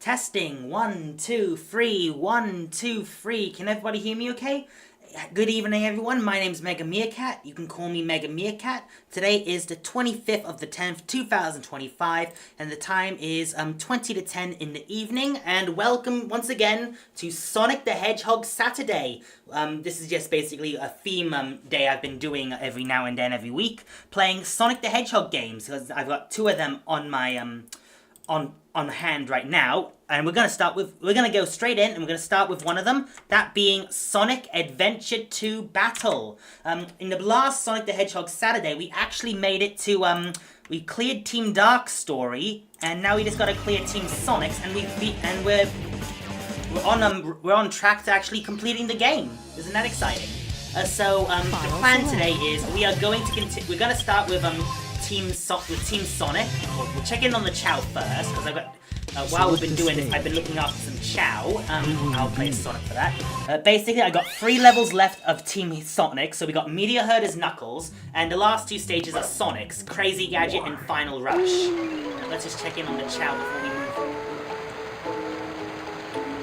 Testing. 1, 2, 3. 1, 2, 3. Can everybody hear me okay? Good evening, everyone. My name's Mega Meerkat. You can call me Mega Meerkat. Today is the 25th of the 10th, 2025, and the time is 20 to 10 in the evening. And welcome once again to Sonic the Hedgehog Saturday. This is just basically a theme day I've been doing every now and then, every week, playing Sonic the Hedgehog games, because I've got two of them on my on hand right now, and we're gonna go straight in, and we're gonna start with one of them, that being Sonic Adventure 2 Battle. In the last Sonic the Hedgehog Saturday, we actually made it to we cleared Team Dark's story, and now we just gotta clear Team Sonic's, and we're on track to actually completing the game. Isn't that exciting? So the plan today is we are going to we're gonna start with Team Sonic. We'll check in on the Chow first, because I've got, while we've been doing this, I've been looking after some Chow. I'll play Sonic for that. Basically, I got 3 levels left of Team Sonic, so we got Meteor Herder's Knuckles, and the last 2 stages are Sonic's, Crazy Gadget and Final Rush. Now, let's just check in on the Chow before we move.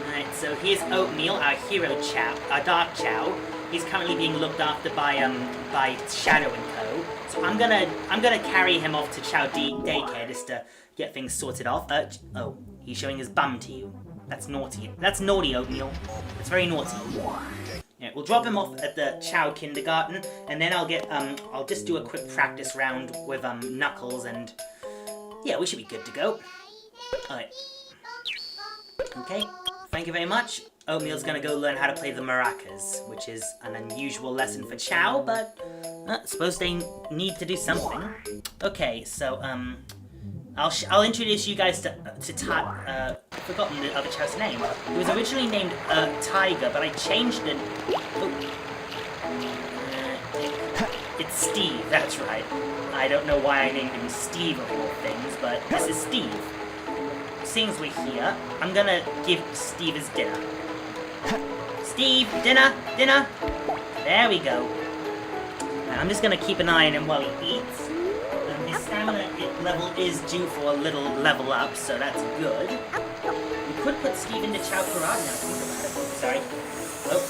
Alright, so here's Oatmeal, our hero Chow, our Dark Chow. He's currently being looked after by Shadow and Co. So I'm gonna carry him off to Chow Daycare just to get things sorted off. Oh, he's showing his bum to you. That's naughty. That's naughty, Oatmeal. That's very naughty. Yeah, we'll drop him off at the Chow Kindergarten, and then I'll just do a quick practice round with Knuckles, and yeah, we should be good to go. Alright. Okay. Thank you very much. Oatmeal's gonna go learn how to play the maracas, which is an unusual lesson for Chow, but I suppose they need to do something. Okay, so I'll introduce you guys to I've forgotten the other Chow's name. He was originally named Tiger, but I changed it. It's Steve. That's right. I don't know why I named him Steve of all things, but this is Steve. Seeing as we're here, I'm gonna give Steve his dinner. Steve, dinner, dinner. There we go. And I'm just gonna keep an eye on him while he eats. His stamina level is due for a little level up, so that's good. We could put Steve into Chow Karate now. Sorry. Oh.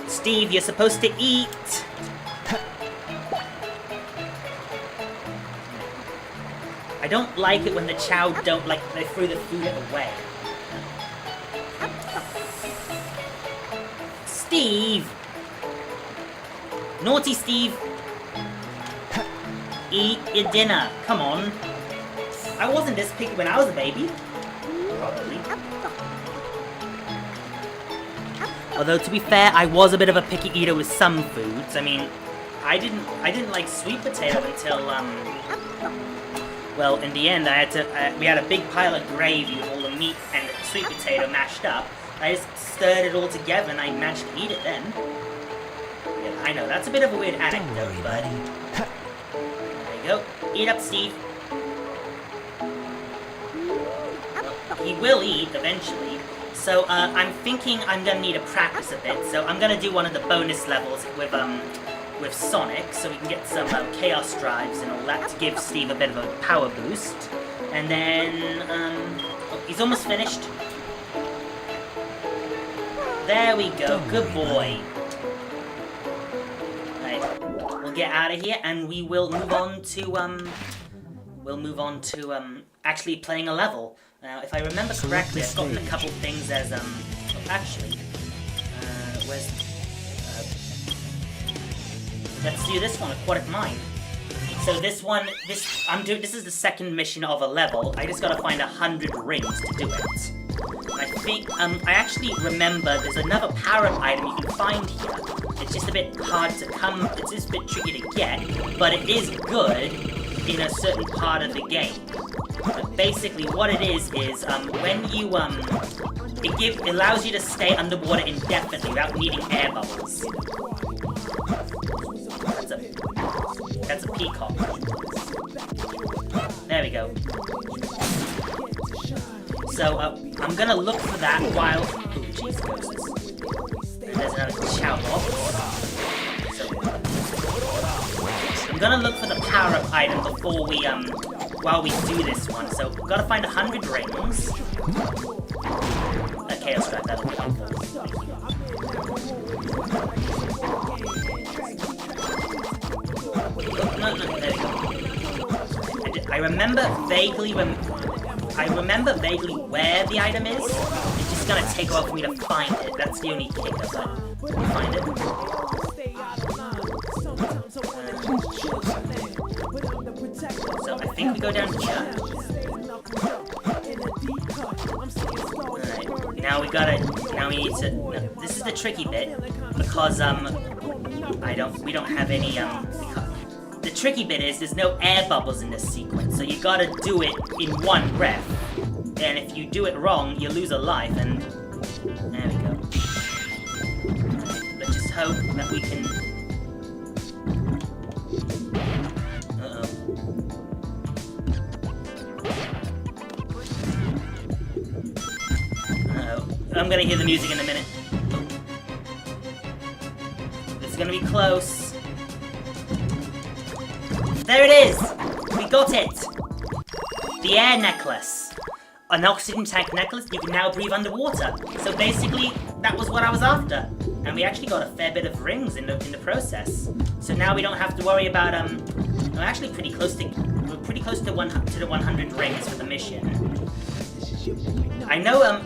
Steve, you're supposed to eat. I don't like it when the Chow don't they throw the food away. Steve! Naughty Steve! Eat your dinner, come on. I wasn't this picky when I was a baby. Probably. Although, to be fair, I was a bit of a picky eater with some foods. I mean, I didn't like sweet potato until, well, in the end, we had a big pile of gravy with all the meat and the sweet potato mashed up. I just stirred it all together and I managed to eat it then. Yeah, I know, that's a bit of a weird anecdote, but... There you go. Eat up, Steve. He will eat eventually. So, I'm thinking I'm gonna need to practice a bit, so I'm gonna do one of the bonus levels with Sonic, so we can get some Chaos Drives and all that to give Steve a bit of a power boost. And then, oh, he's almost finished. There we go, good boy. Right, we'll get out of here and we will move on to, actually playing a level. Now, if I remember correctly, I've gotten a couple things as, actually, let's do this one, Aquatic Mine. So this is the second mission of a level. I just gotta find 100 rings to do it. I think, I actually remember there's another power-up item you can find here. It's just a bit hard to it's just a bit tricky to get, but it is good in a certain part of the game. But basically what it is when you, it allows you to stay underwater indefinitely without needing air bubbles. That's a peacock. There we go. So, I'm gonna look for that while... Oh, jeez, ghosts. There's another Chow box. So, I'm gonna look for the power-up item before we while we do this one. So we've got to find 100 rings. A Chaos Drive, that'll be helpful. No, there we go. I remember vaguely where the item is. It's just gonna take a while for me to find it. That's the only kicker, but we'll find it. So I think we go down here. Alright, now we need to, no, this is the tricky bit, because, we don't have any, the tricky bit is there's no air bubbles in this sequence, so you gotta do it in one breath. And if you do it wrong, you lose a life, and there we go. Let's just hope that we can... Uh-oh. Uh-oh. I'm gonna hear the music in a minute. It's gonna be close. There it is! We got it! The air necklace. An oxygen tank necklace, you can now breathe underwater. So basically, that was what I was after. And we actually got a fair bit of rings in the process. So now we don't have to worry about, we're actually pretty close to the 100 rings for the mission. I know,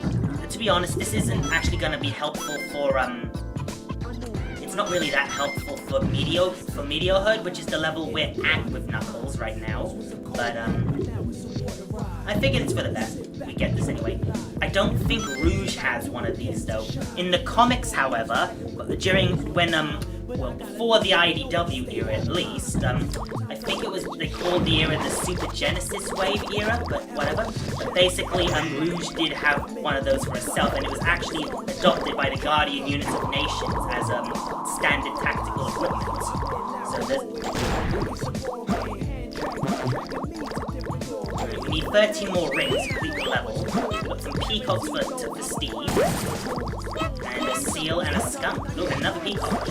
to be honest, this isn't actually gonna be helpful for, it's not really that helpful for Meteorhood, which is the level we're at with Knuckles right now. But, I figured it's for the best. We get this anyway. I don't think Rouge has one of these, though. In the comics, however, before the IDW era at least, I think they called the era the Super Genesis Wave era, but whatever. But basically, Rouge did have one of those for herself, and it was actually adopted by the Guardian Units of Nations as standard tactical equipment. So we need 13 more rings to complete the level. We've got some peacocks for Steve, and a seal and a skunk. Look, another peacock.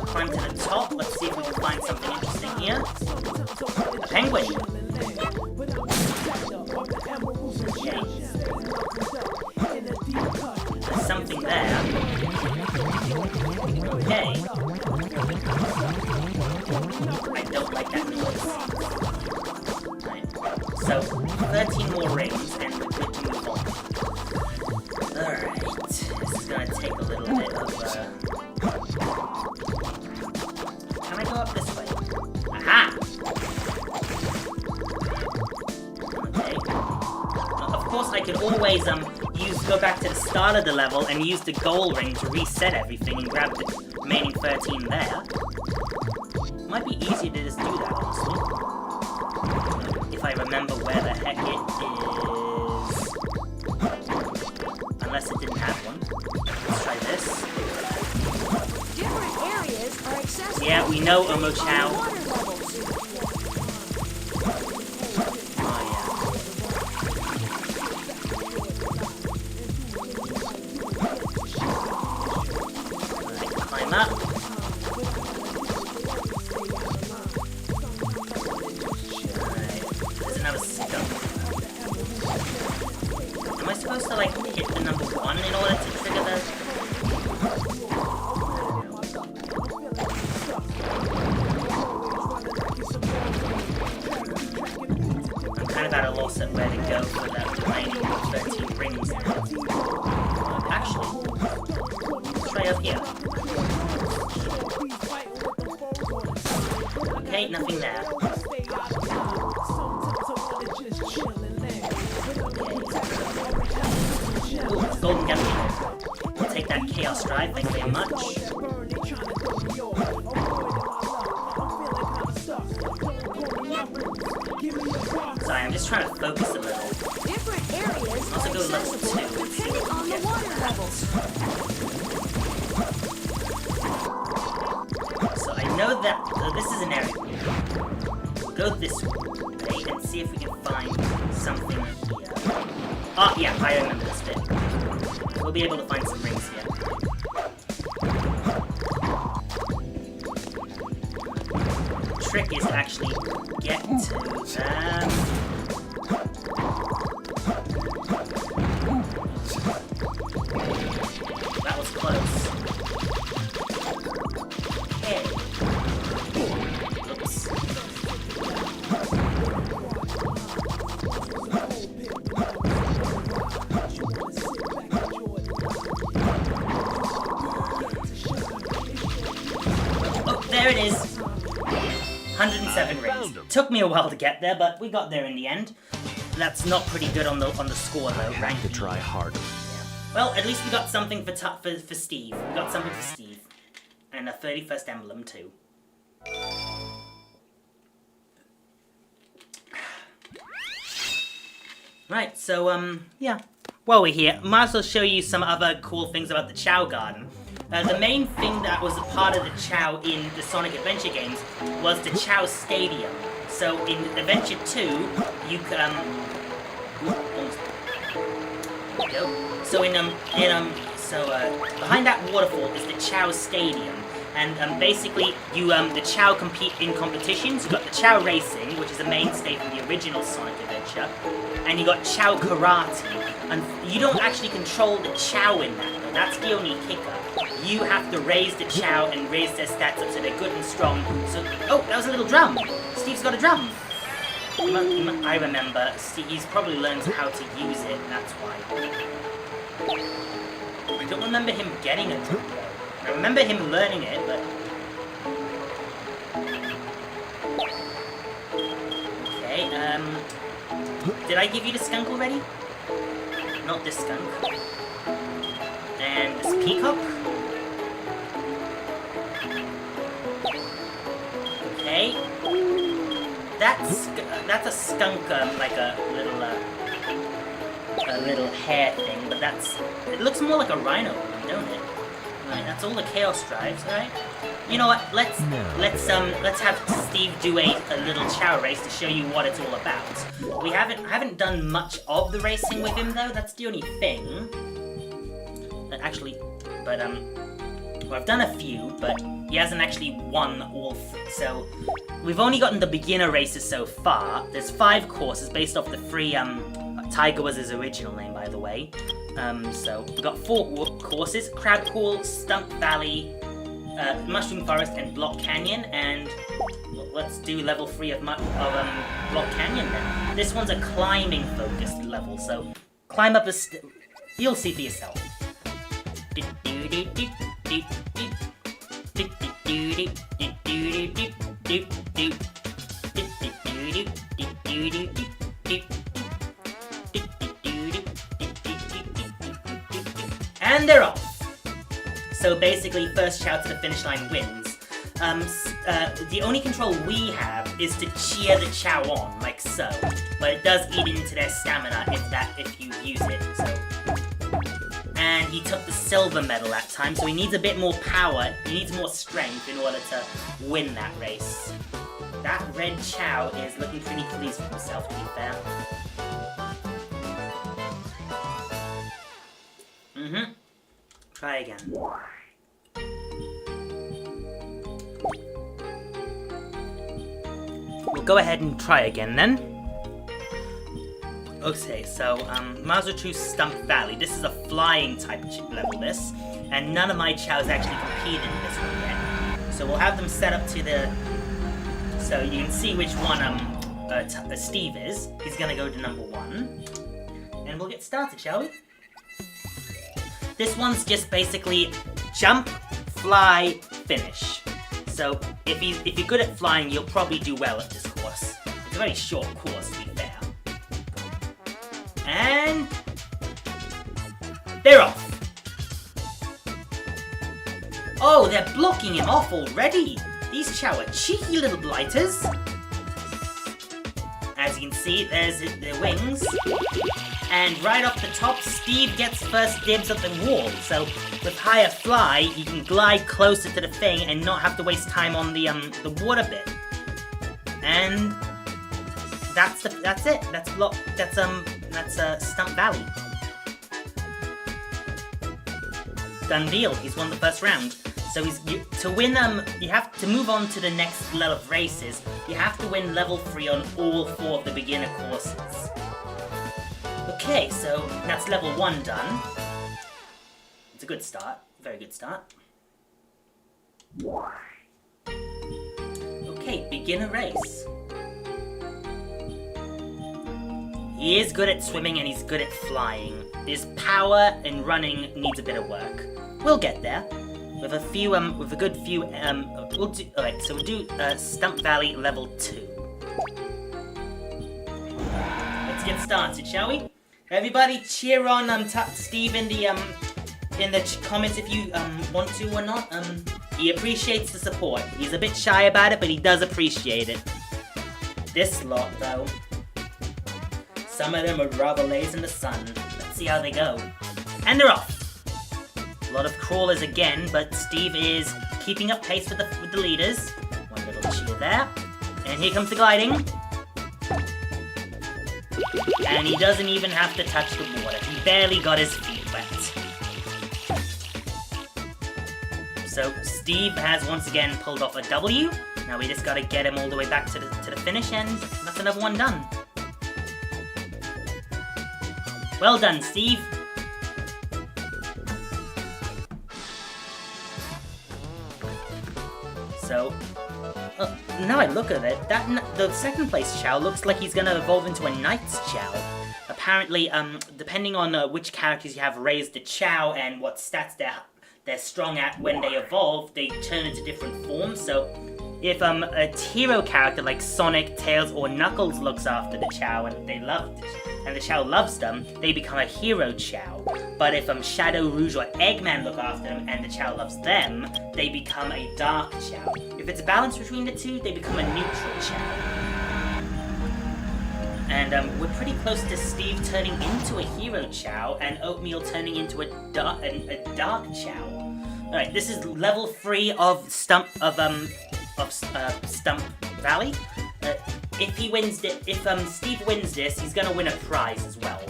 Climb to the top. Let's see if we can find something interesting here. A penguin. Okay. There's something there. Okay. I don't like that noise. Right. So, 13 more rings, and we're good to move on. Alright. This is gonna take a little bit of, Can I go up this way? Aha! Okay. Of course, I could always, go back to the start of the level and use the goal ring to reset everything and grab the remaining 13 there. Might be easier to just do that, honestly. If I remember where the heck it is. Unless it didn't have one. Let's try this. Different areas are accessible. Yeah, we know Omochao. Up. Right. There's another skunk. Am I supposed to, like, hit the number 1 in order to trigger the... I'm kind of at a loss at where to go for that remaining 13 rings now. Actually, let's try up here. Okay, nothing there. Ooh, golden gummy. We'll take that Chaos Drive, thank you very much. Sorry, I'm just trying to focus a little. Different areas Also go level 2. depending on the water levels. I know that, so this is an area. We'll go this way and see if we can find something here. Oh, yeah, I remember this bit. We'll be able to find some rings here. trick is to actually get to them. That was close. Okay. Oops. Oh, there it is. 107 rings. Took me a while to get there, but we got there in the end. That's not pretty good on the score though. Rank to try harder. Well, at least we got something for Steve. We got something for Steve. And a 31st emblem, too. Right, so, yeah. While we're here, might as well show you some other cool things about the Chow Garden. The main thing that was a part of the Chow in the Sonic Adventure games was the Chow Stadium. So, in Adventure 2, you can, there we go. So behind that waterfall is the Chow Stadium, and basically the Chow compete in competitions. You got the Chow Racing, which is a mainstay from the original Sonic Adventure, and you got Chow Karate, and you don't actually control the Chow in that though. That's the only kicker. You have to raise the Chow and raise their stats up so they're good and strong. So oh, that was a little drum. Steve's got a drum. I remember he's probably learned how to use it. That's why. I don't remember him getting it. I remember him learning it, but... Okay, did I give you the skunk already? Not this skunk. And this peacock. Okay. That's a skunk, like a little hair thing, but it looks more like a rhino, don't it? Right, that's all the chaos drives, alright? You know what? Let's have Steve do a little Chow race to show you what it's all about. I haven't done much of the racing with him though. That's the only thing. Well, I've done a few, but he hasn't actually won all. So we've only gotten the beginner races so far. There's 5 courses based off the 3. Tiger was his original name, by the way. So we've got 4 courses: Crab Pool, Stump Valley, Mushroom Forest, and Block Canyon. And let's do level 3 of Block Canyon then. This one's a climbing-focused level, so climb up you'll see for yourself. And they're off! So basically, first Chow to the finish line wins. The only control we have is to cheer the Chow on, like so. But it does eat into their stamina if you use it, so. And he took the silver medal that time, so he needs a bit more power. He needs more strength in order to win that race. That red Chow is looking pretty pleased with himself, to be fair. Try again. We'll go ahead and try again then. Okay, so might as well choose Stump Valley. This is a flying type level, this, and none of my Chows actually competed in this one yet. So we'll have them set up to the. So you can see which one Steve is. He's gonna go to number 1, and we'll get started, shall we? This one's just basically jump, fly, finish. So if you're good at flying, you'll probably do well at this course. It's a very short course, to be fair. And they're off. Oh, they're blocking him off already. These Chow are cheeky little blighters. As you can see, there's their wings. And right off the top, Steve gets first dibs at the wall. So with higher fly, you can glide closer to the thing and not have to waste time on the water bit. And that's it. That's Stump Valley. Done deal. He's won the first round. So to win you have to move on to the next level of races. You have to win level 3 on all 4 of the beginner courses. Okay, so that's level 1 done. It's a good start, very good start. Okay, beginner race. He is good at swimming and he's good at flying. His power and running needs a bit of work. We'll get there. With a few, with a good few, we'll do, alright, so we'll do, Stump Valley level 2. Let's get started, shall we? Everybody cheer on, Steve in the comments if you, want to or not. He appreciates the support. He's a bit shy about it, but he does appreciate it. This lot, though, some of them are rather lazy in the sun. Let's see how they go. And they're off! A lot of crawlers again, but Steve is keeping up pace with the leaders. One little cheer there. And here comes the gliding. And he doesn't even have to touch the water. He barely got his feet wet. So Steve has once again pulled off a W. Now we just gotta get him all the way back to the finish, and that's another one done. Well done, Steve. So, now I look at it, the second place Chow looks like he's gonna evolve into a Knight's Chow. Apparently, depending on which characters you have raised the Chow and what stats they're strong at when they evolve, they turn into different forms. So, if a hero character like Sonic, Tails, or Knuckles looks after the Chow and the Chow loves them, they become a hero Chow. But if Shadow, Rouge, or Eggman look after them and the Chow loves them, they become a dark Chow. If it's a balance between the two, they become a neutral Chow. And we're pretty close to Steve turning into a hero Chow and Oatmeal turning into a dark Chow. Alright, this is level 3 of Stump Valley. If Steve wins this, he's gonna win a prize as well.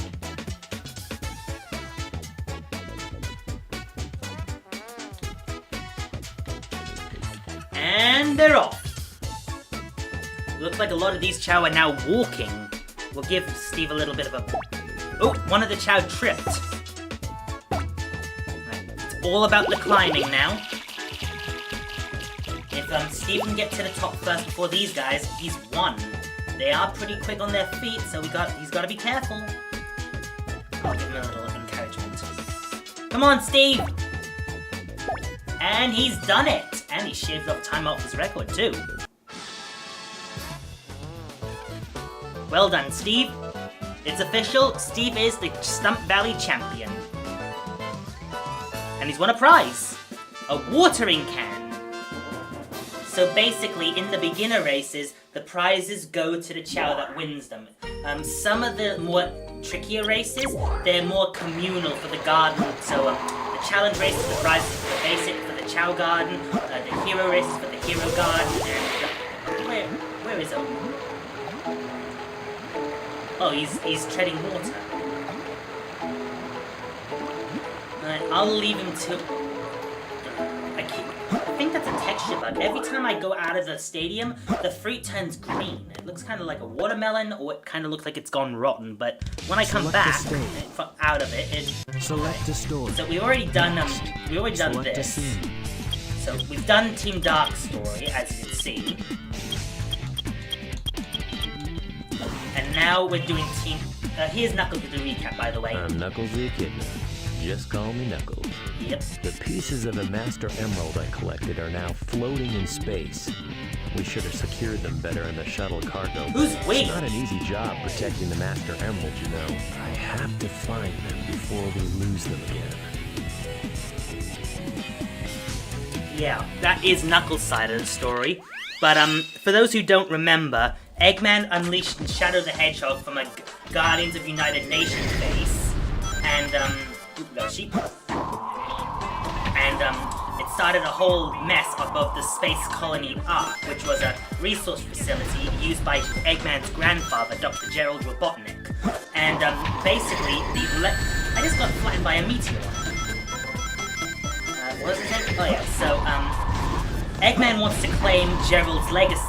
And they're off. Looks like a lot of these Chow are now walking. We'll give Steve a little bit of a... Oh, one of the Chow tripped. Right. It's all about the climbing now. If Steve can get to the top first before these guys, he's won. They are pretty quick on their feet, so he's got to be careful. I'll give him a little encouragement. Come on, Steve! And he's done it! And he shaved off time off his record, too. Well done, Steve. It's official, Steve is the Stump Valley champion. And he's won a prize. A watering can. So basically, in the beginner races, the prizes go to the Chow that wins them. Some of the more trickier races, they're more communal for the garden. So the challenge races, the prizes for the basic, for the Chow garden, the hero races for the hero garden, and where is Oatmeal? Oh, he's treading water. I'll leave him to... I think that's a texture bug. Every time I go out of the stadium, the fruit turns green. It looks kind of like a watermelon, or it kind of looks like it's gone rotten. But when I come back out of it, select a story. So we already done this. So we've done Team Dark story, as you can see, and now we're doing Team. Here's Knuckles with the recap, by the way. I'm Knuckles the Echidna. Just call me Knuckles. Yep. The pieces of the Master Emerald I collected are now floating in space. We should have secured them better in the shuttle cargo. Who's we? It's not an easy job protecting the Master Emerald, you know. I have to find them before we lose them again. Yeah, that is Knuckles' side of the story. But for those who don't remember, Eggman unleashed Shadow the Hedgehog from a Guardians of United Nations base, and got a sheep. And it started a whole mess above the Space Colony Ark, which was a resource facility used by Eggman's grandfather, Dr. Gerald Robotnik. And basically, I just got flattened by a meteor. What was I saying? Oh yeah, so, Eggman wants to claim Gerald's legacy,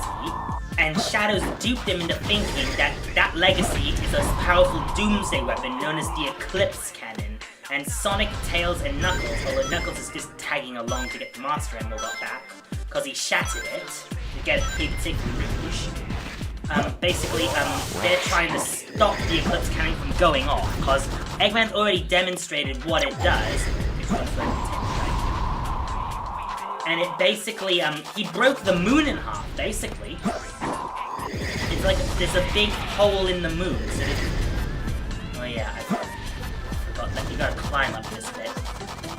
and Shadows duped him into thinking that that legacy is a powerful doomsday weapon known as the Eclipse Cannon. And Sonic, Tails, and Knuckles, although Knuckles is just tagging along to get the Master Emerald back, because he shattered it to get a big rouge. Basically, they're trying to stop the Eclipse Cannon from going off, because Eggman already demonstrated what it does. And it basically, he broke the moon in half, basically. It's like, there's a big hole in the moon, so oh yeah, I forgot that you gotta climb up this bit.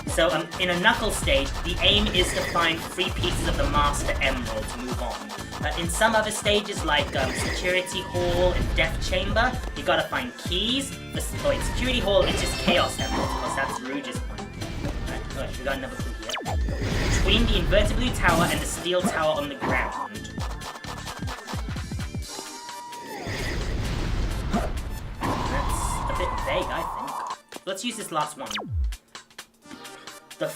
So, in a Knuckles stage, the aim is to find 3 pieces of the Master Emerald to move on. In some other stages, like Security Hall and Death Chamber, you gotta find keys. Security Hall is just Chaos Emerald, because that's Rouge's point. Alright, we got another clue here. Between the inverted blue tower and the steel tower on the ground. That's a bit vague, I think. Let's use this last one. The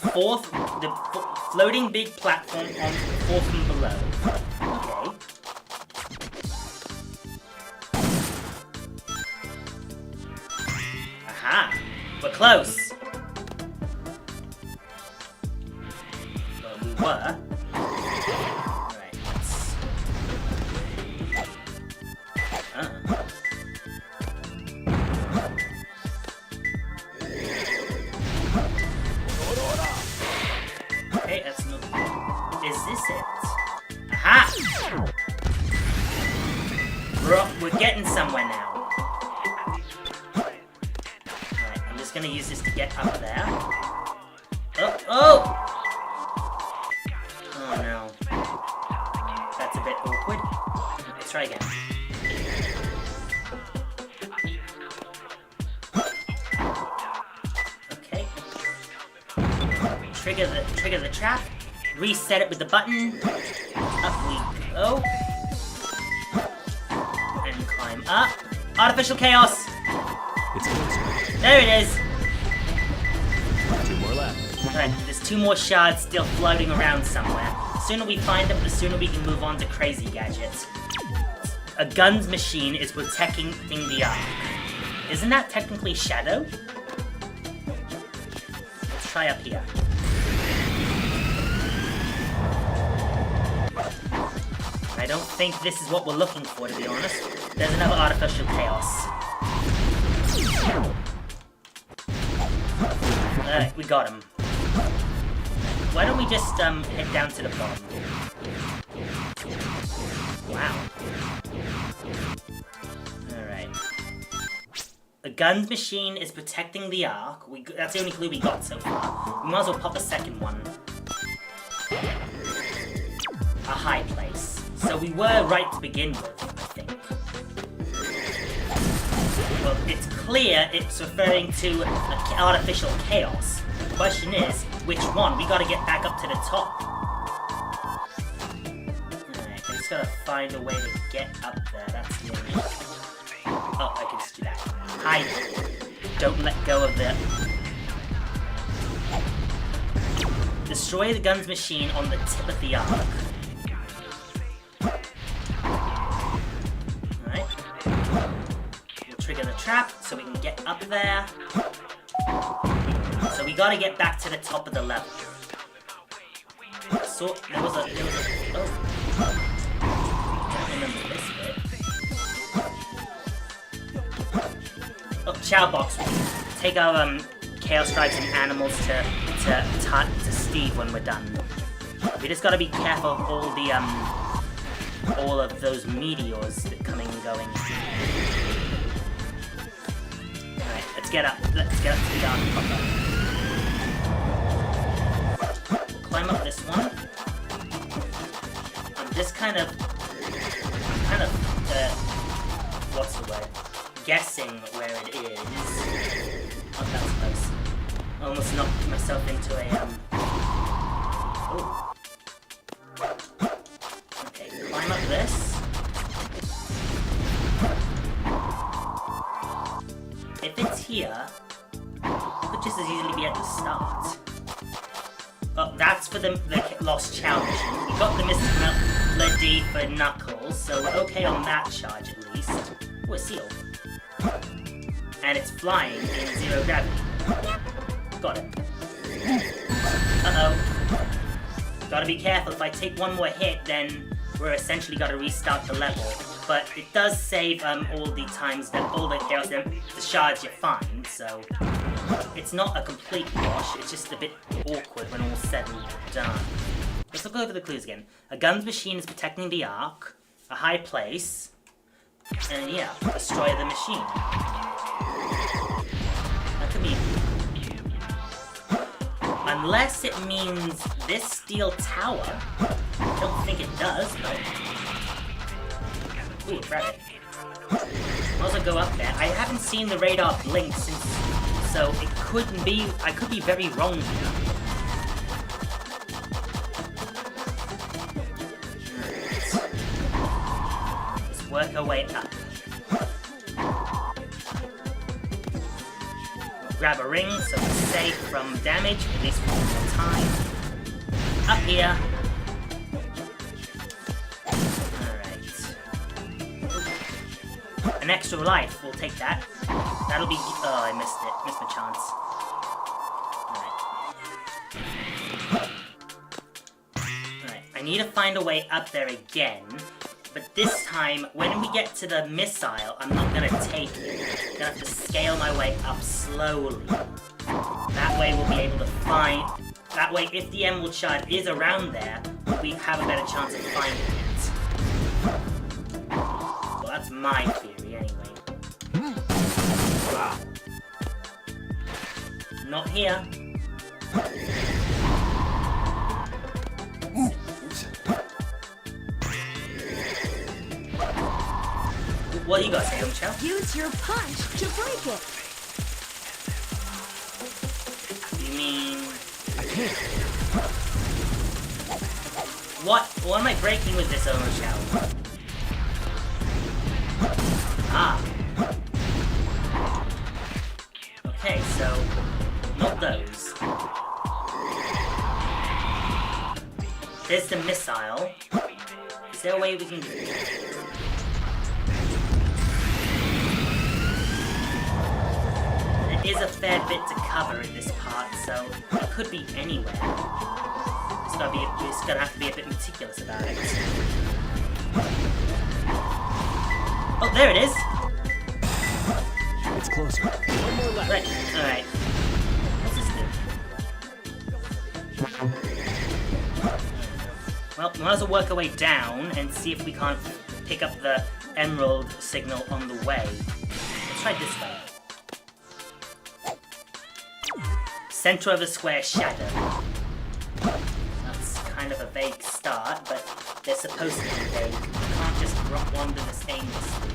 floating big platform on the 4th from below. Okay. Aha! We're close! Well, we were. Alright, let's... Okay, that's no... Is this it? Aha! We're getting somewhere now. Alright, I'm just gonna use this to get up there. Oh! Oh! Oh no. That's a bit awkward. Let's try again. Okay. Trigger the trap. Reset it with the button. Up we go. And climb up. Artificial chaos! It's close. There it is! 2 more left. Alright, there's 2 more shards still floating around somewhere. The sooner we find them, the sooner we can move on to Crazy Gadgets. A guns machine is protecting the Ark. Isn't that technically Shadow? Let's try up here. I don't think this is what we're looking for, to be honest. There's another artificial chaos. Alright, we got him. Why don't we just head down to the bottom? Wow. Alright. The guns machine is protecting the Ark. That's the only clue we got so far. We might as well pop a second one. A high place. So we were right to begin with, I think. Well, it's clear it's referring to artificial chaos. The question is, which one? We gotta get back up to the top. Alright, I just gotta find a way to get up there. That's the only... Oh, I can just do that. Hide. Don't let go of the... Destroy the guns machine on the tip of the Ark. Alright. We'll trigger the trap so we can get up there. So we gotta get back to the top of the level. So, there was a... Oh. I don't remember this bit. Oh, Chow Box. Take our, Chaos Strikes and Animals to Steve when we're done. We just gotta be careful of all of those meteors that coming and going. Alright, let's get up. Let's get up to the Ark proper. Climb up this one. I'm just kind of, what's the word? Guessing where it is. Oh, that was close. Almost knocked myself into a, Oh. Okay, climb up this. If it's here, it could just as easily be at the start. Oh, that's for the Lost Chow mission. We got the Mr. Melody for Knuckles, so we're okay on that charge at least. Ooh, a seal. And it's flying in 0 gravity. Got it. Uh-oh. Gotta be careful. If I take one more hit, then we're essentially gotta restart the level. But it does save all the times that all the chaos, the shards you find, so it's not a complete wash. It's just a bit awkward when all's said and done. Let's look over the clues again. A guns machine is protecting the Ark, a high place, and yeah, destroy the machine. That could be. Unless it means this steel tower. I don't think it does, but. Ooh, grab it. I'll also go up there. I haven't seen the radar blink since, so it couldn't be. I could be very wrong here. Let's work our way up. Grab a ring so we're safe from damage, at least for one time. Up here. An extra life, we'll take that. That'll be. Oh, I missed it. Missed my chance. Alright. I need to find a way up there again. But this time, when we get to the missile, I'm not gonna take it. I'm gonna have to scale my way up slowly. That way we'll be able to find. That way, if the Emerald Shard is around there, we have a better chance of finding it. Well, that's my theory, anyway. Not here. What do you got to say, Chow? Use your punch to break it. You mean... I can't. What am I breaking with this, Chow? Ah. Okay, so... Not those. There's the missile. Is there a way we can... There is a fair bit to cover in this part, so it could be anywhere. It's gonna have to be a bit meticulous about it. Oh, there it is! It's closer. One more left. Right, alright. What's this do? Well, we might as well work our way down and see if we can't pick up the emerald signal on the way. Let's try this way. Center of a square shadow. That's kind of a vague start, but they're supposed to be vague. You can't just wander this aimlessly.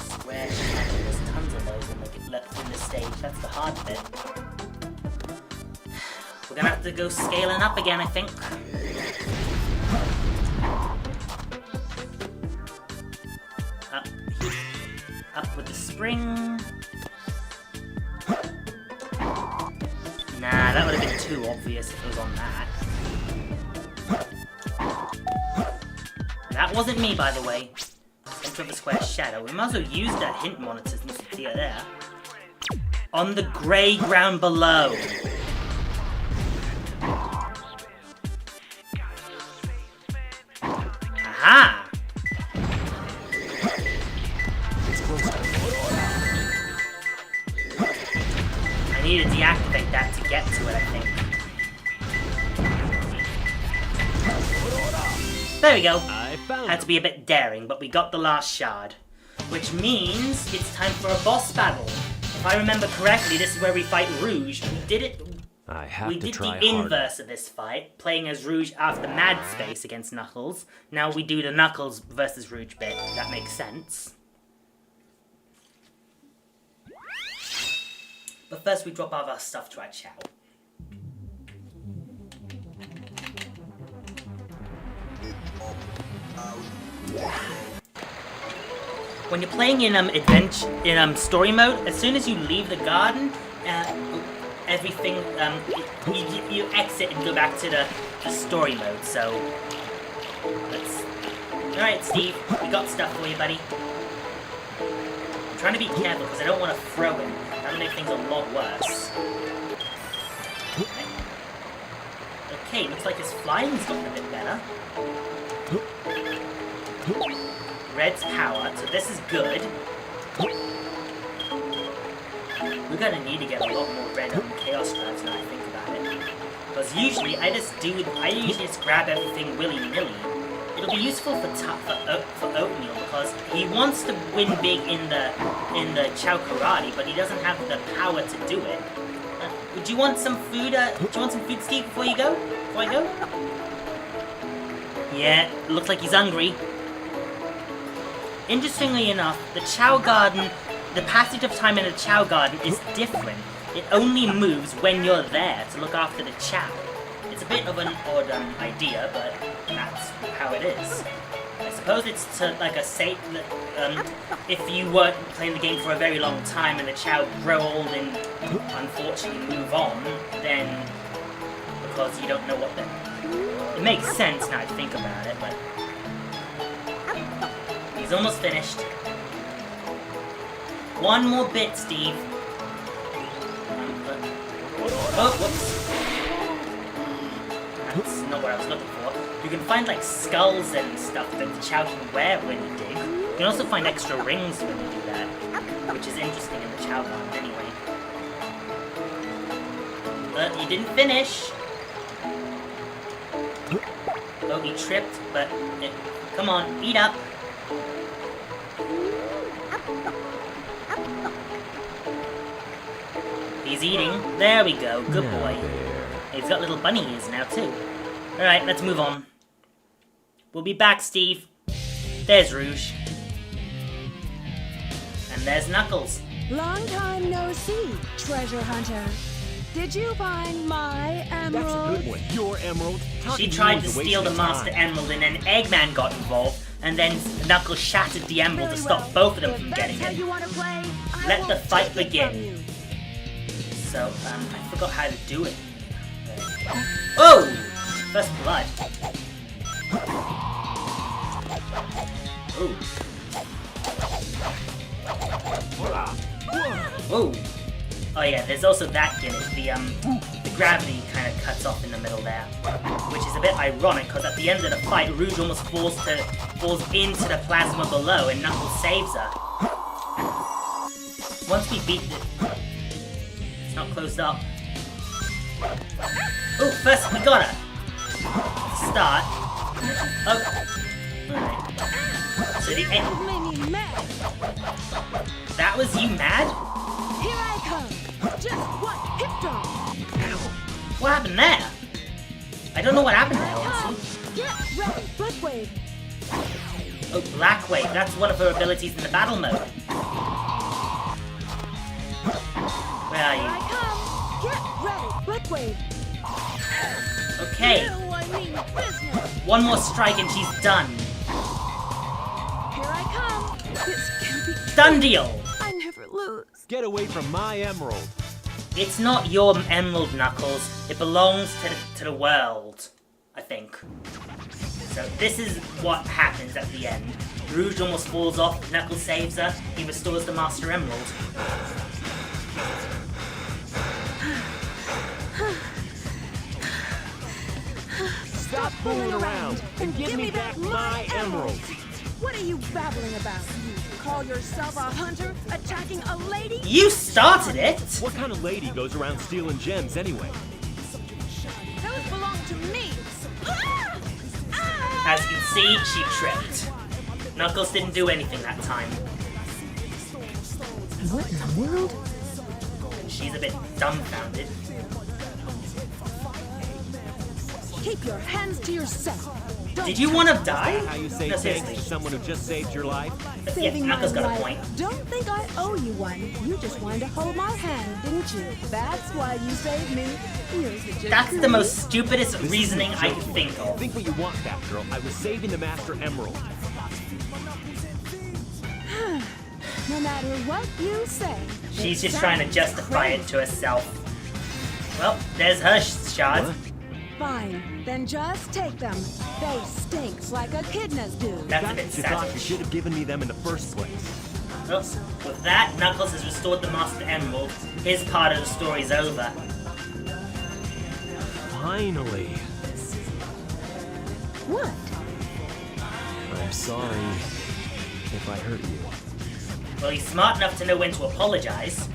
Square shadow. There's tons of those in the stage. That's the hard bit. We're gonna have to go scaling up again, I think. Up with the spring. Nah, that would have been too obvious if it was on that. That wasn't me, by the way. Center of a square shadow. We might as well use that hint monitor since it's here there. On the grey ground below. Aha! I need to deactivate that to get to it, I think. There we go. Had to be a bit daring, but we got the last shard. Which means it's time for a boss battle. If I remember correctly, this is where we fight Rouge. We did the inverse of this fight, playing as Rouge after Mad Space against Knuckles. Now we do the Knuckles versus Rouge bit. That makes sense. But first we drop off our stuff to our Chow. When you're playing in story mode, as soon as you leave the garden, everything, you exit and go back to the story mode, so let's... Alright, Steve, we got stuff for you, buddy. I'm trying to be careful because I don't want to throw him. That'll make things a lot worse. Okay, looks like his flying's gotten a bit better. Red's power, so this is good. We're gonna need to get a lot more red on Chaos Drives now I think about it. Because usually I usually just grab everything willy-nilly. It'll be useful for Oatmeal because he wants to win big in the Chow Karate, but he doesn't have the power to do it. Do you want some food? Do you want some food, Steve, before you go? Before I go? Yeah, looks like he's hungry. Interestingly enough, the Chow Garden, the passage of time in the Chow Garden is different. It only moves when you're there to look after the Chow. It's a bit of an odd idea, but that's how it is. I suppose it's to, like a safe, if you weren't playing the game for a very long time and the Chow grow old and unfortunately move on, then because you don't know what the... It makes sense now to think about it, but... He's almost finished. One more bit, Steve. Oh, whoops. That's not what I was looking for. You can find like skulls and stuff that the Chow can wear when you dig. You can also find extra rings when you do that, which is interesting in the Chow Garden anyway. But you didn't finish. Oh, he tripped, but come on, eat up. He's eating. There we go. Good boy. He's got little bunny ears now, too. Alright, let's move on. We'll be back, Steve. There's Rouge. And there's Knuckles. Long time no see, treasure hunter. Did you find my emerald? That's a good one. Your emerald. She tried to steal the Master Emerald, and then Eggman got involved, and then Knuckles shattered the emerald to stop both of them from getting it. Let the fight begin. So, I forgot how to do it. Oh! First blood. Ooh. Ooh. Oh yeah, there's also that gimmick. The gravity kind of cuts off in the middle there, which is a bit ironic because at the end of the fight, Rouge almost falls into the plasma below, and Knuckles saves her. Once we beat it, it's not closed up. Oh, first we got her. Start. Oh. Alright. So the end. That was you mad? Here I come. Just what hip drop. What happened there? I don't know what happened there, honestly. Get ready, Black Wave. Oh, Black Wave. That's one of her abilities in the battle mode. Where are Here you? I come. Get ready, Black Wave. Okay. You, I mean business. One more strike and she's done. Here I come. This can be Done deal. I never lose. Get away from my emerald. It's not your emerald, Knuckles. It belongs to the world, I think. So this is what happens at the end. Rouge almost falls off, Knuckles saves her, he restores the Master Emerald. Stop fooling around and give me back my emerald. What are you babbling about? You call yourself a hunter, attacking a lady? You started it! What kind of lady goes around stealing gems anyway? Those belong to me. Ah! Ah! As you can see, she tripped. Knuckles didn't do anything that time. What in the world? She's a bit dumbfounded. Keep your hands to yourself. Don't Did you want to die? How you say No, thanks seriously. to someone who just saved your life? Yeah, saving my Knuckles got a life. point. Don't think I owe you one. You just wanted to hold my hand, didn't you? That's why you saved me. You're such a That's the creep. most stupidest This reasoning isn't a I joke. could think of. Think what you want, Batgirl. I was saving the Master Emerald. No matter what you say. She's it just trying to sounds justify it crazy. to herself. Well, there's her shard. What? Fine, then just take them. They stink like echidnas do. That's a bit You thought you savage. should have given me them in the first place. Oops. With that, Knuckles has restored the Master Emerald. His part of the story's over. Finally. What? I'm sorry if I hurt you. Well, he's smart enough to know when to apologize.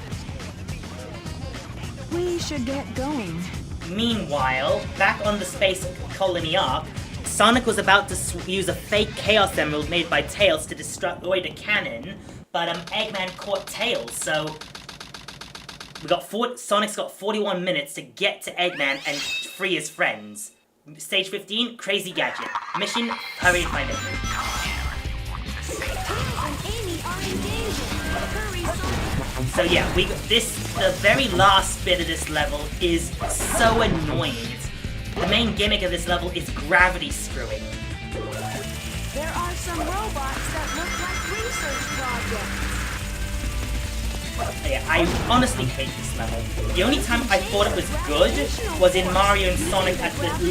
We should get going. Meanwhile, back on the Space Colony Ark, Sonic was about to use a fake Chaos Emerald made by Tails to destroy the cannon, but Eggman caught Tails, so Sonic's got 41 minutes to get to Eggman and free his friends. Stage 15, Crazy Gadget. Mission, hurry and find Eggman. Tails and Amy are in danger. Hurry, Sonic. So yeah, the very last bit of this level is so annoying. The main gimmick of this level is gravity screwing. There are some robots that look like research projects. Yeah, I honestly hate this level. The only time I thought it was good was in Mario and Sonic at the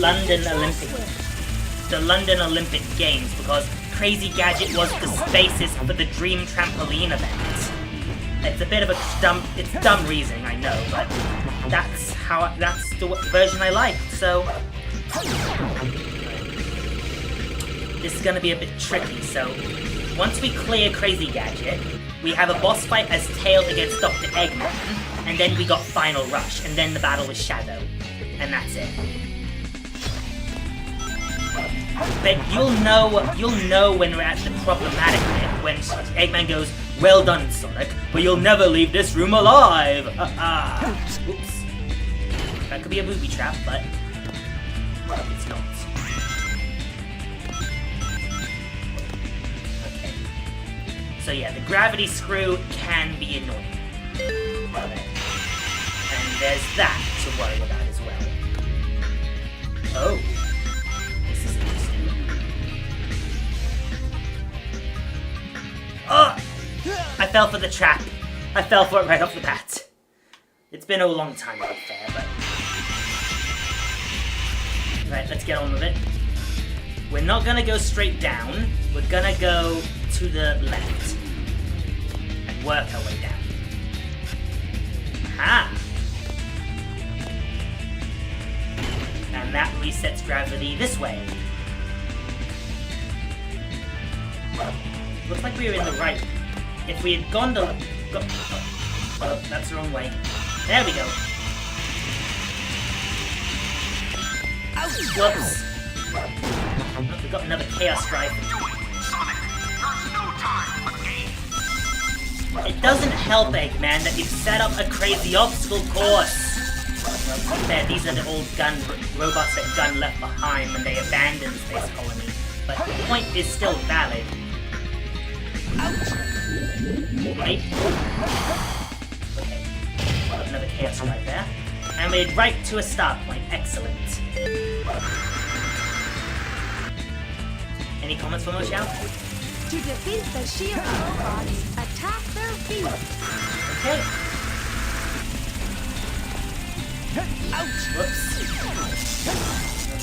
London Olympic Games, because Crazy Gadget was the basis for the Dream Trampoline event. It's a bit of a dumb reasoning, I know, but that's the version I like. So this is gonna be a bit tricky. So once we clear Crazy Gadget, we have a boss fight as Tails against Dr. Eggman, and then we got Final Rush, and then the battle with Shadow, and that's it. But you'll know when we're at the problematic bit, when Eggman goes, "Well done, Sonic, but you'll never leave this room alive." Oops. That could be a booby trap, but it's not. Okay. So yeah, the gravity screw can be annoying. And there's that to worry about as well. Oh. This is interesting. Oh! I fell for the trap. I fell for it right off the bat. It's been a long time, to be fair, but... Right, let's get on with it. We're not gonna go straight down. We're gonna go to the left. And work our way down. Ah! And that resets gravity this way. Looks like we were in the right. If we had gone to... Oh, that's the wrong way. There we go. Ouch! Whoops. Oh, we got another Chaos Drive. It doesn't help, Eggman, that you've set up a crazy obstacle course. Well, to be fair, these are the old robots that Gun left behind when they abandoned Space Colony. But the point is still valid. Ouch! Right. Okay. Got another Chaos Drive there. And we're right to a start point. Excellent. Any comments from Michelle? To defeat the shield robots, attack their feet. Okay. Ouch! Whoops.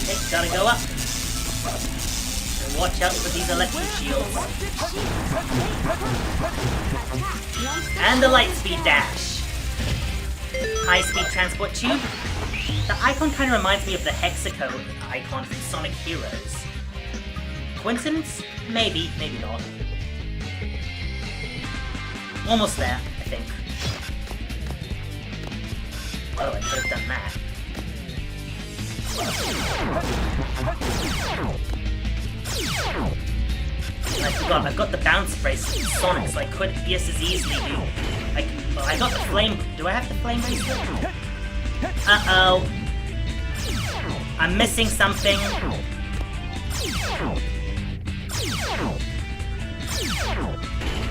Okay, gotta go up. And watch out for these electric shields. And the Lightspeed Dash. High-speed transport tube. The icon kind of reminds me of the hexacode icon from Sonic Heroes. Coincidence? Maybe, maybe not. Almost there, I think. Oh, I could have done that. And I forgot, I've got the bounce bracelet with Sonic, so I could just as easily do... Well, I got the flame... Do I have the flame bracelet? Uh-oh. I'm missing something.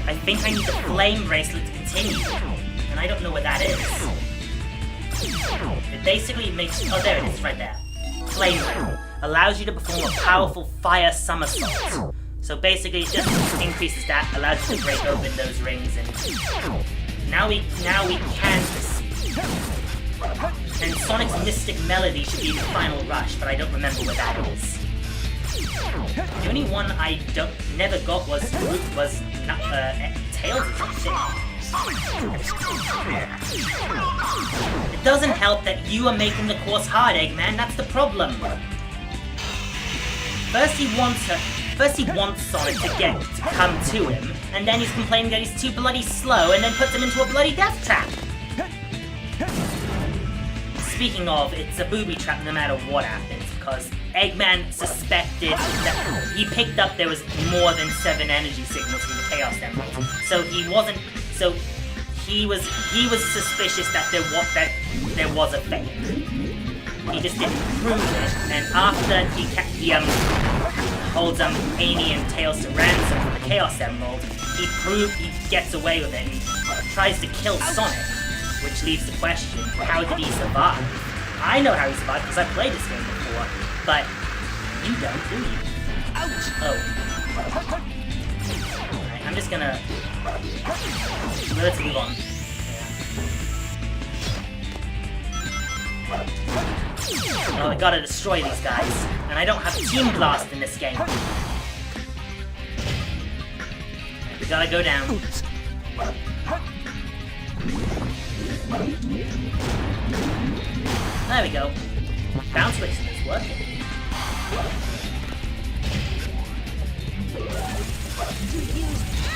I think I need the flame bracelet to continue. And I don't know what that is. It basically makes... Oh, there it is, right there. Flame ring. Allows you to perform a powerful fire somersault. So basically, it just increases that, allows you to break open those rings, and now we can proceed. And Sonic's Mystic Melody should be the final rush, but I don't remember where that is. The only one I never got was Tails or something. It doesn't help that you are making the course hard, Eggman. That's the problem. First he wants Sonic to come to him, and then he's complaining that he's too bloody slow, and then puts him into a bloody death trap. Speaking of, it's a booby trap no matter what happens, because Eggman suspected that he picked up there was more than 7 energy signals from the Chaos Emerald, so he was suspicious that there was a fake. He just didn't prove it, and after he holds Amy and Tails to ransom for the Chaos Emerald, he gets away with it and tries to kill Sonic, which leaves the question, how did he survive? I know how he survived because I played this game before, but you don't, do you? Ouch! Oh. Alright, I'm just gonna... Let's move on. Oh, I gotta destroy these guys. And I don't have Team Blast in this game. We gotta go down. There we go. Bounce Racing is working.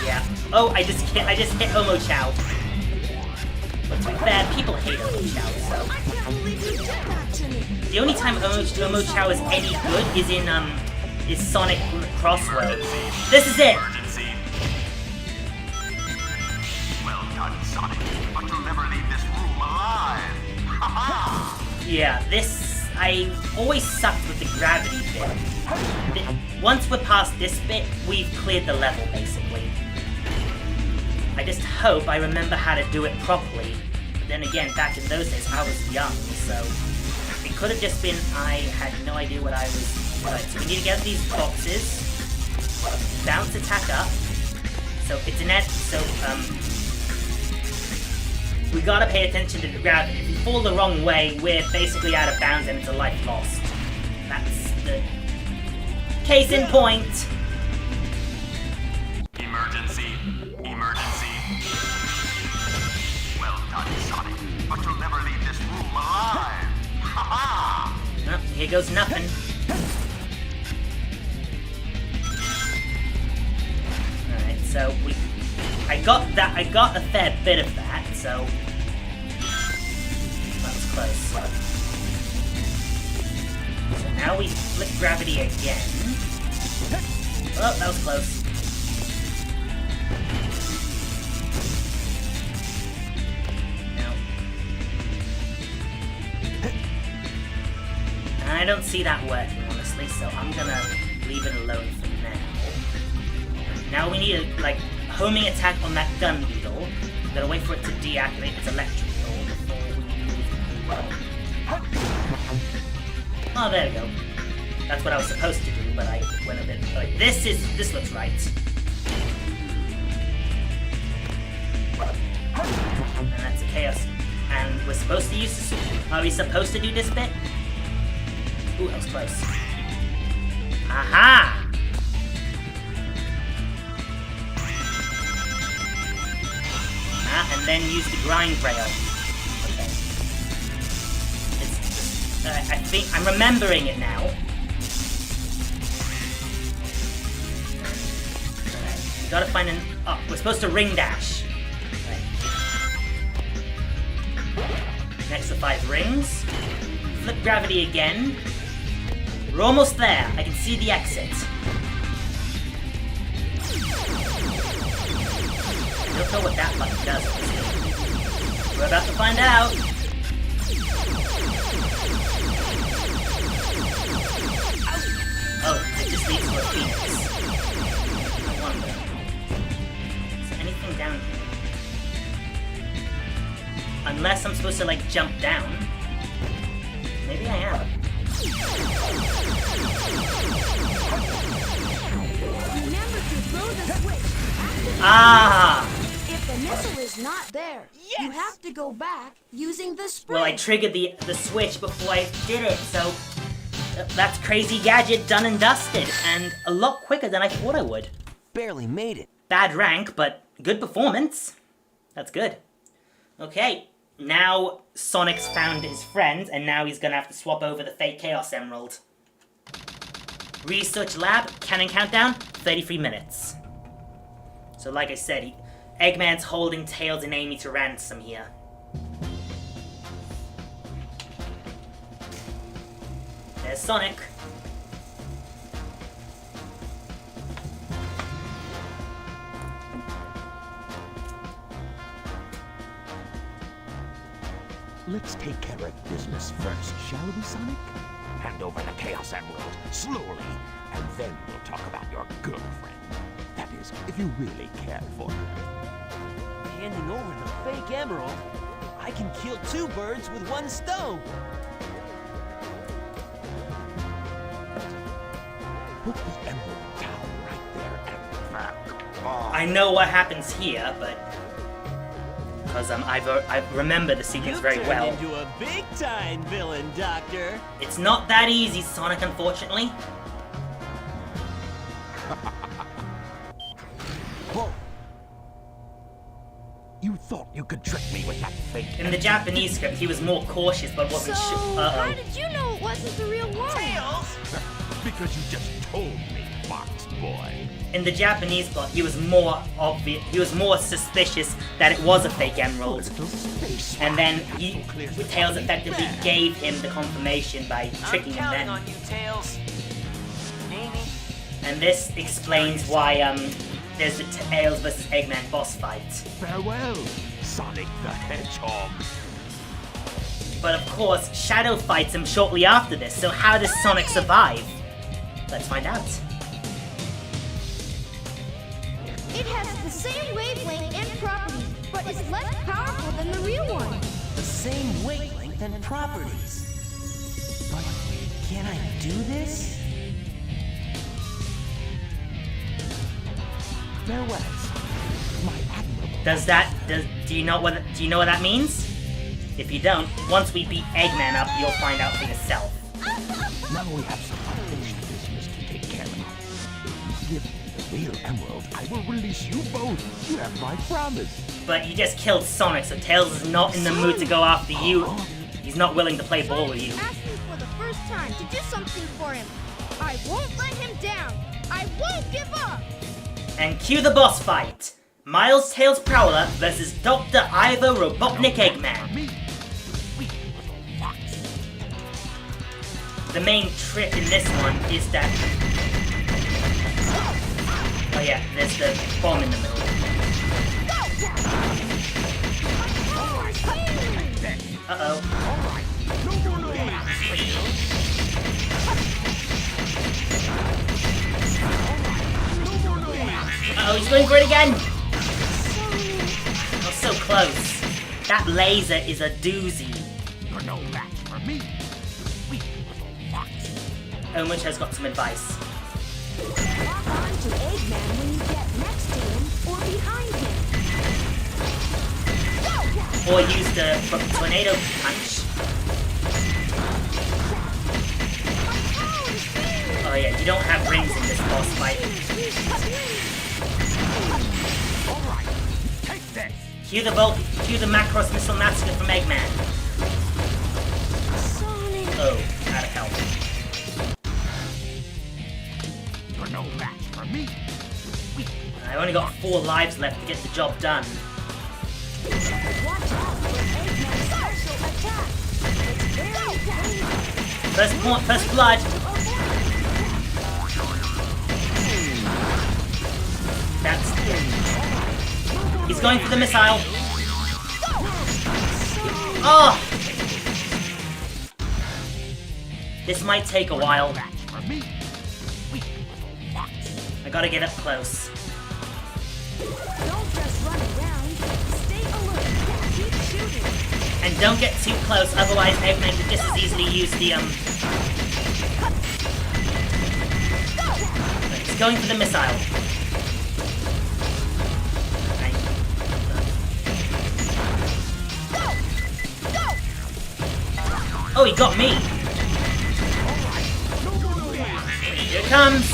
Yeah. Oh, I just hit Omo Chow. But to be fair, people hate Omo Chow, so... The only time Omo Chow is any good is in, Sonic Crossworlds. This is it! Well done, Sonic, but you'll never leave this room alive! Ha-ha! Yeah, I always sucked with the gravity bit. Once we're past this bit, we've cleared the level, basically. I just hope I remember how to do it properly. But then again, back in those days, I was young, so... It could have just been I had no idea what I was... Right, so we need to get these boxes. Bounce attack up. So it's an we gotta pay attention to the gravity. If you fall the wrong way, we're basically out of bounds and it's a life lost. That's the case in point. Emergency! Emergency! Well done, Sonic, but you'll never leave this room alive! Ha-ha! Oh, here goes nothing. Alright, so I got a fair bit of that, so that was close. So now we flip gravity again. Oh, that was close. Now, I don't see that working, honestly, so I'm gonna leave it alone for now. Now we need a, homing attack on that gun beetle. I'm gonna wait for it to deactivate its electric ball before we move on. Oh, there we go. That's what I was supposed to do, but I went a bit... Like, this looks right. And that's a chaos. And we're supposed to use the... Are we supposed to do this bit? Ooh, that was close. Aha! And then use the grind rail. Okay. I think I'm remembering it now. Alright, we gotta find an... Oh, we're supposed to ring dash. Right. Next to 5 rings. Flip gravity again. We're almost there. I can see the exit. I don't know what that button does. We're about to find out. Oh, it just leads to a phoenix. I wonder. Is there anything down here? Unless I'm supposed to, jump down. Maybe I am. Remember to throw the switch. Ah! If the missile is not there, You have to go back using the sprint. Well, I triggered the switch before I did it, so that's Crazy Gadget done and dusted, and a lot quicker than I thought I would. Barely made it. Bad rank, but good performance. That's good. Okay, now Sonic's found his friends, and now he's gonna have to swap over the fake Chaos Emerald. Research lab, cannon countdown, 33 minutes. So like I said, Eggman's holding Tails and Amy to ransom here. There's Sonic. Let's take care of business first, shall we, Sonic? Hand over the Chaos Emerald, slowly, and then we'll talk about your girlfriend. That is, if you really care for her. Handing over the fake emerald, I can kill 2 birds with 1 stone. Put the emerald down right there and back off. I know what happens here, but because I remember the sequence very well. You've turned into a big-time villain, Doctor. It's not that easy, Sonic, unfortunately. Whoa. You thought you could trick me with that fake In the Japanese script, he was more cautious, but wasn't So, sure. how did you know it wasn't the real one? Tails! Because you just told me, Fox Boy. In the Japanese plot, he was more obvious. He was more suspicious that it was a fake emerald, and then Tails effectively gave him the confirmation by tricking him. Then, on you, Tails. Amy. and this explains why there's the Tails versus Eggman boss fight. Farewell, Sonic the Hedgehog. But of course, Shadow fights him shortly after this. So how does Sonic survive? Let's find out. It has the same wavelength and properties, but is less powerful than the real one. The same wavelength and properties. But can I do this? Farewell, my admirable. Do you know what that means? If you don't, once we beat Eggman up, you'll find out for yourself. Now we have some unfinished business to take care of. If you give me the real emerald, I will release you both. You have my promise. But you just killed Sonic, so Tails is not in the mood to go after you. He's not willing to play ball with you. Asked me for the first time to do something for him. I won't let him down. I won't give up. And cue the boss fight. Miles Tails Prowler versus Dr. Ivor Robotnik Eggman. The main trick in this one is that... Oh yeah, there's the bomb in the middle. Uh-oh. Uh-oh, he's going for it again! Oh, so close. That laser is a doozy. You're no match for me. Sweet little fox. Omich has got some advice. Lock on to Eggman when you get next to him or behind him. Or use the tornado punch. Oh yeah, you don't have rings in this boss fight. Alright, take this. Cue the Macross Missile Massacre from Eggman. Sonic. Oh, out of hell. You're no match for me. I only got 4 lives left to get the job done. Watch out for Eggman's special attack. It's very dangerous. First blood. That's it. He's going for the missile. Oh! This might take a while. I gotta get up close. Don't just run around. Stay alert. Keep shooting. And don't get too close, otherwise Eggman could just as easily use the He's going for the missile. Oh, he got me. Here it comes.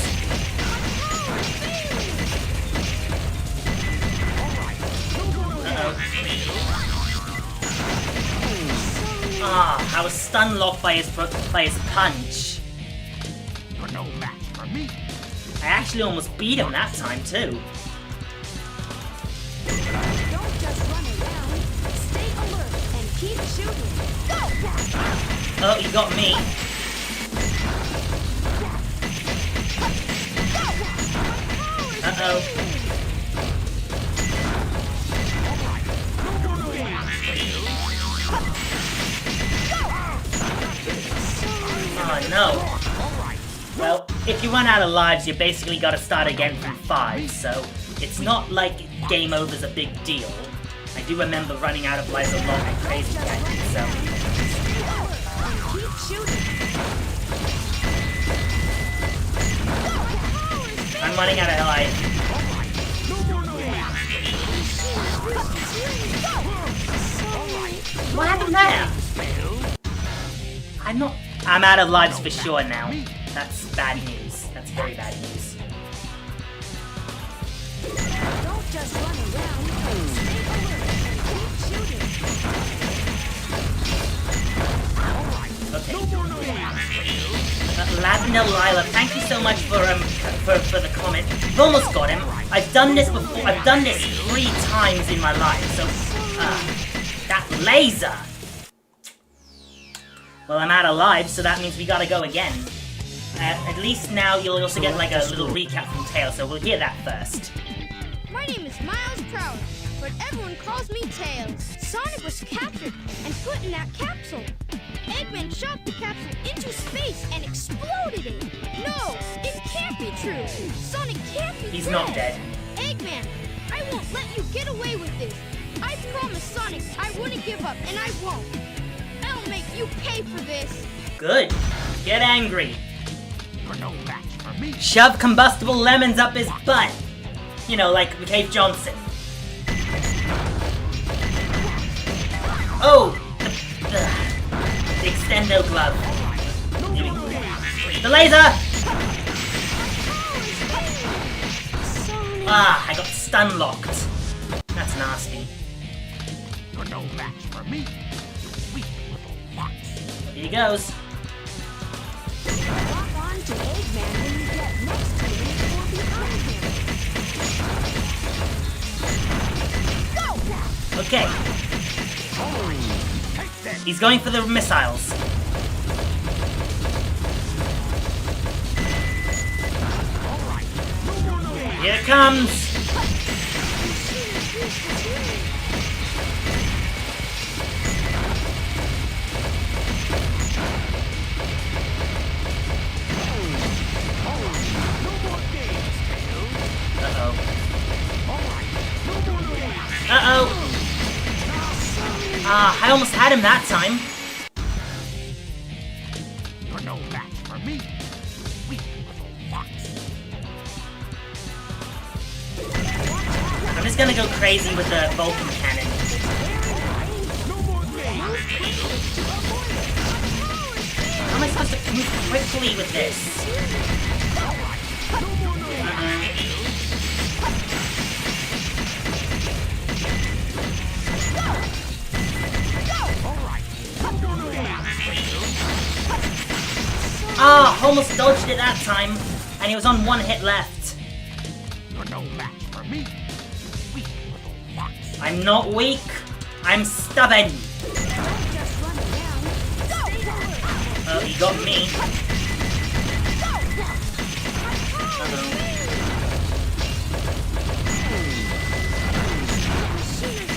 Ah, I was stun locked by his punch. You're no match for me. I actually almost beat him that time too. Don't just run around. Stay alert and keep shooting. Go! Oh, he got me. Uh-oh. Oh no. Well, if you run out of lives, you basically gotta start again from 5, so it's not like game over's a big deal. I do remember running out of lives a lot at Crazy Gadget, so... Keep shooting. I'm running out of lives. What happened there? I'm out of lives for sure now. That's bad news. That's very bad news. Don't just run around. Stay alert and keep shooting. Okay. Lavender Lila, thank you so much for the comment. We've almost got him. I've done this before. I've done this 3 times in my life. So, that laser. Well, I'm out of lives, so that means we gotta go again. At least now you'll also get like a little recap from Tails, so we'll hear that first. My name is Miles Proud, but everyone calls me Tails. Sonic was captured and put in that capsule. Eggman shot the capsule into space and exploded it. No, it can't be true. Sonic can't be He's dead. not dead. Eggman, I won't let you get away with this. I promised Sonic I wouldn't give up, and I won't. I'll make you pay for this. Good. Get angry. You're no match for me. Shove combustible lemons up his butt. You know, like Cave Johnson. Oh! The extendo glove. The laser! Ah, I got stun locked. That's nasty. You're no match for me. Sweet little fox. Here he goes. Lock on to Eggman when you get next to him or behind him. Go! Okay. He's going for the missiles. Here it comes. Uh-oh. Uh-oh. Ah, I almost had him that time. You're no match for me. Sweet little fox. I'm just gonna go crazy with the Vulcan cannon. How am I supposed to move quickly with this? Ah, almost dodged it that time, and he was on 1 hit left. You're no match for me. Sweet little fox. I'm not weak, I'm stubborn. Don't just run around. Stay alert. Oh, he got me. Uh-oh.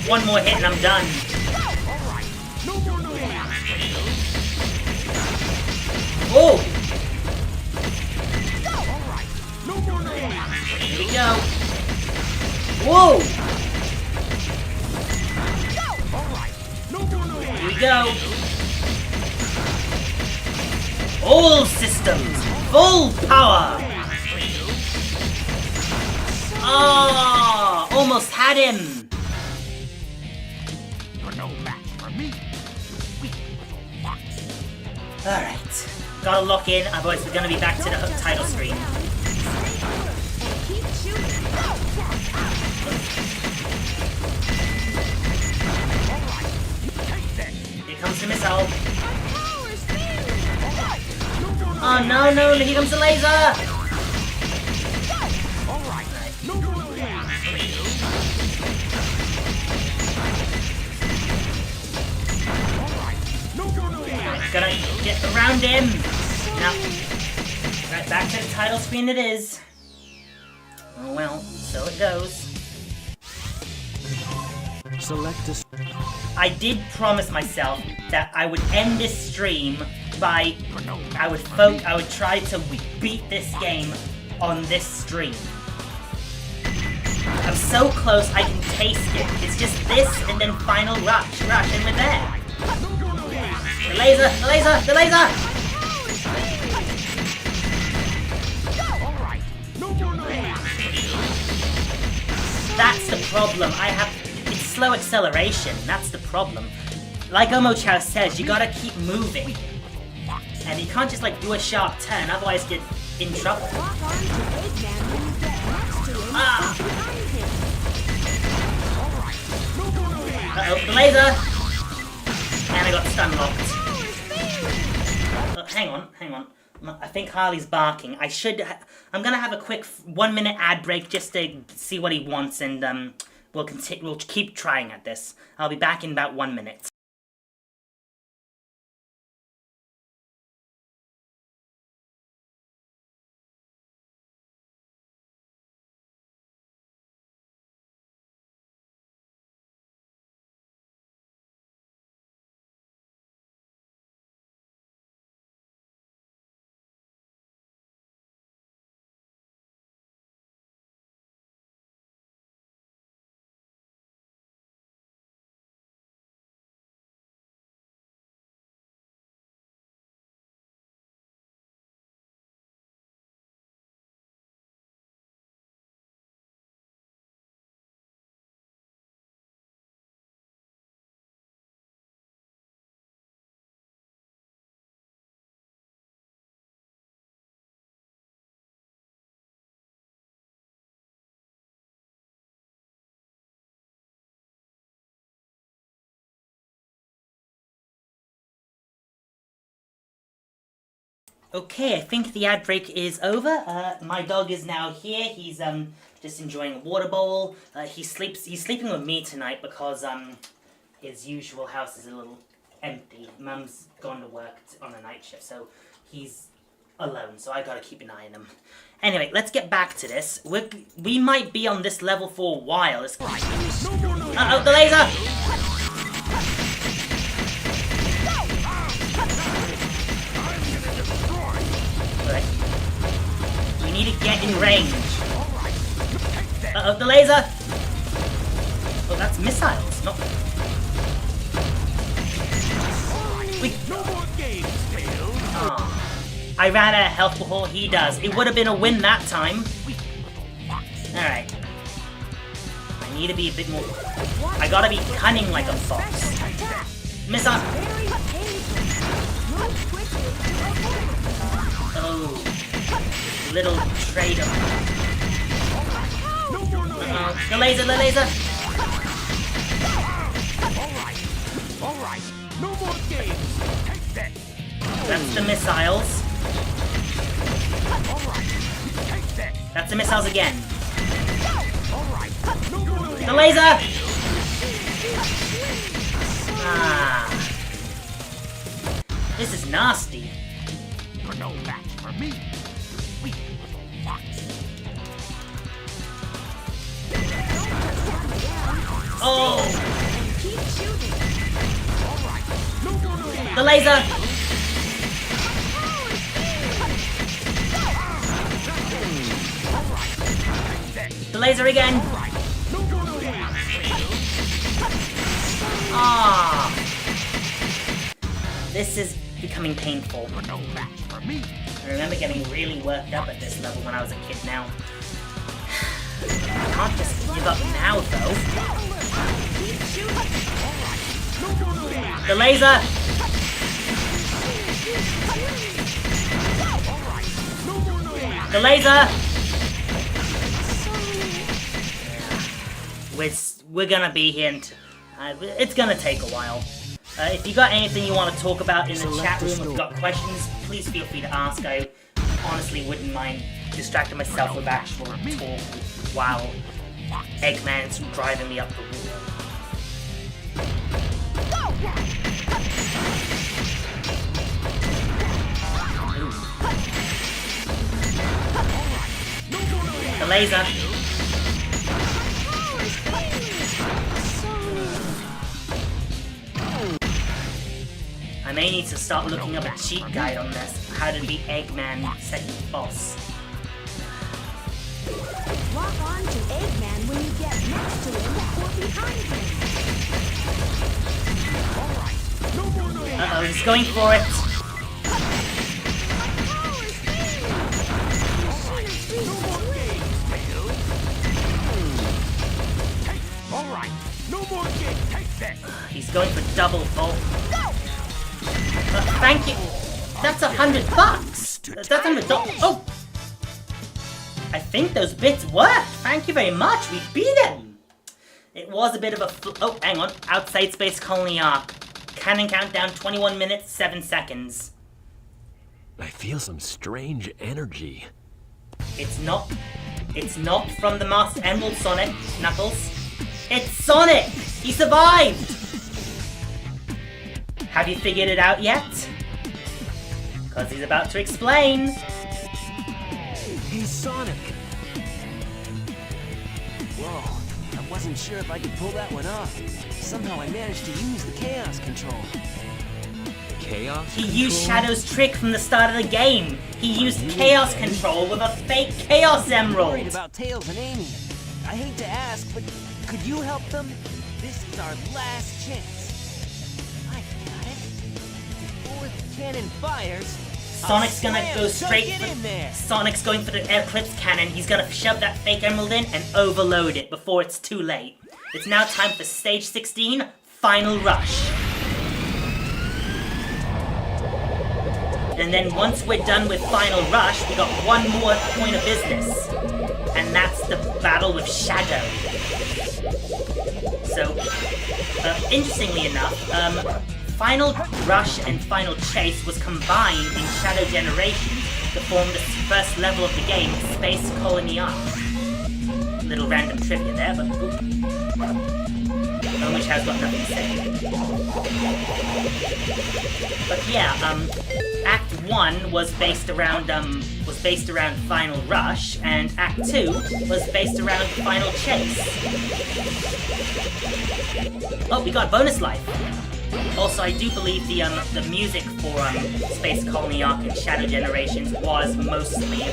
One more hit and I'm done. Oh! Here we go. Whoa! Here we go. All systems, full power! Ah! Almost had him! You're no match for me. Sweet little fox. Alright. Gotta lock in, otherwise we're gonna be back to the title screen. Keep shooting. Here comes the missile. Oh no, no, here comes the laser! Gotta get around him! Now, right back to the title screen it is. Oh well, so it goes. Select a... I did promise myself that I would end this stream by... I would try to beat this game on this stream. I'm so close I can taste it. It's just this and then final rush, and we're there. The laser, the laser, the laser! That's the problem. It's slow acceleration. That's the problem. Like Omochow says, you gotta keep moving. And you can't just like do a sharp turn, otherwise get in trouble. Lock on to Eggman when you get next to him. Ah! Behind him. Uh-oh, the laser! And I got stun locked. Hang on. I think Harley's barking. I'm gonna have a quick 1 minute ad break just to see what he wants, and we'll keep trying at this. I'll be back in about 1 minute. Okay, I think the ad break is over. My dog is now here. He's just enjoying a water bowl. He's sleeping with me tonight because his usual house is a little empty. Mum's gone to work on a night shift, so he's alone. So I gotta keep an eye on him. Anyway, let's get back to this. We might be on this level for a while. Uh-oh, the laser! We need to get in range. Uh-oh, the laser! Oh, that's missiles, not... Oh. I ran out of health before he does. It would have been a win that time. Alright. I need to be a bit more... I gotta be cunning like a fox. Missile! Oh. Little traitor. The laser, the laser! Alright, no more games. Take that. That's the missiles. That's the missiles again. The laser! Ah. This is nasty. You're no match for me. Oh! The laser! The laser again! Ah! This is becoming painful. I remember getting really worked up at this level when I was a kid now. I can't just give up now, though. The laser! The laser! We're gonna be here and it's gonna take a while. If you got anything you want to talk about in the chat room, if you've got questions, please feel free to ask. I honestly wouldn't mind distracting myself with actual talk while Eggman's driving me up the wall. The laser. I may need to start looking up a cheat guide on this. How to beat Eggman second boss. Lock on to Eggman when you get next to him or behind him. Uh-oh, he's going for it. Alright, no more games, take this! He's going for double vault. Thank you. That's $100. That's $100. Oh! I think those bits worked. Thank you very much. We beat him. It was a bit of a oh, hang on. Outside Space Colony Arc. Cannon countdown 21 minutes, 7 seconds. I feel some strange energy. It's not from the Master Emerald, Sonic, Knuckles. It's Sonic! He survived! Have you figured it out yet? Because he's about to explain. He's Sonic. Whoa, I wasn't sure if I could pull that one off. Somehow I managed to use the Chaos Control. Chaos He used Shadow's trick from the start of the game. He used Chaos Control with a fake Chaos Emerald. I'm worried about Tails and Amy. I hate to ask, but could you help them? This is our last chance. I got it. Before the cannon fires, Sonic's gonna go straight get in there. Sonic's going for the Eclipse Cannon. He's gonna shove that fake emerald in and overload it before it's too late. It's now time for stage 16, Final Rush. And then once we're done with Final Rush, we got one more point of business. And that's the battle with Shadow. So, interestingly enough, Final Rush and Final Chase was combined in Shadow Generation to form the first level of the game, Space Colony Arc. Little random trivia there, but which has got nothing to say. But yeah, Act 1 was based around Final Rush, and Act 2 was based around Final Chase. Oh, we got bonus life. Also, I do believe the music for Space Colony Arc and Shadow Generations was mostly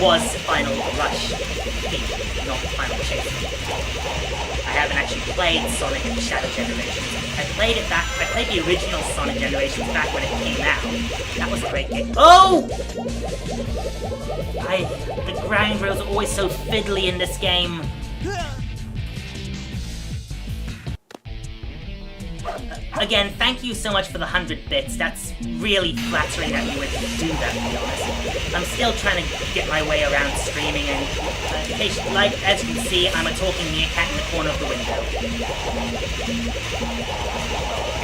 was Final Rush theme, not Final Chase. I haven't actually played Sonic and Shadow Generations. I played the original Sonic Generations back when it came out. That was a great game. Oh! The ground rails are always so fiddly in this game. Again, thank you so much for the 100 bits. That's really flattering that you would do that, to be honest. I'm still trying to get my way around streaming, and like as you can see, I'm a talking meerkat in the corner of the window.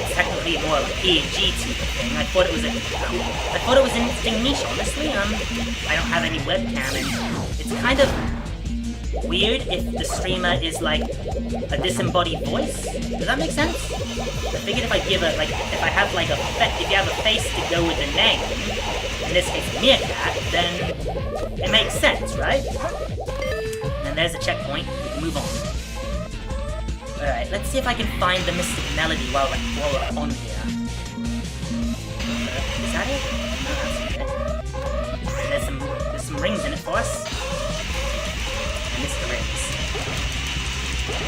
It's technically more of a PNG type thing. I thought it was an interesting niche, honestly. I don't have any webcam, and it's kind of weird if the streamer is like a disembodied voice. Does that make sense? I figured if I give a if you have a face to go with the name, in this case meerkat, then it makes sense, right? And there's a checkpoint. We can move on. All right, let's see if I can find the mystic melody while we're on here. Is that it? No, that's it. There's some rings in it for us. I missed the rings.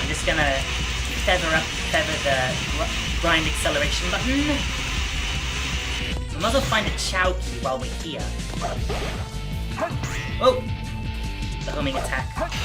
I'm just gonna feather the grind acceleration button. We might as well find a Chow key while we're here. Oh! The homing attack. Okay.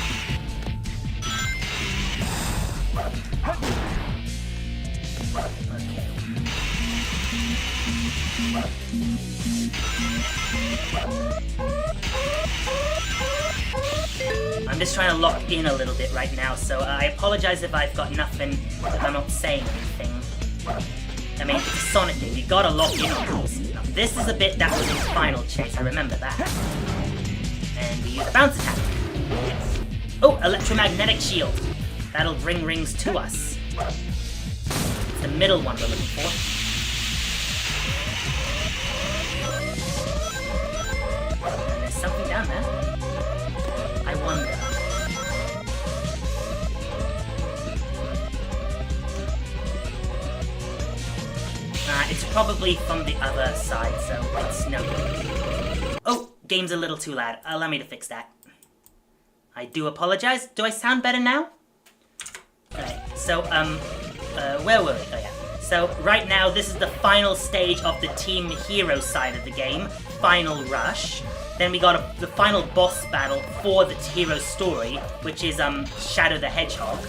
I'm just trying to lock in a little bit right now, so I apologize if I've got nothing, if I'm not saying anything. I mean, it's a Sonic game, you gotta lock in on these. Now, this is a bit that was in Final Chase, I remember that. And we use a bounce attack. Oh, electromagnetic shield. That'll bring rings to us. It's the middle one we're looking for. And there's something down there. I wonder. It's probably from the other side, so it's no good. Oh, game's a little too loud. Allow me to fix that. I do apologize. Do I sound better now? Okay, so, where were we? Oh, yeah. So, right now, this is the final stage of the Team Hero side of the game. Final Rush. Then we got the final boss battle for the hero story, which is Shadow the Hedgehog.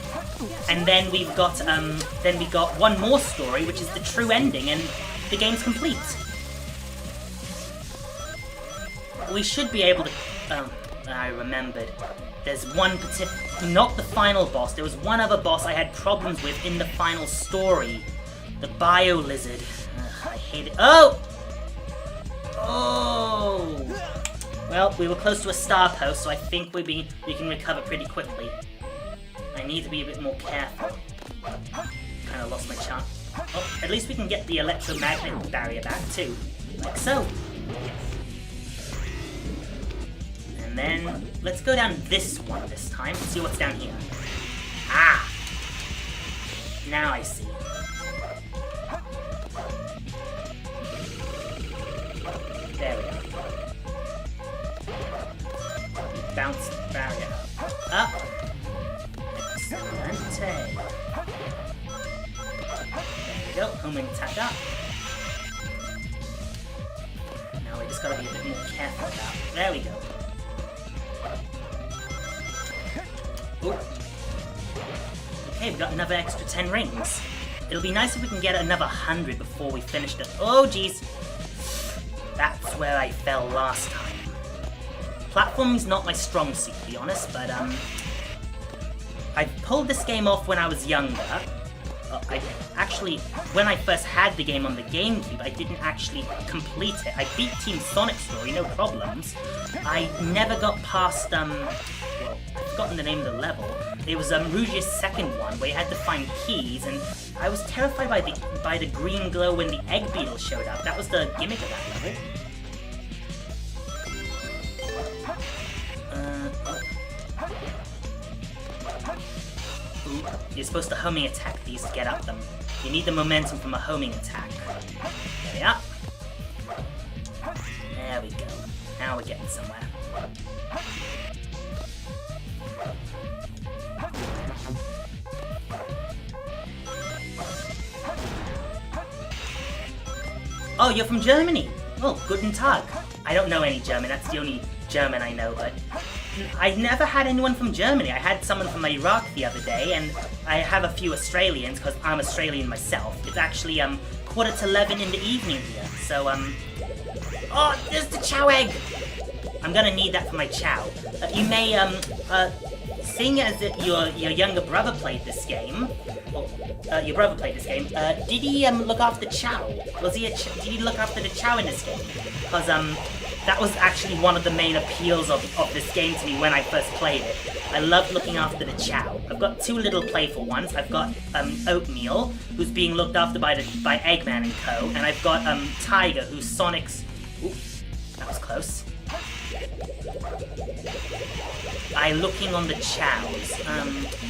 And then we got one more story, which is the true ending, and the game's complete. We should be able to. I remembered. There's one particular, not the final boss. There was one other boss I had problems with in the final story, the Bio Lizard. I hate it. Oh. Well, we were close to a star post, so I think we can recover pretty quickly. I need to be a bit more careful. Kind of lost my chance. Oh, at least we can get the electromagnet barrier back too, like so. And then let's go down this one this time. See what's down here. Ah! Now I see. There we go. Bounce barrier up. Excellent. There we go. Homing attack up. Now we just gotta be a bit more careful about it. There we go. Ooh. Okay, we got another extra 10 rings. It'll be nice if we can get another 100 before we finish this. Oh, geez. That's where I fell last time. Platforming's not my strong suit, to be honest, but I pulled this game off when I was younger. When I first had the game on the GameCube, I didn't actually complete it. I beat Team Sonic story, no problems. I never got past, well, I've forgotten the name of the level. It was Rouge's second one, where you had to find keys, and I was terrified by the green glow when the egg beetle showed up. That was the gimmick of that level. Ooh, you're supposed to homing attack these to get up them. You need the momentum from a homing attack. There we are. There we go. Now we're getting somewhere. Oh, you're from Germany? Oh, guten Tag. I don't know any German, that's the only German I know, but I never had anyone from Germany. I had someone from Iraq the other day, and I have a few Australians, because I'm Australian myself. It's actually 11:15 in the evening here, so oh, there's the Chow egg! I'm gonna need that for my Chow. You may, seeing as your younger brother played this game, your brother played this game, did he look after Chow? Did he look after the Chow in this game? Because that was actually one of the main appeals of this game to me when I first played it. I loved looking after the Chow. I've got two little playful ones. I've got Oatmeal, who's being looked after by Eggman and co, and I've got Tiger, who's Sonic's. Ooh, that was close. I'm looking on the Chows.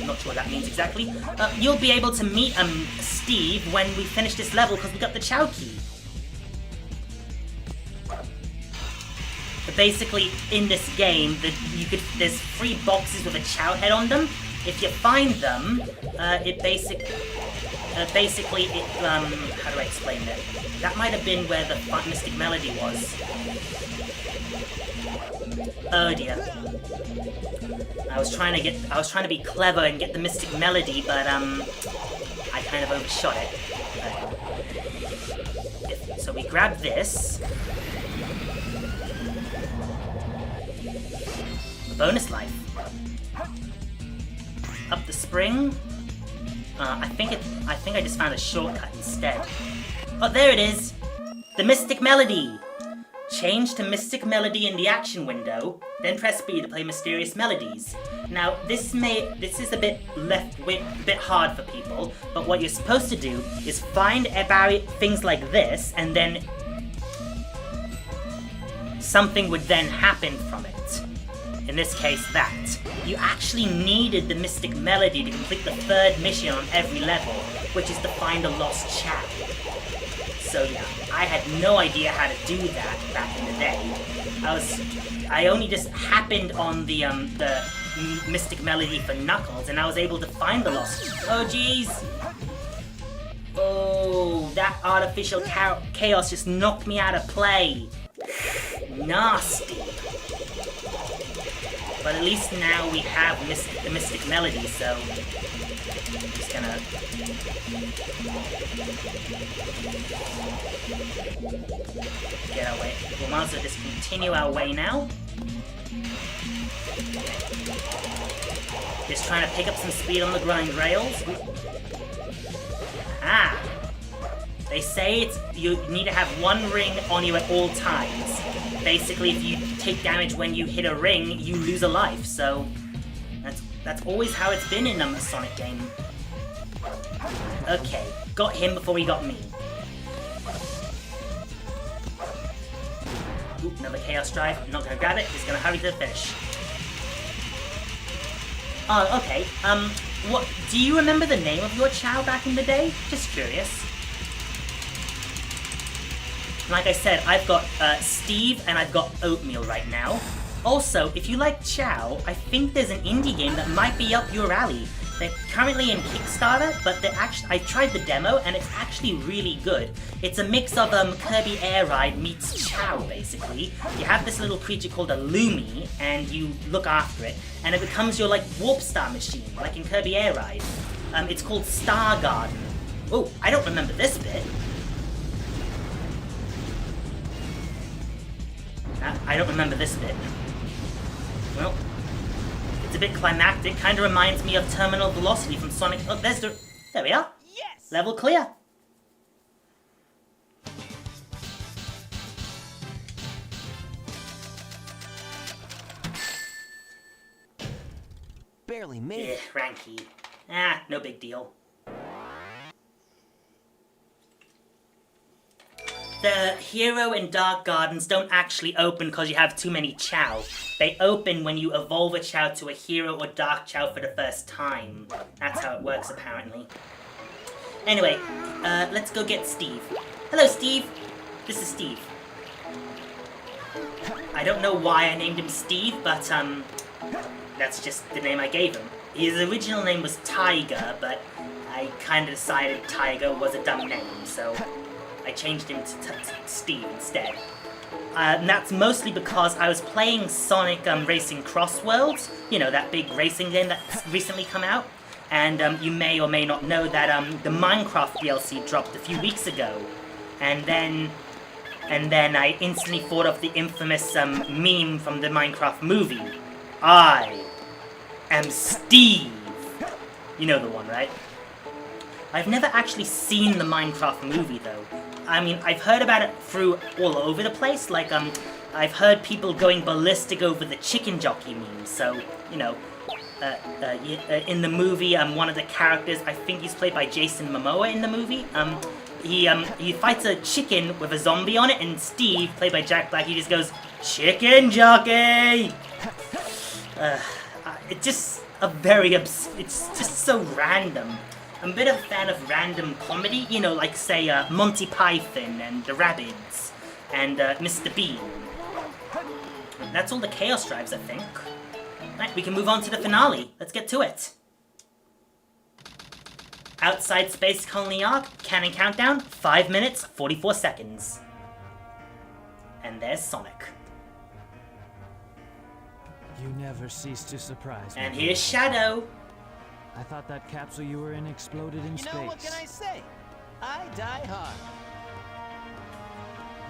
Not sure what that means exactly. You'll be able to meet Steve when we finish this level because we got the Chow key. But basically, in this game, there's 3 boxes with a Chow head on them. If you find them, how do I explain that? That might have been where the Mystic Melody was. Oh dear. I was trying to be clever and get the Mystic Melody, but I kind of overshot it. So we grab this. Bonus life. Up the spring. I think I just found a shortcut instead. Oh, there it is! The Mystic Melody! Change to Mystic Melody in the action window, then press B to play Mysterious Melodies. Now, this is a bit hard for people, but what you're supposed to do is find things like this, and then something would then happen from it. In this case, that. You actually needed the Mystic Melody to complete the 3rd mission on every level, which is to find a lost child. So yeah, I had no idea how to do that back in the day. I only just happened on the Mystic Melody for Knuckles, and I was able to find the lost. Oh jeez! Oh, that artificial chaos just knocked me out of play. Nasty. But at least now we have the Mystic Melody, so I'm just gonna get our way. We might as well just continue our way now. Just trying to pick up some speed on the grind rails. Ah! They say you need to have 1 ring on you at all times. Basically, if you take damage when you hit a ring, you lose a life, so that's always how it's been in a Sonic game. Okay, got him before he got me. Ooh, another Chaos Drive. I'm not gonna grab it, just gonna hurry to the finish. Oh, okay. What, do you remember the name of your Chow back in the day? Just curious. Like I said, I've got Steve and I've got Oatmeal right now. Also, if you like Chow, I think there's an indie game that might be up your alley. They're currently in Kickstarter, but I tried the demo and it's actually really good. It's a mix of Kirby Air Ride meets Chow, basically. You have this little creature called a Lumi, and you look after it, and it becomes your Warp Star machine, like in Kirby Air Ride. It's called Star Garden. Oh, I don't remember this bit. I don't remember this bit. Well, it's a bit climactic. Kind of reminds me of Terminal Velocity from Sonic. Oh, there we are. Yes! Level clear. Barely made it. Ranky. No big deal. The Hero and Dark Gardens don't actually open because you have too many Chow. They open when you evolve a Chow to a Hero or Dark Chow for the first time. That's how it works, apparently. Anyway, let's go get Steve. Hello, Steve. This is Steve. I don't know why I named him Steve, but that's just the name I gave him. His original name was Tiger, but I kind of decided Tiger was a dumb name, so I changed him to Steve instead. And that's mostly because I was playing Sonic Racing Crossworlds, you know, that big racing game that's recently come out. And you may or may not know that the Minecraft DLC dropped a few weeks ago. And then I instantly thought of the infamous meme from the Minecraft movie. I am Steve. You know the one, right? I've never actually seen the Minecraft movie, though. I mean, I've heard about it through all over the place. Like, I've heard people going ballistic over the chicken jockey meme. So, you know, in the movie, one of the characters, I think he's played by Jason Momoa in the movie. He fights a chicken with a zombie on it, and Steve, played by Jack Black, he just goes, "Chicken jockey." It's just it's just so random. I'm a bit of a fan of random comedy, you know, like, say, Monty Python and the Rabbids and Mr. Bean. And that's all the Chaos Drives, I think. Right, we can move on to the finale. Let's get to it. Outside Space Colony Arc, Cannon Countdown, 5 minutes, 44 seconds. And there's Sonic. You never cease to surprise me. And here's Shadow. I thought that capsule you were in exploded in space. You know, what can I say? I die hard.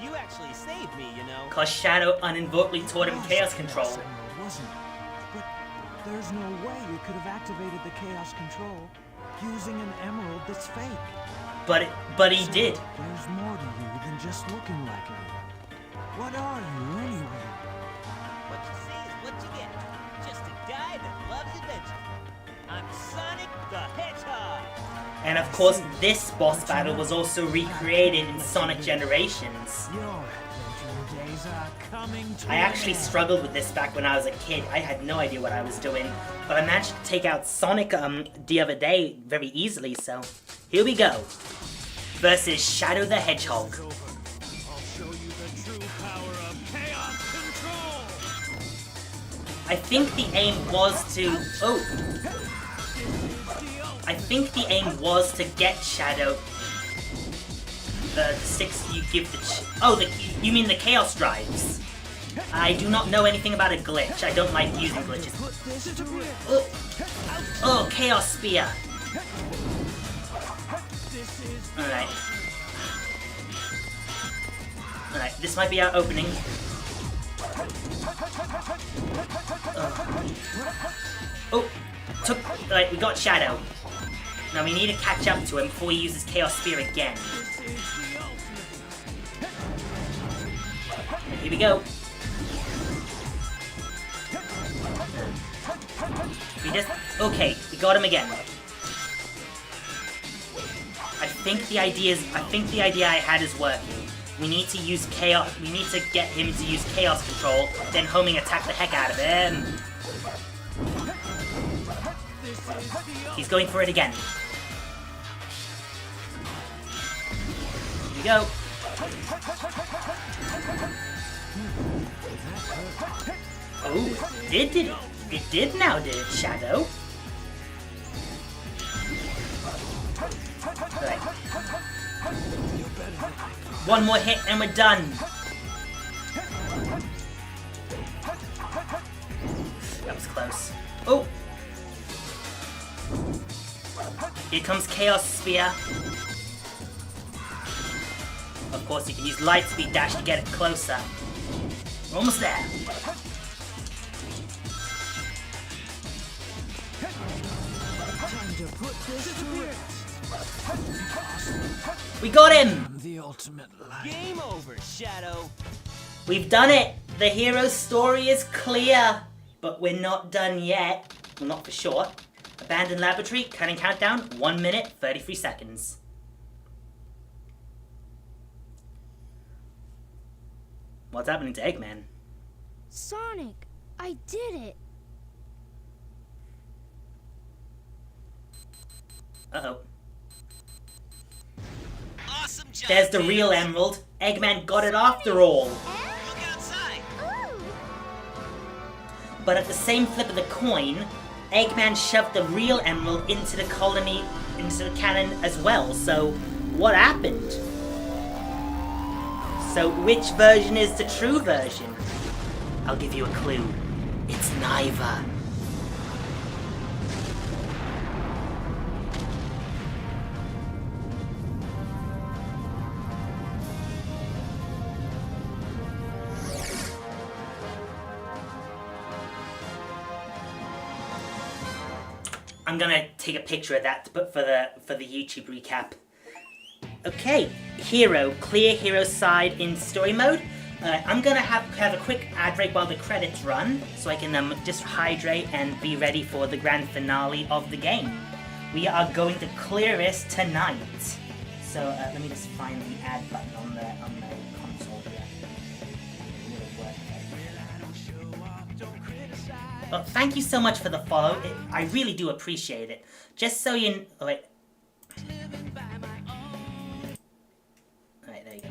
You actually saved me, you know. Cause Shadow uninvokedly taught him Chaos Control. Emerald, wasn't it? But there's no way you could have activated the Chaos Control using an emerald that's fake. But he did. There's more to you than just looking like it. What are you, anyway? What you see is what you get. Just a guy that loves adventure. I'm Sonic the Hedgehog. And of course, this boss battle was also recreated in Sonic Generations. Your adventuring days are coming to I actually an end. struggled with this back when I was a kid. I had no idea what I was doing, but I managed to take out Sonic the other day very easily, so here we go. Versus Shadow the Hedgehog. I'll show you the true power of Chaos Control. I think the aim was to... Oh! I think the aim was to get Shadow... The 6 you give the... you mean the Chaos Drives. I do not know anything about a glitch. I don't like using glitches. Oh, Chaos Spear. Alright. Alright, this might be our opening. Oh, alright, we got Shadow. Now we need to catch up to him before he uses Chaos Spear again. And here we go. Okay, we got him again. I think the idea I had is working. We need to use Chaos. We need to get him to use Chaos Control, then homing attack the heck out of him. He's going for it again. Here we go. Oh, did it? It did now, did it, Shadow? Right. One more hit and we're done. That was close. Oh! Here comes Chaos Spear. Of course, you can use Light Speed Dash to get it closer. We're almost there. Time to put this to rest. We got him! The ultimate light. Game over, Shadow. We've done it! The hero's story is clear! But we're not done yet. Well, not for sure. Abandoned laboratory, cutting countdown, 1 minute, 33 seconds. What's happening to Eggman? Sonic, I did it. Uh-oh. Awesome job. There's the real emerald. Eggman got it after all. Look outside. But at the same flip of the coin, Eggman shoved the real emerald into the colony, into the cannon as well. So, what happened? So, which version is the true version? I'll give you a clue. It's neither. I'm gonna take a picture of that to put for the YouTube recap. Okay, hero, clear hero side in story mode. I'm gonna have a quick ad break while the credits run, so I can just hydrate and be ready for the grand finale of the game. We are going to clear this tonight. So let me just find the ad button on the console here. Well, thank you so much for the follow. I really do appreciate it. Just so you... Oh, wait. Alright, there you go.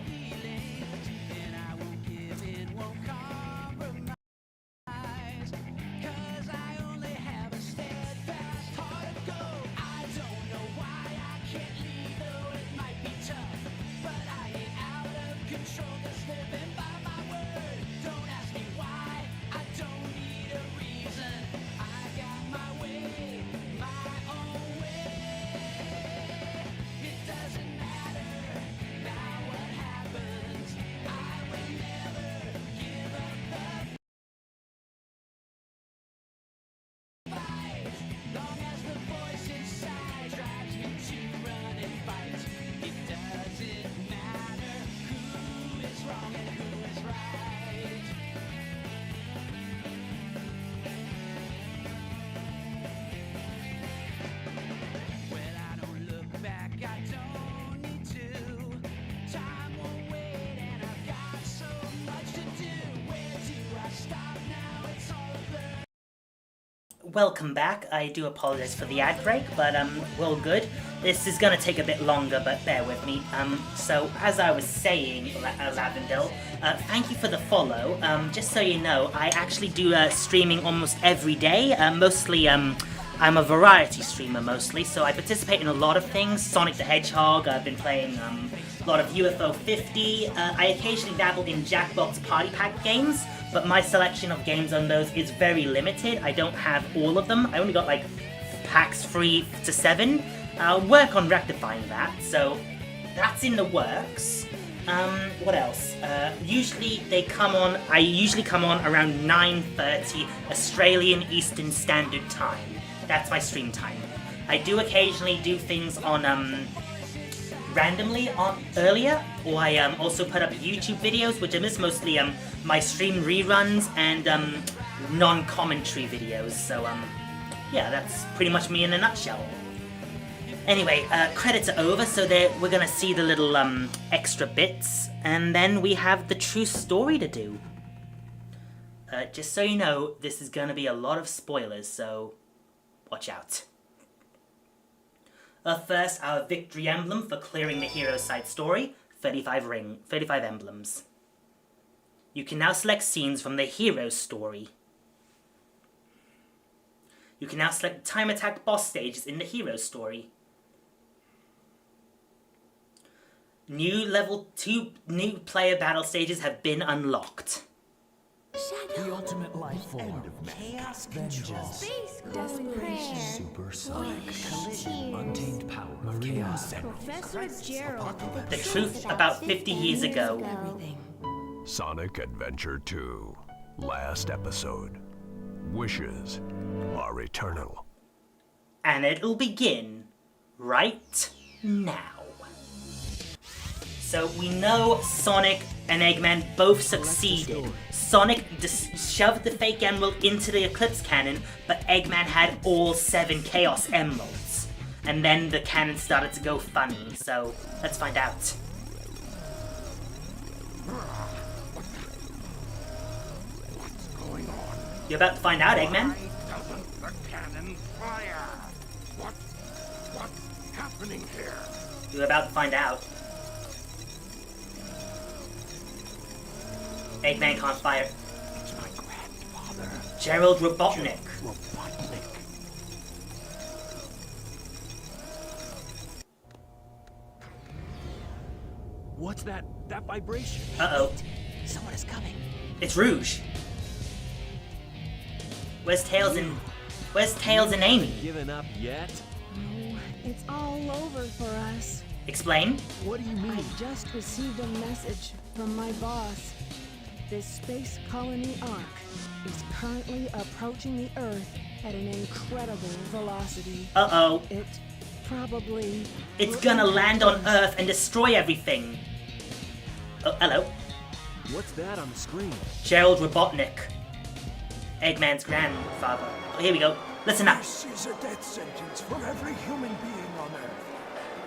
welcome back. I do apologize for the ad break, but we're all good. This is gonna take a bit longer, but bear with me. So as I was saying, Lavendel, thank you for the follow. Just so you know, I actually do streaming almost every day. Mostly, I'm a variety streamer mostly, so I participate in a lot of things. Sonic the Hedgehog. I've been playing a lot of UFO 50. I occasionally dabble in Jackbox Party Pack games, but my selection of games on those is very limited. I don't have all of them. I only got like packs 3 to 7. I'll work on rectifying that, so that's in the works. What else? Usually I usually come on around 9:30 Australian Eastern Standard Time. That's my stream time. I do occasionally do things on, randomly earlier, or I also put up YouTube videos, which are mostly my stream reruns and non-commentary videos. So yeah, that's pretty much me in a nutshell. Anyway, credits are over, so we're gonna see the little extra bits, and then we have the true story to do. Just so you know, this is gonna be a lot of spoilers, so watch out. First, our victory emblem for clearing the hero side story, 35 emblems. You can now select scenes from the hero's story. You can now select time attack boss stages in the hero's story. New player battle stages have been unlocked. The ultimate life form. Chaos Vengeance. Space Desperation. Supersonic. Collision. Untamed power of chaos. Professor Gerald. The truth about 50 years ago. Sonic Adventure 2. Last episode. Wishes are eternal. And it'll begin right now. So we know Sonic and Eggman both succeeded. Sonic shoved the fake emerald into the Eclipse Cannon, but Eggman had all 7 Chaos Emeralds. And then the cannon started to go funny, so let's find out. What's going on? You're about to find out, Eggman. Why doesn't the cannon fire? What's happening here? You're about to find out. Eggman can't fire. It's my grandfather. Gerald Robotnik. Robotnik. What's that vibration? Uh-oh. Someone is coming. It's Rouge. Where's Tails and Amy? Giving up yet? Oh, it's all over for us. Explain. What do you mean? I just received a message from my boss. This space colony Ark is currently approaching the Earth at an incredible velocity. Uh-oh. It probably... It's gonna land on Earth and destroy everything. Oh, hello. What's that on the screen? Gerald Robotnik. Eggman's grandfather. Oh, here we go. Listen up. This is a death sentence for every human being on Earth.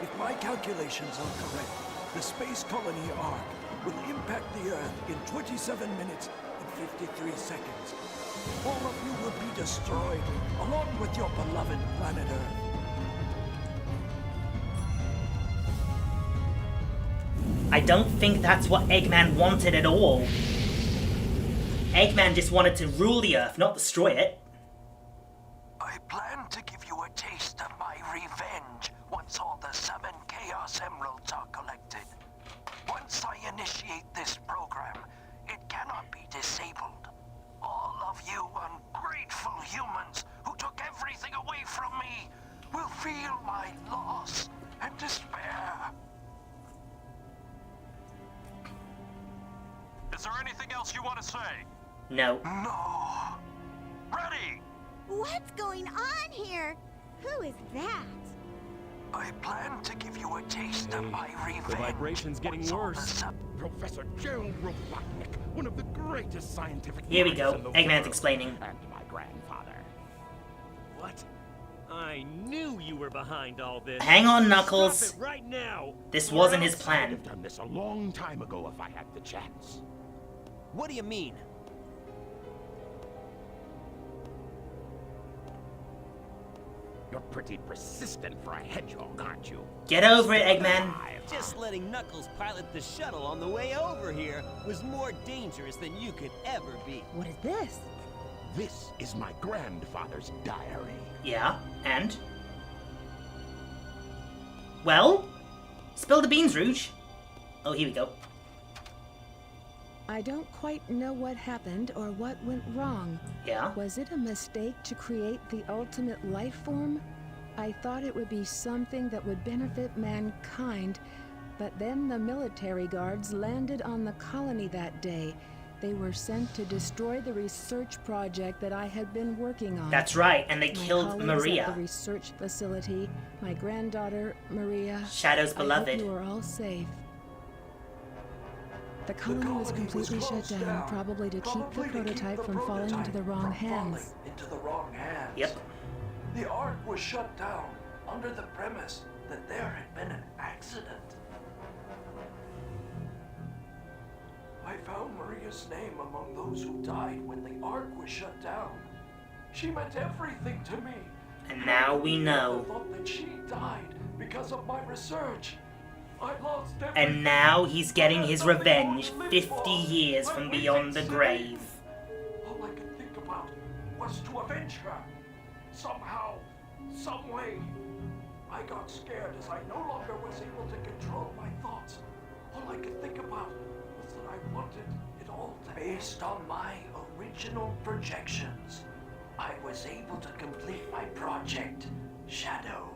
If my calculations are correct, the space colony Ark will impact the Earth in 27 minutes and 53 seconds. All of you will be destroyed, along with your beloved planet Earth. I don't think that's what Eggman wanted at all. Eggman just wanted to rule the Earth, not destroy it. I plan to give you a taste of my revenge once all the 7 Chaos Emeralds are collected. Once I initiate this program, it cannot be disabled. All of you ungrateful humans who took everything away from me will feel my loss and despair. Is there anything else you want to say? No. No. Ready! What's going on here? Who is that? I plan to give you a taste of my revenge. The vibration's getting once all the worse. Professor Gerald Robotnik, one of the greatest scientific Here we minds go. in the Eggman's world, explaining. And my grandfather. What? I knew you were behind all this. Hang on, Knuckles. Stop it right now. This wasn't his I'd plan. have done this a long time ago if I had the chance. What do you mean? You're pretty persistent for a hedgehog, aren't you? Get over it, Eggman. Just letting Knuckles pilot the shuttle on the way over here was more dangerous than you could ever be. What is this? This is my grandfather's diary. Yeah, and? Well? Spill the beans, Rouge. Oh, here we go. I don't quite know what happened or what went wrong. Yeah? Was it a mistake to create the ultimate life form? I thought it would be something that would benefit mankind, but then the military guards landed on the colony that day. They were sent to destroy the research project that I had been working on. That's right, and they My killed colleagues Maria. at the research facility, my granddaughter, Maria. Shadow's I beloved. hope you are all safe. The colony was completely shut down, probably to keep the prototype from falling into the wrong hands. Yep. The Ark was shut down under the premise that there had been an accident. I found Maria's name among those who died when the Ark was shut down. She meant everything to me. And now we know. I thought that she died because of my research. I lost everything. And now he's getting his revenge 50 years from beyond the grave. All I could think about was to avenge her. Somehow, some way. I got scared as I no longer was able to control my thoughts. All I could think about was that I wanted it all to... Based on my original projections, I was able to complete my project, Shadow.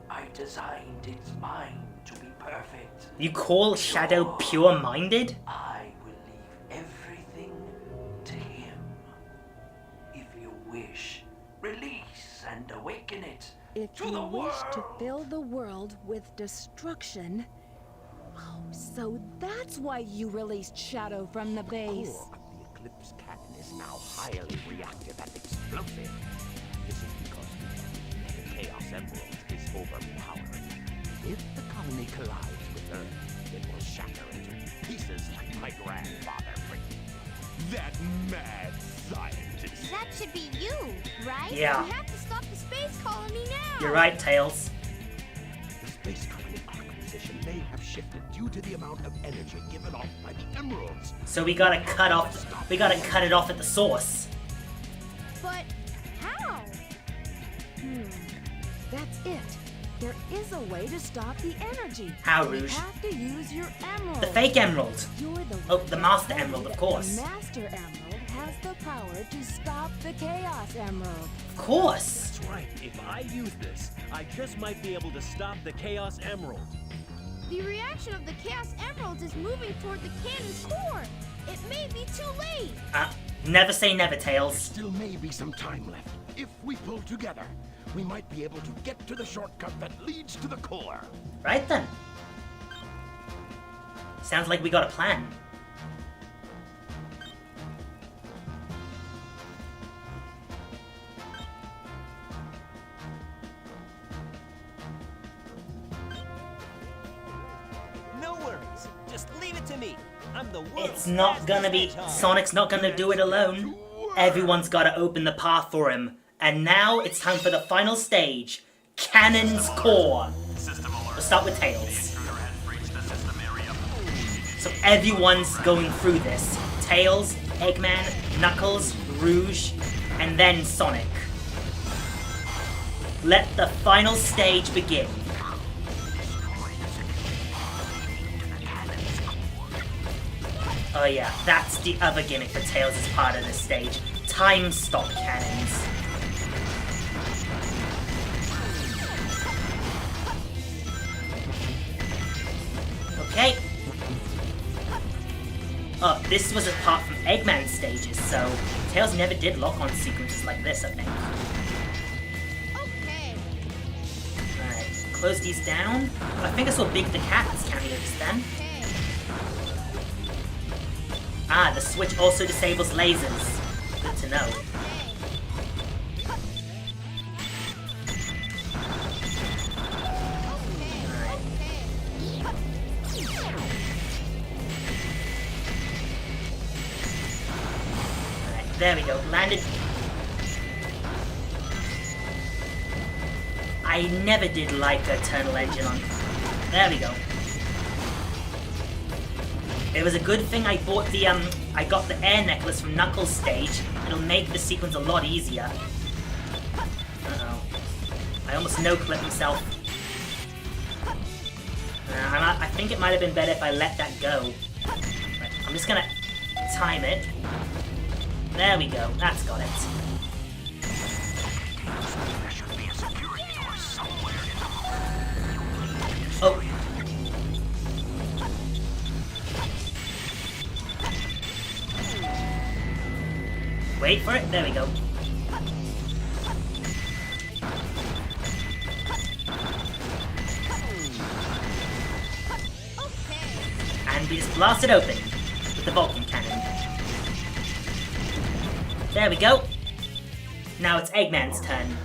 I designed its mind to be perfect. You call Shadow pure-minded? I will leave everything to him. If you wish, release and awaken it If to you the wish to world. fill the world with destruction... Oh, so that's why you released Shadow from the The base. core of the Eclipse cannon is now highly reactive and explosive. This is because the Chaos Emerald is overpowered. If the colony collides with Earth, it will shatter into pieces like my grandfather predicted. That mad scientist. That should be you, right? Yeah. We have to stop the space colony now. You're right, Tails. The space colony arc position may have shifted due to the amount of energy given off by the emeralds. So we gotta cut it off at the source. But how? That's it. There is a way to stop the energy. How, You Rouge? have to use your emerald. The fake emerald. You're the Oh, one the who Master told me Emerald, of that course. The Master Emerald has the power to stop the Chaos Emerald. Of course. That's right. If I use this, I just might be able to stop the Chaos Emerald. The reaction of the Chaos Emeralds is moving toward the cannon's core. It may be too late. Never say never, Tails. Still may be some time left. If we pull together, we might be able to get to the shortcut that leads to the core. Right then. Sounds like we got a plan. No worries. Just leave it to me. I'm the world's It's not gonna be... fastest hedgehog. Sonic's not gonna do it alone. Everyone's gotta open the path for him. And now it's time for the final stage. Cannon's Core. We'll start with Tails. So everyone's going through this. Tails, Eggman, Knuckles, Rouge, and then Sonic. Let the final stage begin. Oh yeah, that's the other gimmick for Tails as part of this stage. Time stop cannons. Okay. Oh, this was apart from Eggman's stages, so Tails never did lock-on sequences like this, I think. Okay. Alright, close these down. I think I saw Big the Cat's cameos then. Okay. Ah, the switch also disables lasers. Good to know. Alright, there we go. Landed. I never did like a Eternal Engine on... There we go. It was a good thing I bought the, I got the air necklace from Knuckles' stage. It'll make the sequence a lot easier. Uh-oh. I almost no-clipped myself. I think it might have been better if I let that go. Right, I'm just gonna time it. There we go. That's got it. Oh. Wait for it. There we go. And we just blast it open with the Vulcan cannon. There we go. Now it's Eggman's turn.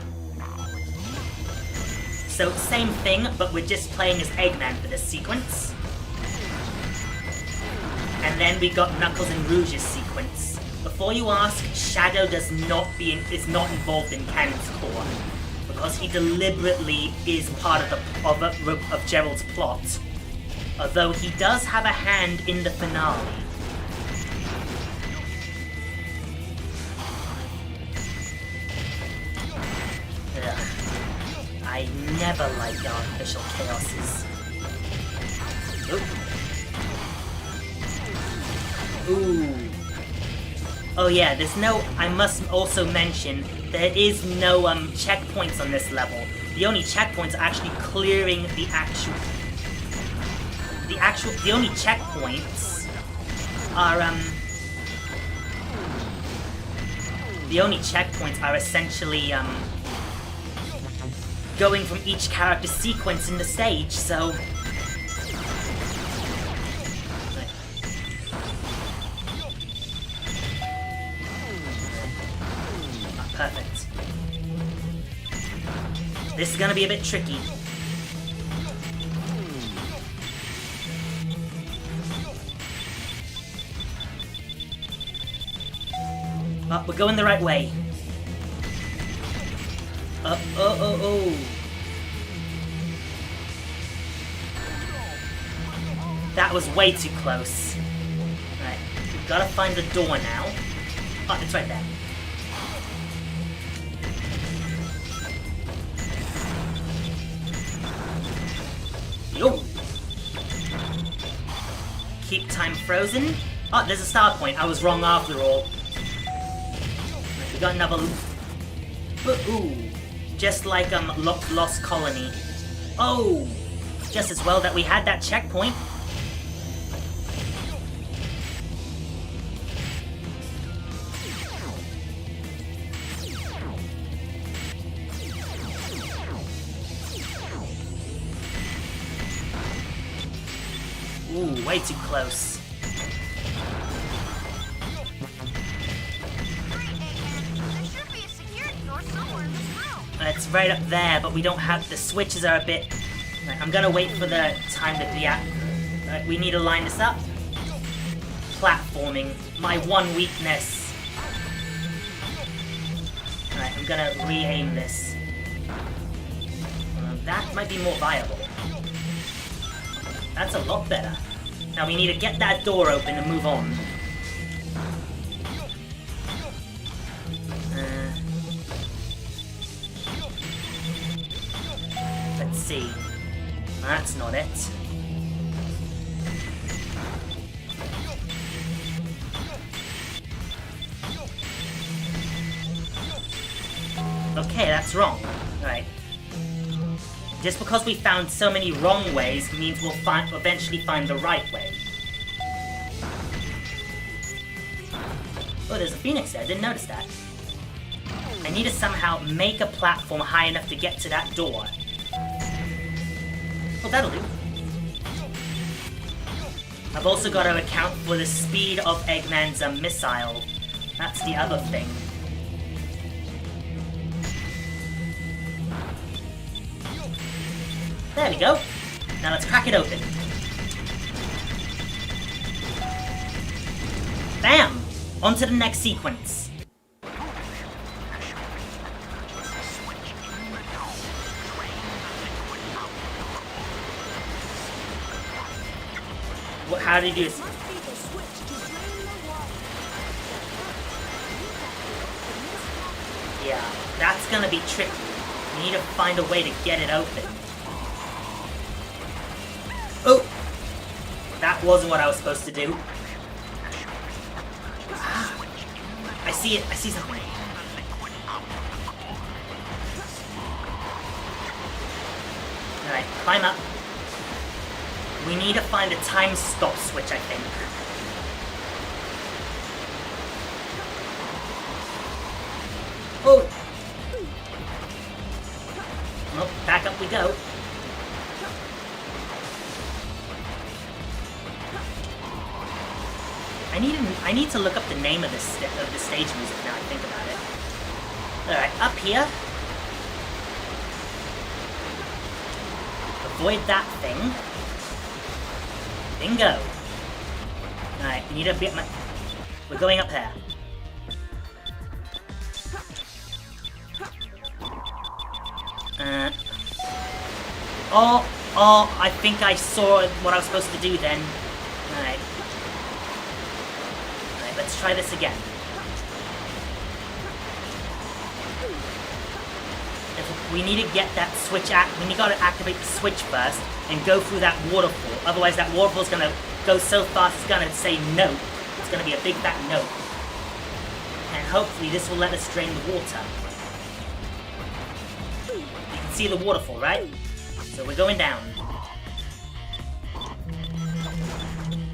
So same thing, but we're just playing as Eggman for this sequence. And then we got Knuckles and Rouge's sequence. Before you ask, Shadow is not involved in Canon's core, because he deliberately is part of Gerald's plot. Although he does have a hand in the finale. Ugh. I never liked the artificial chaoses. Ooh. Oh yeah, there's no... I must also mention, there is no checkpoints on this level. The only checkpoints are actually clearing the only checkpoints are, the only checkpoints are essentially, going from each character sequence in the stage, so... Perfect. This is gonna be a bit tricky. Oh, we're going the right way. Oh. That was way too close. Right, we've got to find the door now. Oh, it's right there. Yo! Keep time frozen. Oh, there's a star point. I was wrong after all. We got another... Ooh. Just like, Lost Colony. Oh! Just as well that we had that checkpoint. Ooh, way too close. It's right up there, but we don't have... The switches are a bit... Right, I'm gonna wait for the time to be at... Right, we need to line this up. Platforming. My one weakness. Alright, I'm gonna re-aim this. That might be more viable. That's a lot better. Now we need to get that door open and move on. Let's see. That's not it. Okay, that's wrong. Right. Just because we found so many wrong ways means we'll eventually find the right way. Oh, there's a phoenix there. I didn't notice that. I need to somehow make a platform high enough to get to that door. Well, that'll do. I've also got to account for the speed of Eggman's missile. That's the other thing. There we go. Now let's crack it open. Bam! On to the next sequence. How do you do this? Yeah, that's gonna be tricky. We need to find a way to get it open. Oh! That wasn't what I was supposed to do. I see it. I see something. Alright, climb up. We need to find a time stop switch, I think. Oh! Well, back up we go. I need to look up the name of the stage music now I think about it. Alright, up here. Avoid that thing. Bingo! Alright, we need to be... We're going up there. Oh, I think I saw what I was supposed to do then. Alright. Alright, let's try this again. We need to get that switch we gotta activate the switch first and go through that waterfall. Otherwise that waterfall's gonna go so fast it's gonna say no. It's gonna be a big fat no. And hopefully this will let us drain the water. You can see the waterfall, right? So we're going down.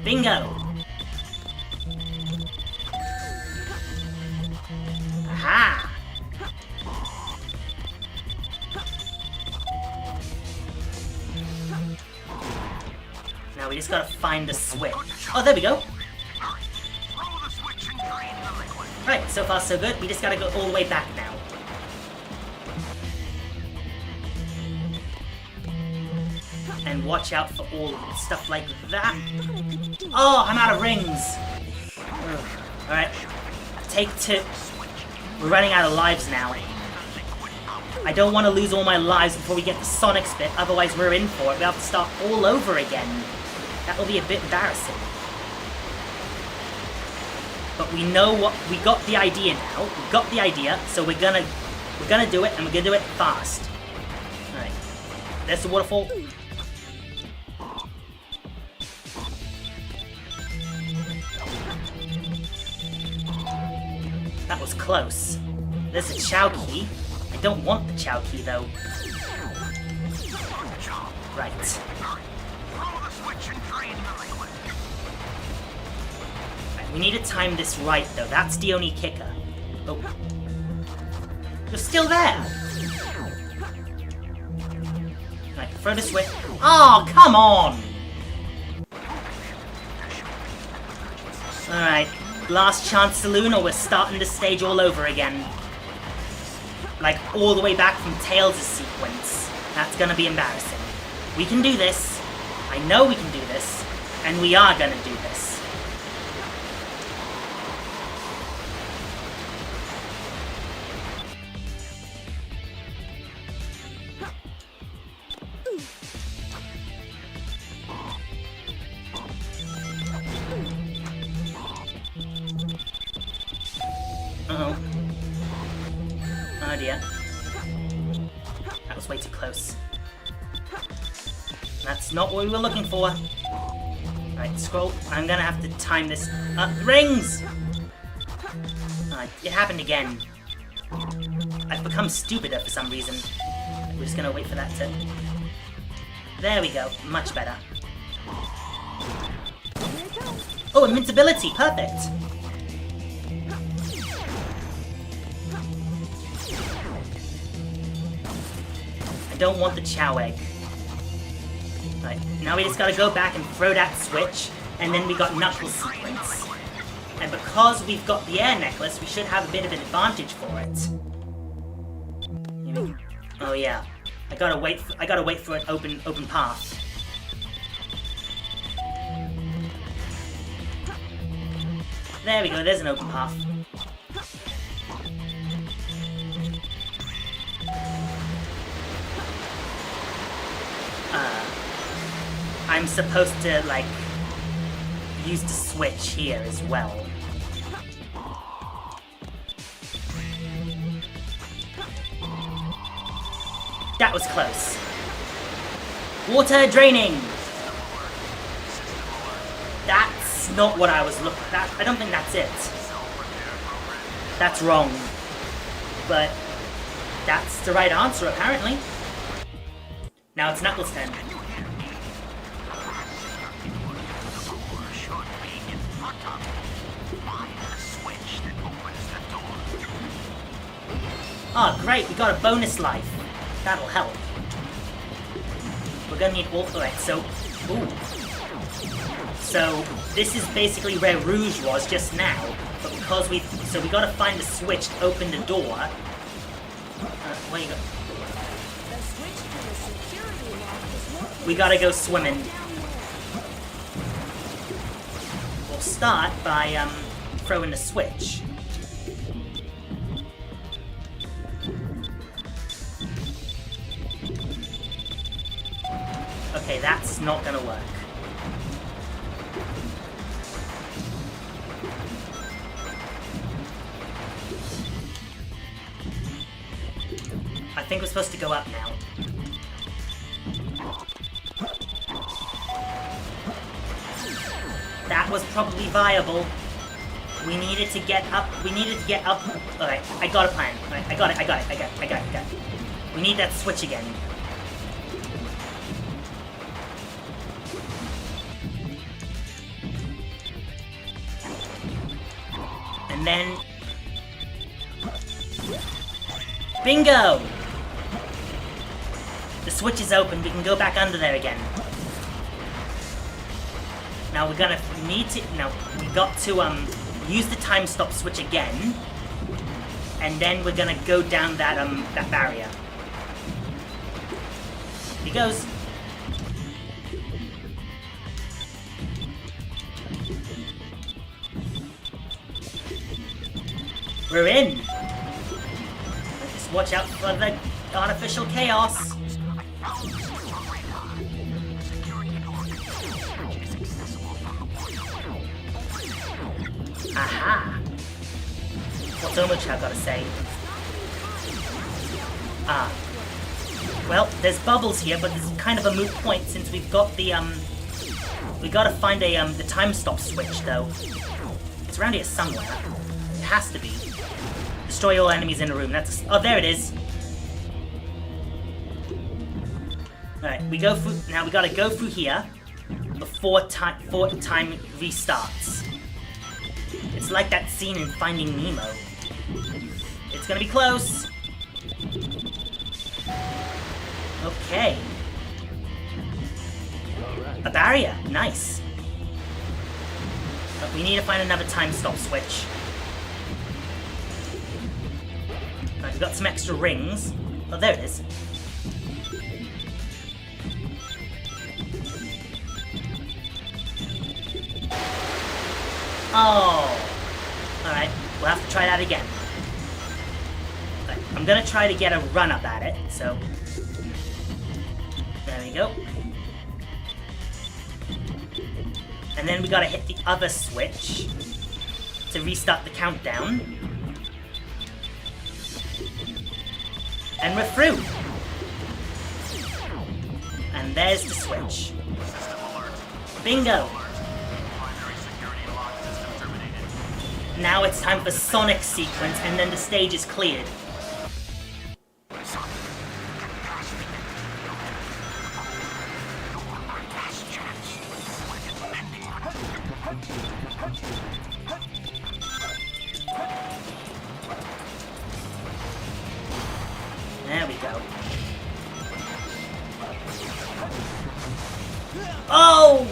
Bingo! Aha! Now we just gotta find the switch. Oh, there we go! Right, so far so good. We just gotta go all the way back now. And watch out for all stuff like that. Oh, I'm out of rings! Alright, take 2. We're running out of lives now. I don't want to lose all my lives before we get the Sonic's bit, otherwise we're in for it. We have to start all over again. That will be a bit embarrassing. But we know what... We got the idea now. We got the idea, so we're gonna do it, and we're gonna do it fast. Alright. There's the waterfall. That was close. There's a Chow key. I don't want the Chow key, though. Right. We need to time this right, though. That's the only kicker. Oh. You're still there! Right, throw the switch. Oh, come on! Alright. Last chance saloon, or we're starting the stage all over again. Like, all the way back from Tails' sequence. That's gonna be embarrassing. We can do this. I know we can do this. And we are gonna do this. Uh-oh. Oh dear. That was way too close. That's not what we were looking for. Alright, scroll. I'm gonna have to time this. Rings! It happened again. I've become stupider for some reason. We're just gonna wait for that to... There we go. Much better. Oh, invincibility! Perfect! I don't want the Chow egg. Right, now we just gotta go back and throw that switch, and then we got Knuckles' sequence. And because we've got the air necklace, we should have a bit of an advantage for it. Oh yeah, I gotta wait for an open path. There we go. There's an open path. I'm supposed to, like... use the switch here as well. That was close. Water draining! That's not what I was looking at. I don't think that's it. That's wrong. But that's the right answer, apparently. Now it's Knuckles' turn. Oh, great, we got a bonus life. That'll help. We're gonna need all... Alright, so... Ooh. So, this is basically where Rouge was just now. But because we... So we gotta find the switch to open the door. Where you go? We gotta go swimming. We'll start by, throwing the switch. Okay, that's not gonna work. I think we're supposed to go up now. That was probably viable. We needed to get up. Alright, I got a plan. Alright, I got it. We need that switch again. And then... Bingo! The switch is open, we can go back under there again. Now we're gonna need to... Now, we got to, use the time stop switch again. And then we're gonna go down that, that barrier. Here he goes. We're in! Just watch out for the artificial chaos. Aha! What's Omochao gotta say? Ah. Well, there's bubbles here, but this is kind of a moot point since we've got the, we gotta find a, the time stop switch, though. It's around here somewhere. It has to be. Destroy all enemies in a room. That's a, oh, there it is. Alright, we go through. Now we gotta go through here before time restarts. It's like that scene in Finding Nemo. It's gonna be close. Okay. A barrier. Nice. But we need to find another time stop switch. We've got some extra rings. Oh, there it is. Oh! Alright, we'll have to try that again. Right, I'm gonna try to get a run up at it, so... There we go. And then we gotta hit the other switch to restart the countdown. And we're through! And there's the switch. Bingo! Now it's time for Sonic sequence, and then the stage is cleared. There we go. Oh!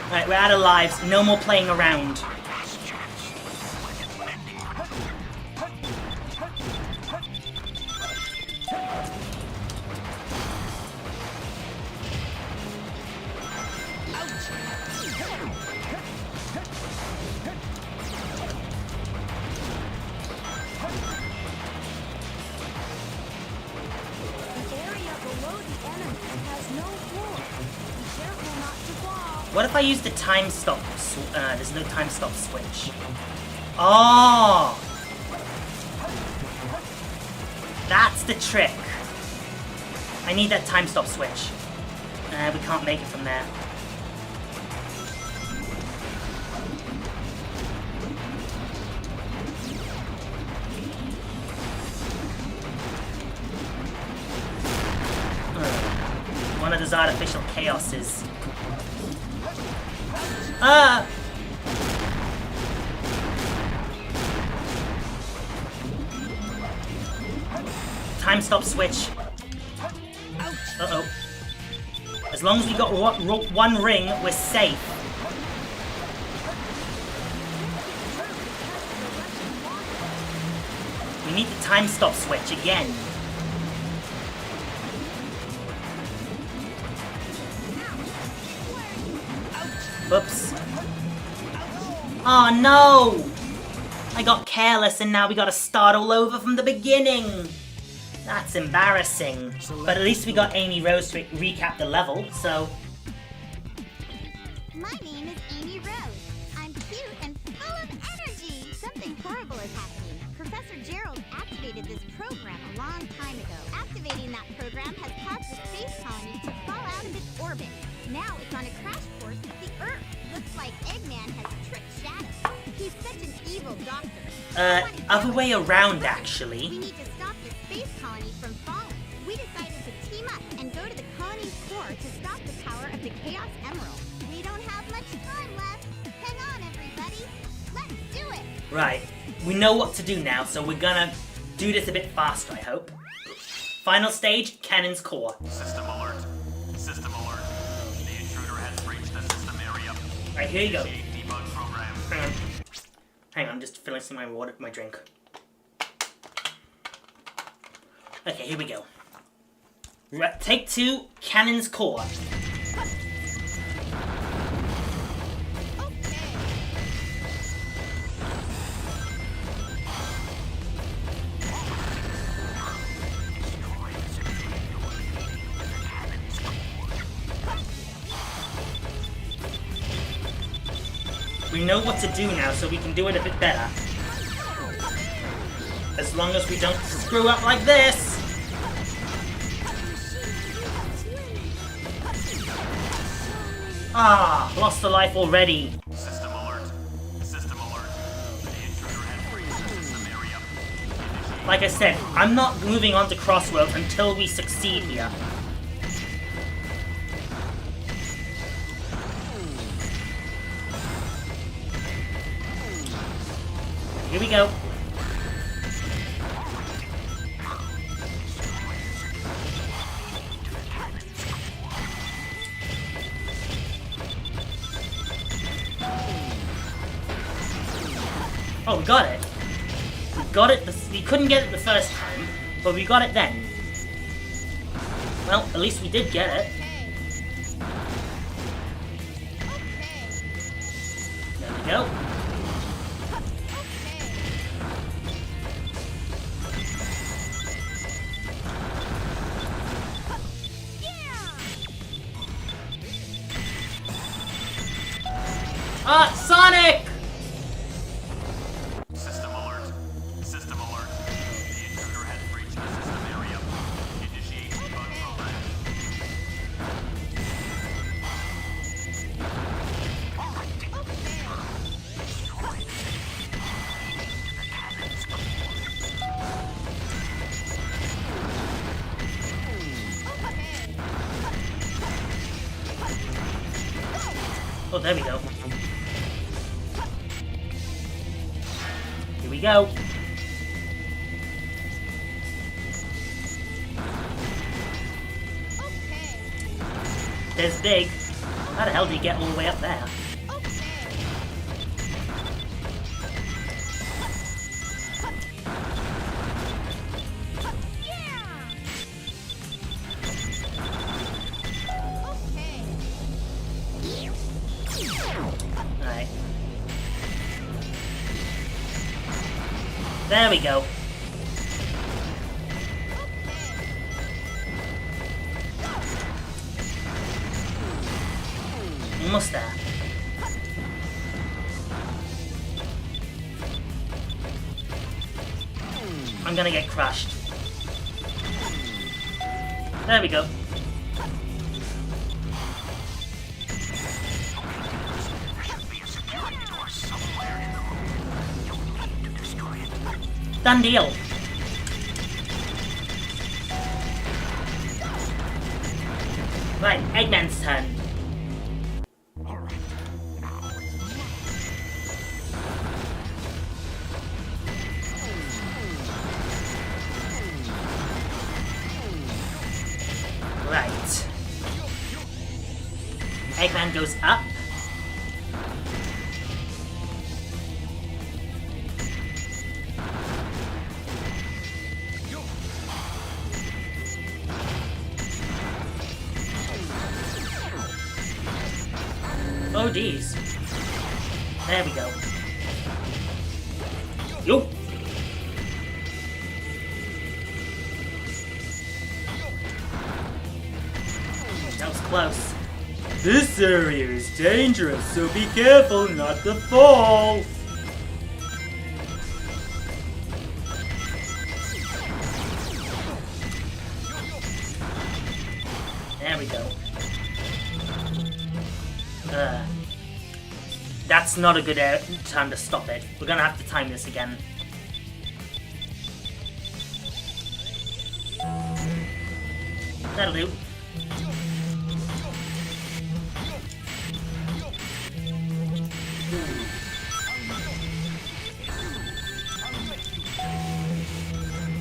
Alright, we're out of lives. No more playing around. The area below the enemy has no floor. What if I use the time stop? There's no time stop switch. Oh! That's the trick. I need that time stop switch. We can't make it from there. One of those artificial chaoses. Ah! Time stop switch. Uh-oh. As long as we got one ring, we're safe. We need the time stop switch again. Whoops. Oh no! I got careless and now we gotta start all over from the beginning. That's embarrassing. But at least we got Amy Rose to recap the level, so... My name is Amy Rose. I'm cute and full of energy. Something horrible is happening. Professor Gerald activated this program a long time ago. Activating that program has caused the space colony to fall out of its orbit. Now it's on a crash course with the Earth. Looks like Eggman has tricked Shadow. He's such an evil doctor. Other way around, actually. We need to stop the space colony from falling. We decided to team up and go to the colony's core to stop the power of the Chaos Emerald. We don't have much time left. Hang on, everybody. Let's do it. Right. We know what to do now, so we're gonna do this a bit faster, I hope. Final stage, Cannon's Core. System alert. System alert. The intruder has breached the system area. Right, here you go. Debug program. Hang on, I'm just finishing my water, my drink. Okay, here we go. Take 2, Cannon's Core. We know what to do now, so we can do it a bit better. As long as we don't screw up like this! Ah, lost a life already. System alert. System alert. The intruder has breached the system area. Like I said, I'm not moving on to Crossworlds until we succeed here. Here we go. Oh, we got it. We got it. We couldn't get it the first time, but we got it then. Well, at least we did get it. There we go. Ah, Sonic! System alert. System alert. The intruder has breached the system area. Initiate debug program. Oh, there we go. Here we go. There's Big. How the hell did he get all the way up there? Alright. There we go. Almost there. I'm gonna get crushed. There we go. Done deal. Right, Eggman's turn. Right. Eggman goes up. Oh, geez. There we go. Yo! That was close. This area is dangerous, so be careful not to fall. There we go. That's not a good time to stop it. We're gonna have to time this again. That'll do.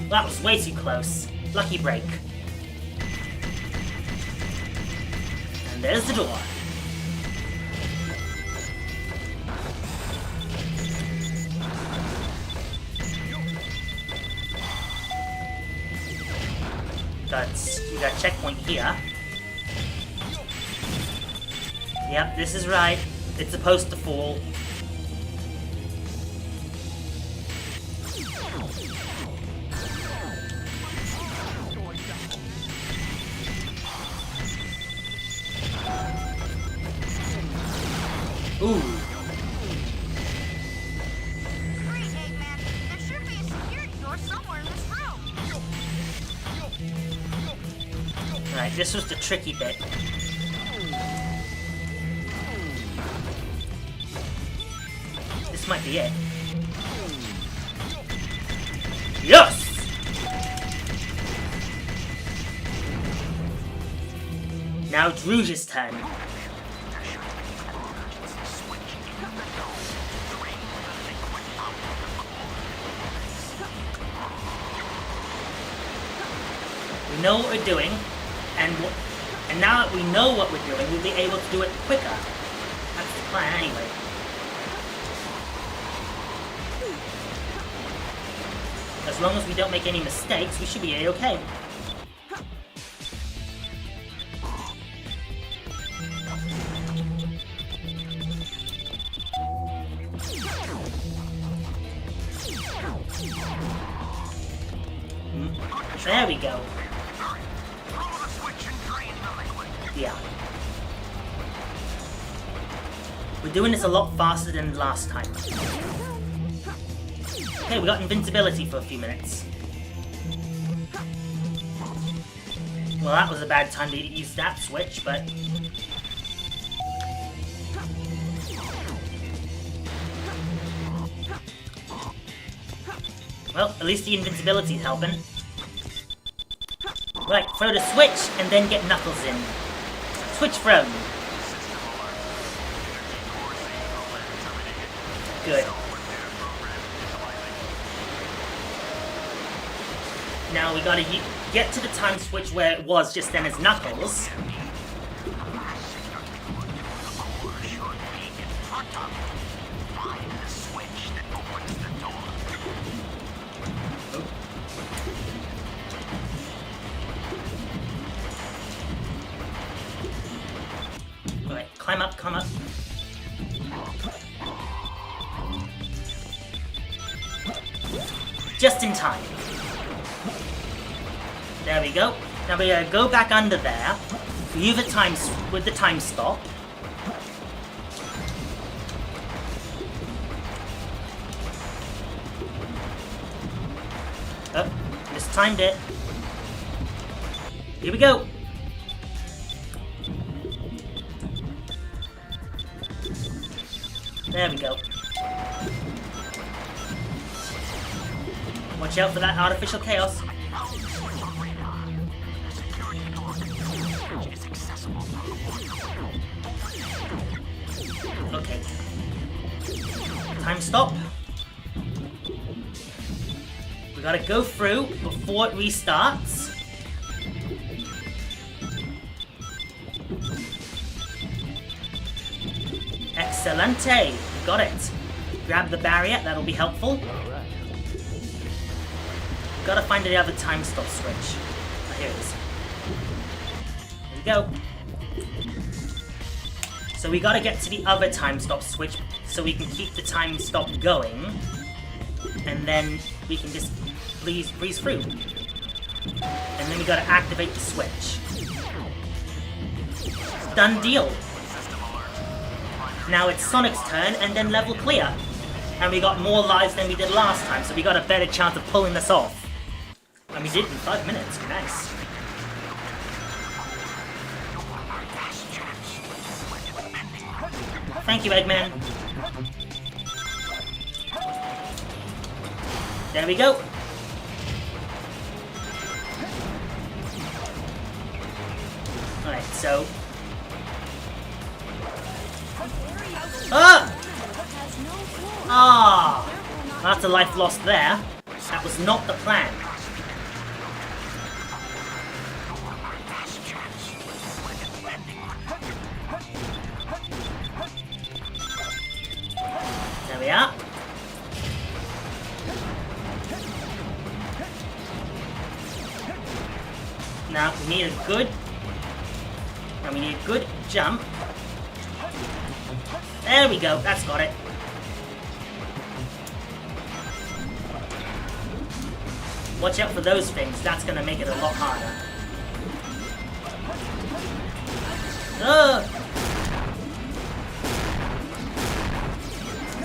That was way too close. Lucky break. And there's the door. We got a checkpoint here. Yep, this is right. It's supposed to fall. Ooh. Great, Eggman. There should be a security door somewhere in this room. Right, this was the tricky bit. This might be it. Yes! Now it's Rouge's turn. We know what we're doing, and now that we know what we're doing, we'll be able to do it quicker. That's the plan anyway. As long as we don't make any mistakes, we should be A-okay. There we go. Yeah. We're doing this a lot faster than last time. Okay, we got invincibility for a few minutes. Well, that was a bad time to use that switch, but... well, at least the invincibility's helping. Right, throw the switch and then get Knuckles in. Switch thrown. Good. Now we gotta get to the time switch where it was just then as Knuckles. Alright, climb up, come up. Just in time. There we go. Now we gotta go back under there. View the time with the time stop. Oh, mistimed it. Here we go. There we go. Watch out for that artificial chaos. Okay. Time stop. We gotta go through before it restarts. Excelente! Got it. Grab the barrier, that'll be helpful. Gotta find the other time stop switch. Oh, here it is. There we go. So we gotta get to the other time stop switch so we can keep the time stop going. And then we can just breeze through. And then we gotta activate the switch. Done deal. Now it's Sonic's turn and then level clear. And we got more lives than we did last time, so we got a better chance of pulling this off. And we did in 5 minutes. Nice. Thank you, Eggman. There we go. Alright, so... Ah! Ah! That's a life lost there. That was not the plan. There we are. Now we need a good... And we need a good jump. There we go, that's got it. Watch out for those things, that's gonna make it a lot harder. Ugh!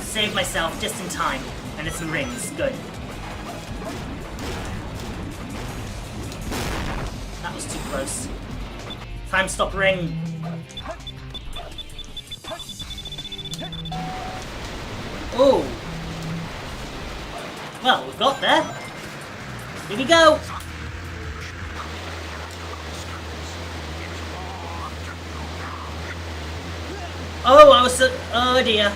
Saved myself just in time, and it's some rings, good. That was too close. Time stop ring. Oh! Well, we've got there. Here we go! Oh, I was so... Oh dear.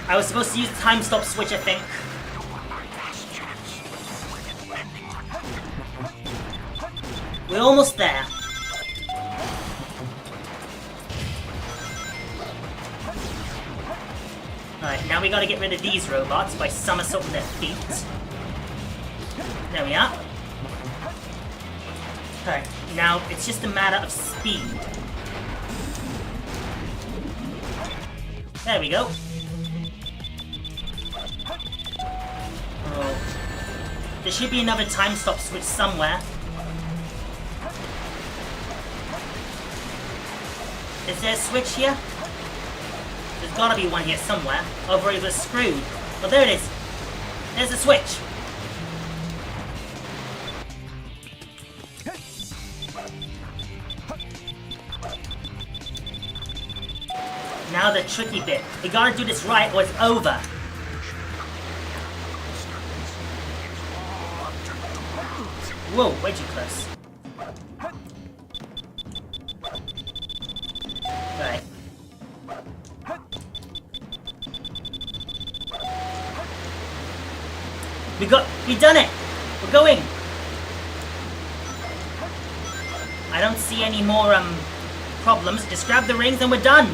I was supposed to use the time stop switch, I think. We're almost there. Alright, now we gotta get rid of these robots by somersaulting their feet. There we are. Alright, now it's just a matter of speed. There we go. Oh. There should be another time stop switch somewhere. Is there a switch here? There's gotta be one here somewhere. Over it was screwed. Oh, there it is. There's a switch. Now the tricky bit. We gotta do this right or it's over. Whoa, way too close. Alright. We done it! We're going! I don't see any more, problems. Just grab the rings and we're done!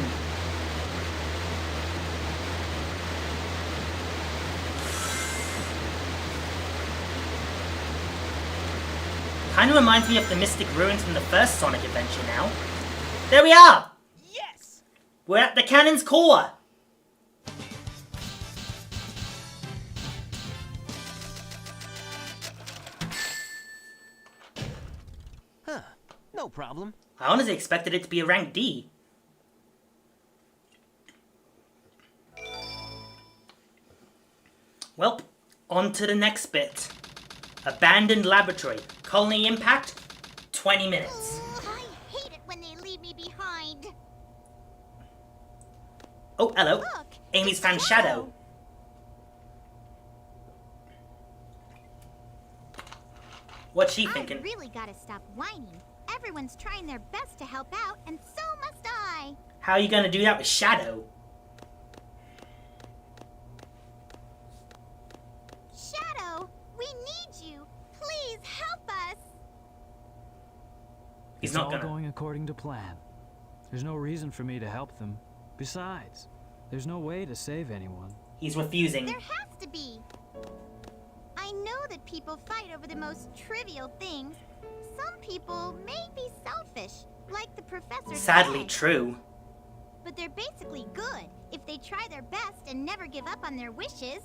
Kinda reminds me of the Mystic Ruins from the first Sonic adventure now. There we are! Yes! We're at the cannon's core! Huh. No problem. I honestly expected it to be a rank D. Welp, On to the next bit. Abandoned laboratory. Colony impact, 20 minutes. I hate it when they leave me behind. Oh, hello. Look, Amy's found Shadow. What's she thinking? I've really gotta stop whining. Everyone's trying their best to help out, and so must I. How are you gonna do that with Shadow? Shadow, we need you. Please help us. He's It's not all gonna. going according to plan. There's no reason for me to help them. Besides, there's no way to save anyone. He's refusing. There has to be. I know that people fight over the most trivial things. Some people may be selfish, like the professor Sadly said. true. But they're basically good if they try their best and never give up on their wishes.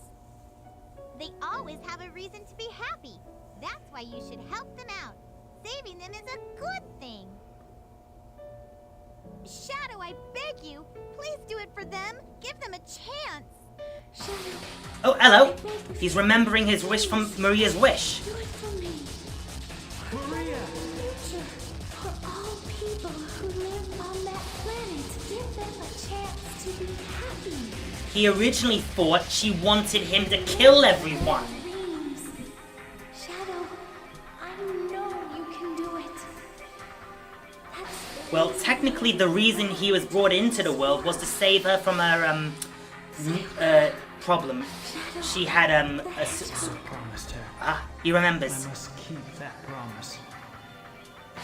They always have a reason to be happy. That's why you should help them out. Saving them is a good thing. Shadow, I beg you, please do it for them. Give them a chance. Shadow, Oh, hello. He's remembering his wish from Maria's wish. do it for me. Maria! Future for all people who live on that planet. Give them a chance to be happy. He originally thought she wanted him to kill everyone. Dreams. Shadow, I know you can do it. That's Well, technically the reason he was brought into the world was to save her from her, problem. She had, I promised her. he remembers. I must keep that promise.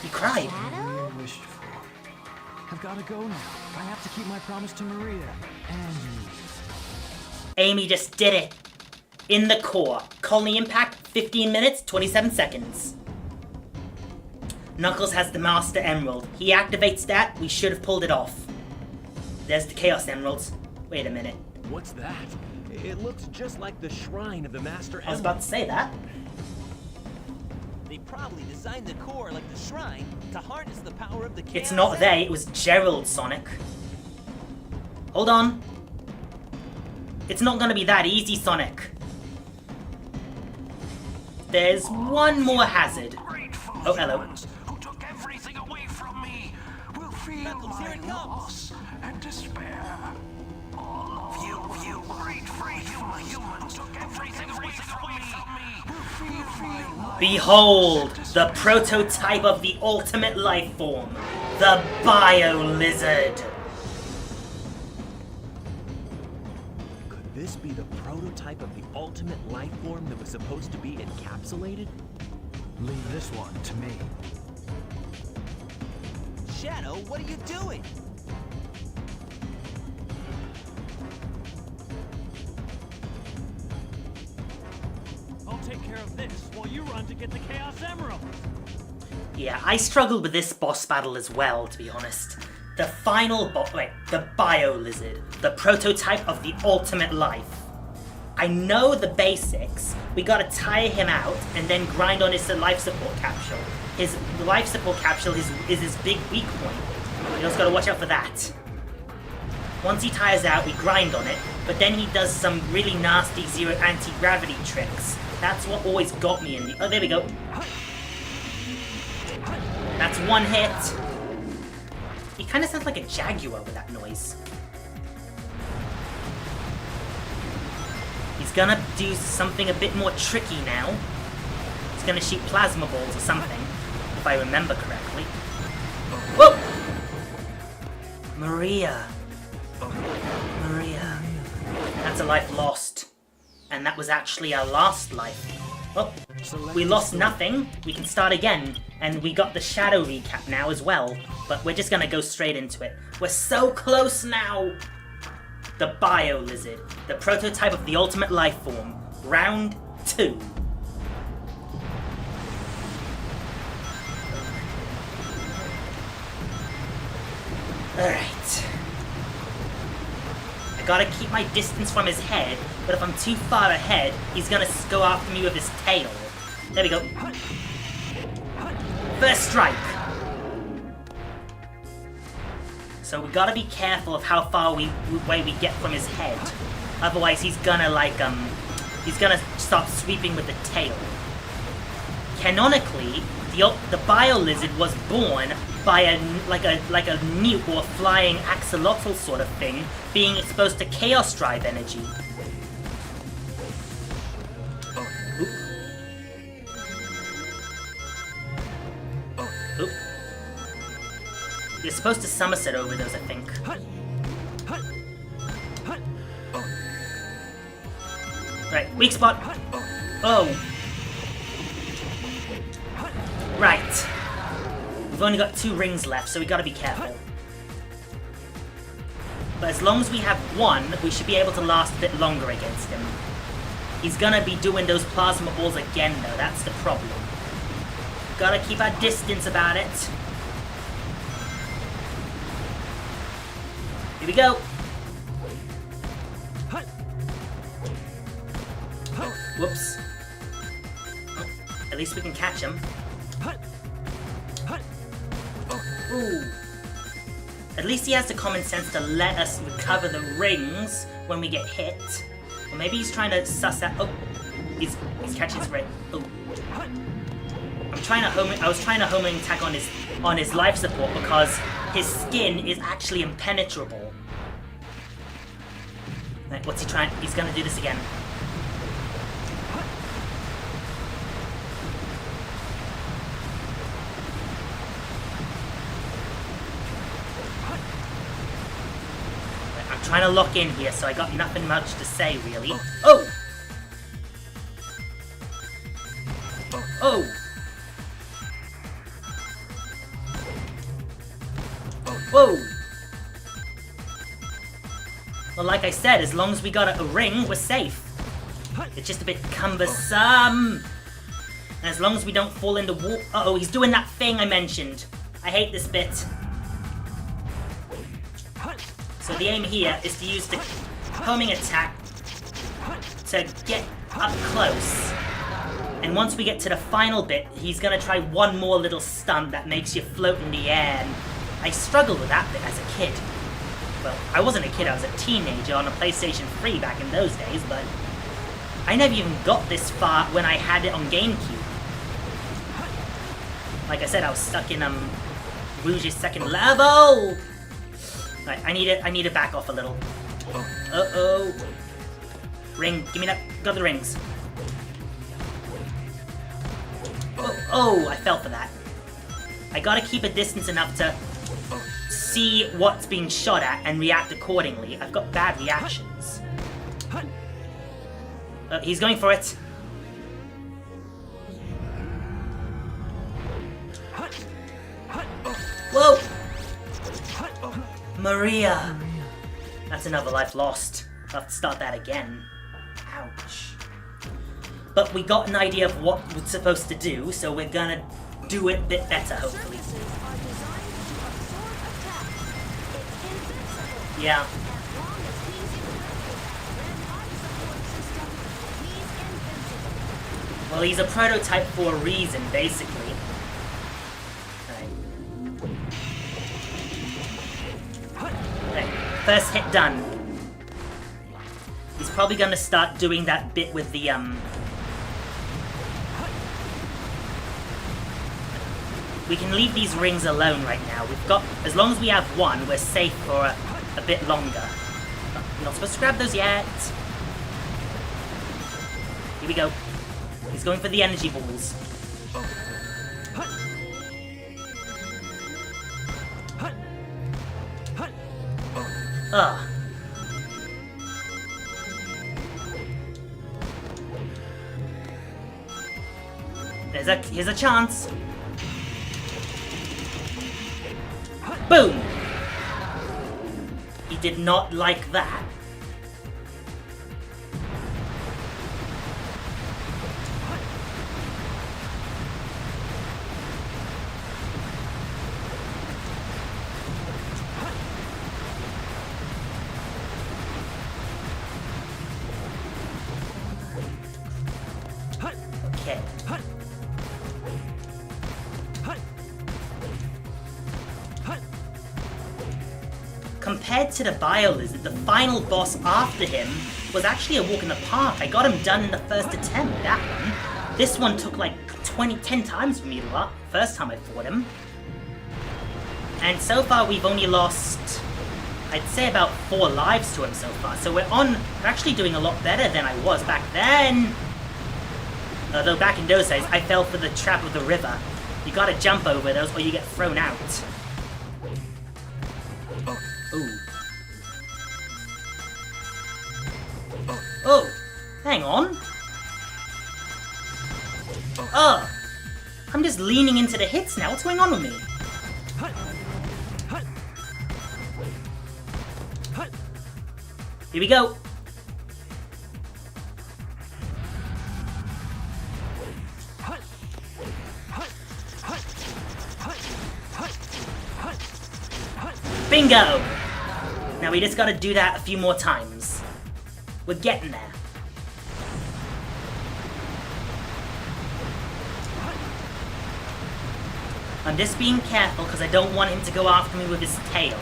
He cried. Maria wished for. I've got to go now. I have to keep my promise to Maria and you. Amy just did it. In the core. Colony impact, 15 minutes, 27 seconds. Knuckles has the Master Emerald. He activates that. We should have pulled it off. There's the Chaos Emeralds. Wait a minute. What's that? It looks just like the shrine of the Master I was Emerald. about to say that. They probably designed the core like the shrine to harness the power of the chaos. It's not they, it was Gerald, Sonic. Hold on. It's not gonna be that easy, Sonic. There's one more hazard. Oh, hello. Who took everything away from me will feel Knuckles, here my it comes. loss and despair. All of you great free humans who took everything away from me will feel my loss. Behold, the prototype of the ultimate life form, the Bio-Lizard. Could this be the prototype of the ultimate life form that was supposed to be encapsulated? Leave this one to me. Shadow, what are you doing? I'll take care of this while you run to get the Chaos Emerald. Yeah, I struggled with this boss battle as well, to be honest. The final boss, the Bio-Lizard, the prototype of the ultimate life. I know the basics. We gotta tire him out and then grind on his life support capsule. His life support capsule is his big weak point. We just gotta watch out for that. Once he tires out, we grind on it, but then he does some really nasty zero anti-gravity tricks. That's what always got me in the... Oh, there we go. That's one hit. He kind of sounds like a jaguar with that noise. He's gonna do something a bit more tricky now. He's gonna shoot plasma balls or something, if I remember correctly. Whoa! Maria. Maria. That's a life lost. And that was actually our last life. Well, we lost nothing. We can start again. And we got the Shadow recap now as well. But we're just gonna go straight into it. We're so close now! The Bio-Lizard, the prototype of the ultimate life form. Round 2. Alright. I gotta keep my distance from his head, but if I'm too far ahead, he's gonna go after me with his tail. There we go. First strike. So we gotta be careful of how far away we get from his head. Otherwise he's gonna he's gonna start sweeping with the tail. Canonically, the bio lizard was born by a mute or flying axolotl sort of thing being exposed to chaos drive energy. Oop. Oop. You're supposed to somerset over those, I think. Right, weak spot. Oh. Right. We've only got 2 rings left, so we gotta be careful. But as long as we have 1, we should be able to last a bit longer against him. He's gonna be doing those plasma balls again, though. That's the problem. Gotta keep our distance about it. Here we go. Whoops. Oh, at least we can catch him. Ooh. At least he has the common sense to let us recover the rings when we get hit. Or maybe he's trying to suss out. Oh, he's catching his ring. Oh. I was trying to homing attack on his life support because his skin is actually impenetrable. Right, what's he trying? He's gonna do this again. Trying to lock in here, so I got nothing much to say, really. Oh! Oh! Whoa! Well, like I said, as long as we got a ring, we're safe. It's just a bit cumbersome. And as long as we don't fall in the wall... Uh-oh, he's doing that thing I mentioned. I hate this bit. So the aim here is to use the homing attack to get up close. And once we get to the final bit, he's gonna try one more little stunt that makes you float in the air. And I struggled with that bit as a kid. Well, I wasn't a kid, I was a teenager on a PlayStation 3 back in those days, but I never even got this far when I had it on GameCube. Like I said, I was stuck in Rouge's second level! Right, I need to back off a little. Uh-oh. Ring, give me that. Got the rings. Oh, I fell for that. I gotta keep a distance enough to see what's being shot at and react accordingly. I've got bad reactions. He's going for it. Whoa! Maria! That's another life lost. I'll have to start that again. Ouch. But we got an idea of what we're supposed to do, so we're gonna do it a bit better, hopefully. Yeah. Well, he's a prototype for a reason, basically. First hit done. He's probably gonna start doing that bit with the We can leave these rings alone right now. We've got, as long as we have one, we're safe for a bit longer. We're not supposed to grab those yet. Here we go. He's going for the energy balls. Ugh. Here's a chance. Boom! He did not like that. Okay. Compared to the Bio Lizard, the final boss after him was actually a walk in the park. I got him done in the first attempt, that one. This one took like 10 times for me to lock, first time I fought him. And so far we've only lost, I'd say about 4 lives to him so far. So we're actually doing a lot better than I was back then. Although back in those days, I fell for the trap of the river. You gotta jump over those or you get thrown out. Ooh. Oh, hang on. Oh, I'm just leaning into the hits now. What's going on with me? Here we go. Bingo! Now we just gotta do that a few more times. We're getting there. I'm just being careful because I don't want him to go after me with his tail.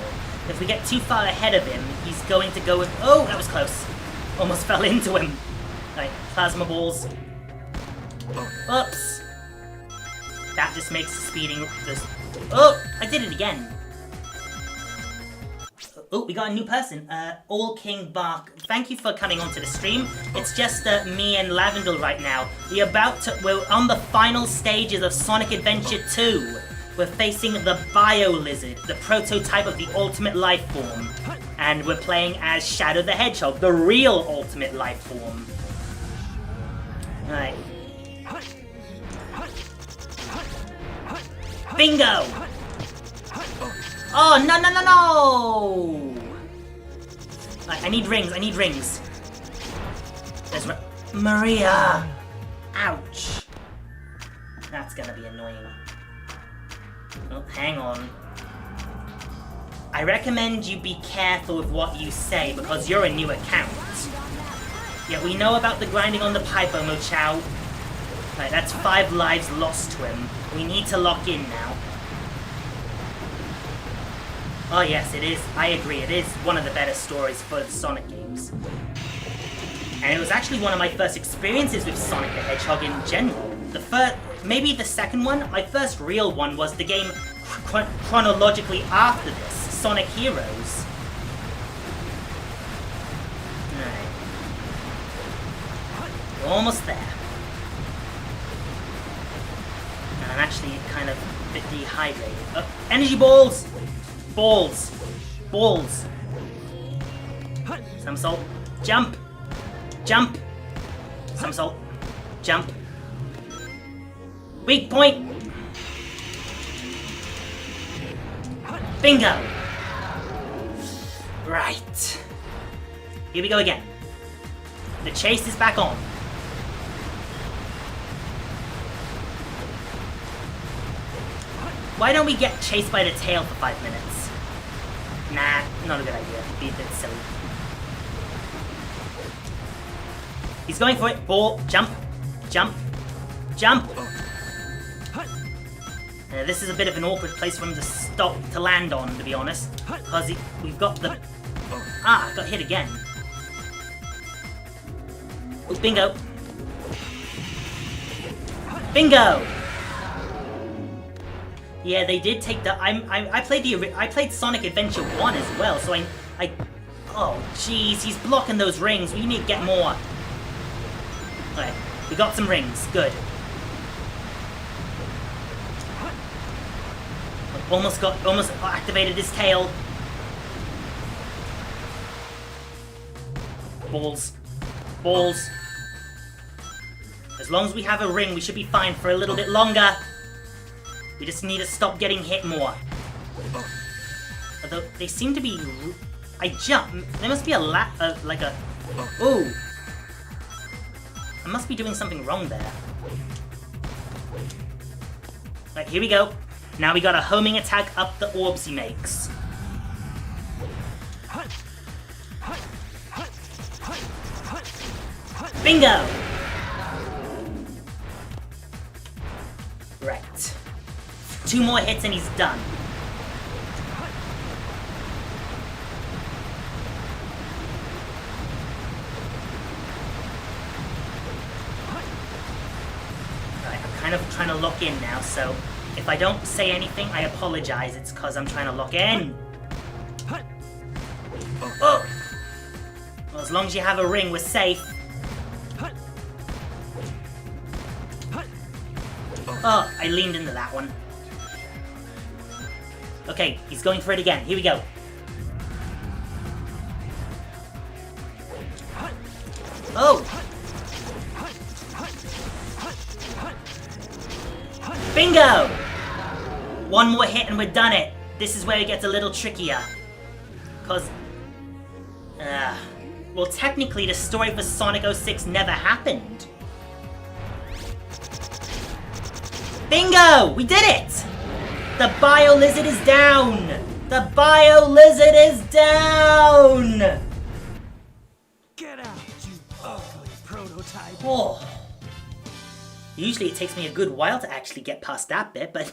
If we get too far ahead of him, he's going to go with... Oh, that was close. Almost fell into him. Right, plasma balls. Oops. That just makes speeding this... Oh, I did it again. Oh, we got a new person. All King Bark. Thank you for coming onto the stream. It's just me and Lavendel right now. We're on the final stages of Sonic Adventure 2. We're facing the Bio Lizard, the prototype of the ultimate life form. And we're playing as Shadow the Hedgehog, the real ultimate life form. Alright. Bingo! Oh, no, no, no, no! I need rings, I need rings. There's Maria! Ouch. That's gonna be annoying. Oh, hang on. I recommend you be careful with what you say because you're a new account. Yeah, we know about the grinding on the pipe, Omo Chow. Right, that's 5 lives lost to him. We need to lock in now. Oh yes, it is. I agree. It is one of the better stories for the Sonic games. And it was actually one of my first experiences with Sonic the Hedgehog in general. Maybe the second one, my first real one was the game chronologically after this, Sonic Heroes. Alright. We're almost there. And I'm actually kind of a bit dehydrated. Oh, energy balls! Balls! Balls! Somersault. Jump! Jump! Somersault. Jump. Weak point! Bingo! Right. Here we go again. The chase is back on. Why don't we get chased by the tail for 5 minutes? Nah, not a good idea. It'd be a bit silly. He's going for it. Ball. Jump. Jump. Jump. This is a bit of an awkward place for him to land on, to be honest. Because we've got the... Ah, got hit again. Oh, bingo. Bingo! Yeah, they did take the... I played Sonic Adventure 1 as well, so I... Oh, jeez, he's blocking those rings. We need to get more. Alright, we got some rings. Good. Almost activated his tail. Balls. Balls. As long as we have a ring, we should be fine for a little bit longer. We just need to stop getting hit more. Although, they seem to be... I jump. There must be a like a... Ooh. I must be doing something wrong there. Right, here we go. Now we got a homing attack up the orbs he makes. Bingo! Right. 2 more hits and he's done. kind of trying to lock in now, so if I don't say anything, I apologize. It's because I'm trying to lock in. Oh! Well, as long as you have a ring, we're safe. Oh, I leaned into that one. Okay, he's going for it again. Here we go. Oh! Bingo! One more hit and we're done it. This is where it gets a little trickier. Cause... well, technically the story for Sonic 06 never happened. Bingo! We did it! The Bio Lizard is down! The Bio Lizard is down! Get out, you ugly prototype! Oh. Usually it takes me a good while to actually get past that bit, but...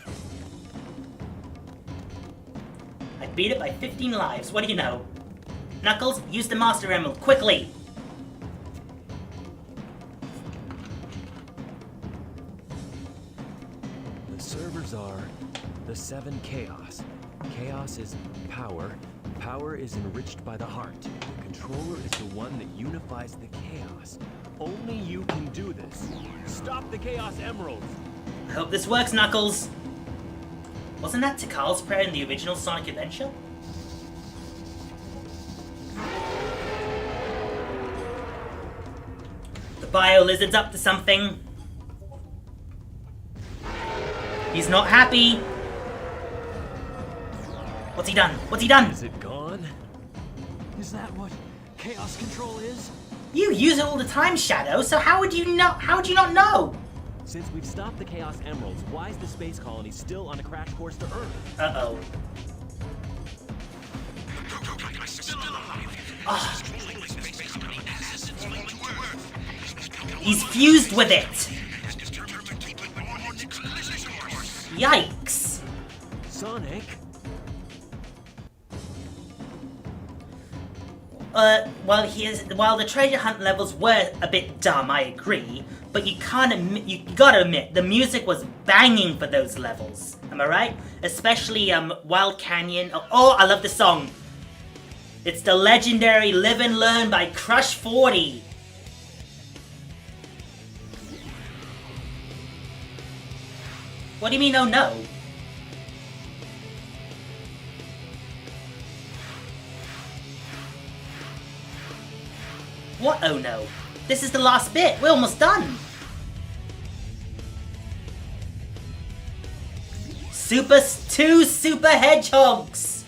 I beat it by 15 lives, what do you know? Knuckles, use the Master Emerald, quickly! The servers are the 7 Chaos. Chaos is power. Power is enriched by the heart. The controller is the one that unifies the chaos. Only you can do this. Stop the Chaos Emeralds! I hope this works, Knuckles! Wasn't that Tikal's prayer in the original Sonic Adventure? The Bio Lizard's up to something. He's not happy. What's he done? What's he done? Is it gone? Is that what chaos control is? You use it all the time, Shadow, so how would you not know? Since we've stopped the Chaos Emeralds, why is the space colony still on a crash course to Earth? Uh-oh. Oh. He's fused with it! Yikes! Sonic? While the treasure hunt levels were a bit dumb, I agree, but you gotta admit, the music was banging for those levels. Am I right? Especially, Wild Canyon. Oh, I love the song! It's the legendary Live and Learn by Crush 40. What do you mean, oh no? What, oh no? This is the last bit, we're almost done! Two Super Hedgehogs!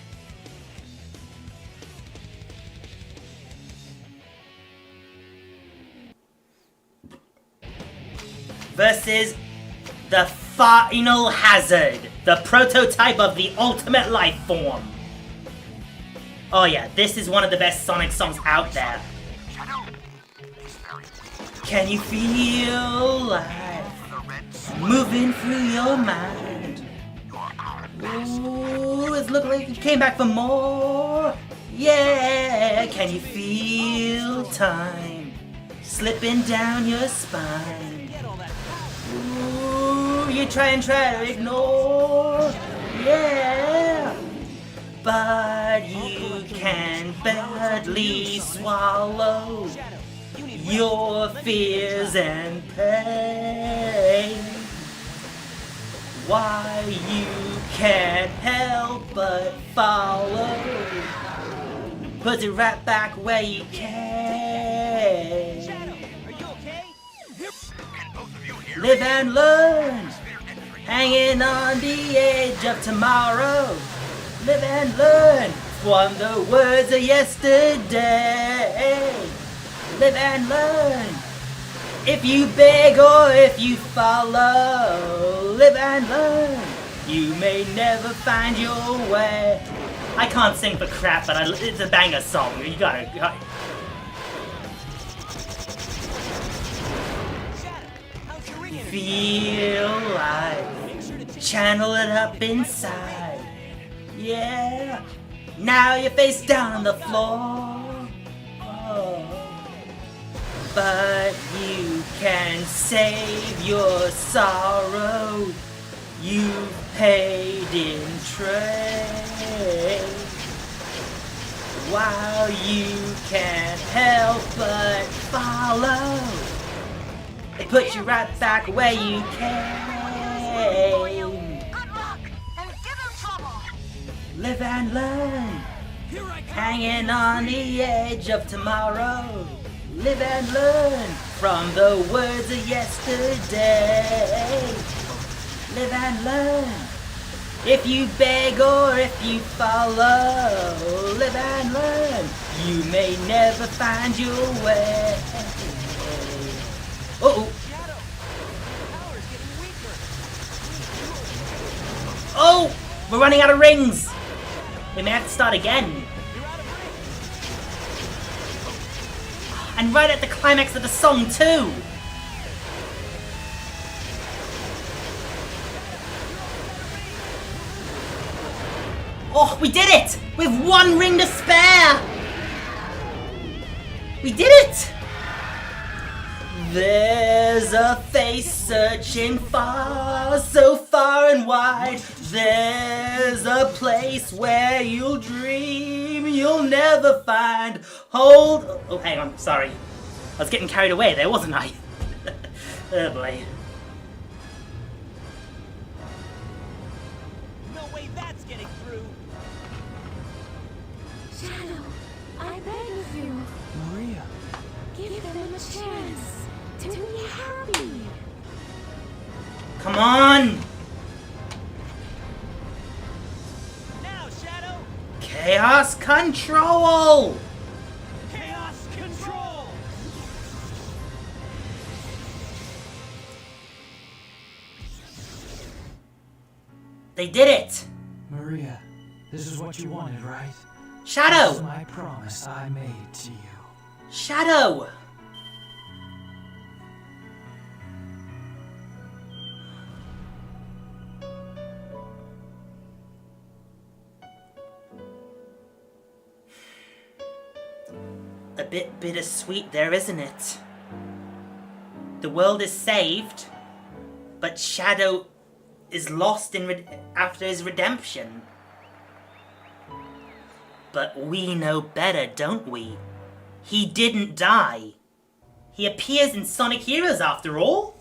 Versus the Final Hazard, the prototype of the ultimate life form. Oh yeah, this is one of the best Sonic songs out there. Can you feel life moving through your mind? Ooh, it looks like you came back for more. Yeah, can you feel time slipping down your spine? Ooh, you try to ignore. Yeah, but you can badly swallow your fears and pain. Why you can't help but follow, put it right back where you can. Live and learn, hanging on the edge of tomorrow. Live and learn from the words of yesterday. Live and learn, if you beg or if you follow. Live and learn, you may never find your way. I can't sing for crap, but it's a banger song. You gotta. Feel life, channel it up inside. Yeah, now you're face down on the floor. Oh. But you can save your sorrow. You've paid in trade. While you can't help but follow, it puts you right back where you came. Live and learn, hanging on the edge of tomorrow. Live and learn from the words of yesterday. Live and learn, if you beg or if you follow. Live and learn, you may never find your way. Uh-oh. Oh, we're running out of rings. We may have to start again. And right at the climax of the song too. Oh, we did it! With one ring to spare! We did it! There's a face searching far, so far and wide. There's a place where you'll dream you'll never find. Hold... Oh, hang on, sorry. I was getting carried away there, wasn't I? Oh boy. No way that's getting through. Shadow, I beg of you. Maria. Give them a chance to be happy. Come on! Now, Shadow! Chaos control! Chaos control! They did it! Maria, this is what you wanted, right? Shadow! This is my promise I made to you. Shadow! A bit bittersweet there, isn't it? The world is saved, but Shadow is lost after his redemption. But we know better, don't we? He didn't die. He appears in Sonic Heroes after all.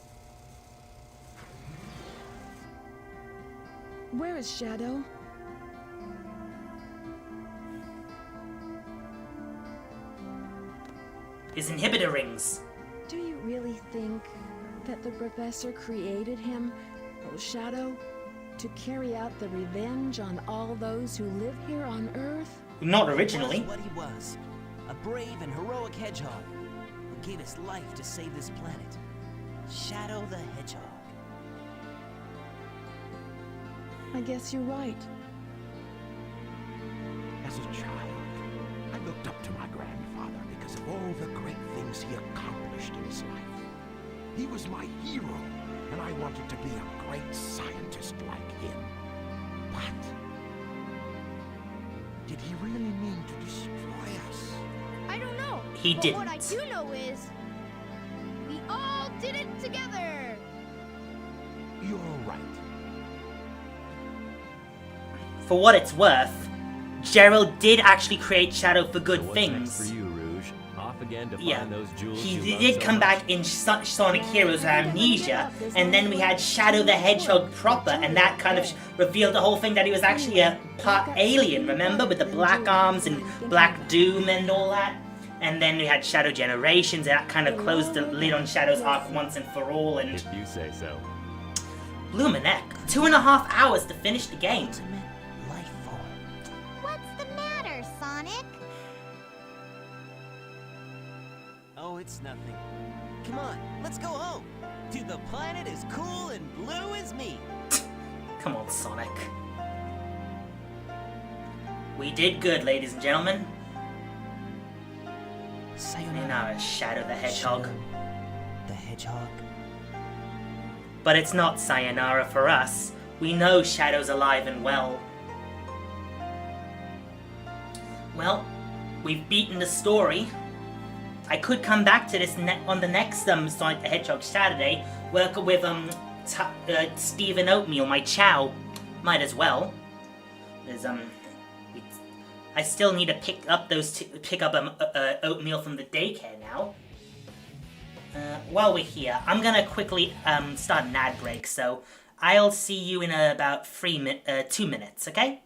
Where is Shadow? His inhibitor rings. Do you really think that the professor created him, Shadow, to carry out the revenge on all those who live here on Earth? Not originally. He was what he was. A brave and heroic hedgehog who gave his life to save this planet. Shadow the Hedgehog. I guess you're right. As a child, I looked up to my grandfather because of all the great things he accomplished in his life. He was my hero, and I wanted to be a great scientist like him. But did he really mean to destroy us? I don't know. He but didn't. What I do know is, we all did it together. You're right. For what it's worth, Gerald did actually create Shadow for good So things. what's next for you, Rouge? Off again to Yeah, find those jewels he you love did so come much? back in Sonic Heroes with Amnesia, and then we had Shadow the Hedgehog proper, and that kind of revealed the whole thing that he was actually a part alien, remember? With the black arms and Black Doom and all that. And then we had Shadow Generations, and that kind of closed the lid on Shadow's arc once and for all, and... If you say so. blew my neck. 2.5 hours to finish the game. Ultimate life form. What's the matter, Sonic? Oh, it's nothing. Come on, let's go home. To the planet as cool and blue as me. Come on, Sonic. We did good, ladies and gentlemen. Sayonara, Shadow the Hedgehog. Shadow the Hedgehog. But it's not sayonara for us. We know Shadow's alive and well. Well, we've beaten the story. I could come back to this on the next Sonic the Hedgehog Saturday, work with Steve and Oatmeal, my chow. Might as well. There's I still need to pick up Oatmeal from the daycare now. While we're here, I'm gonna quickly start an ad break, so I'll see you in about 2 minutes, okay?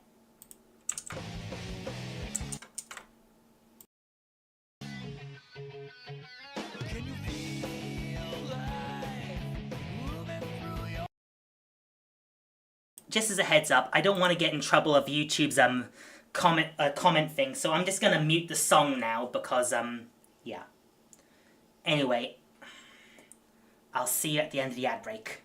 Just as a heads up, I don't want to get in trouble of YouTube's comment thing, so I'm just gonna mute the song now because yeah. Anyway, I'll see you at the end of the ad break.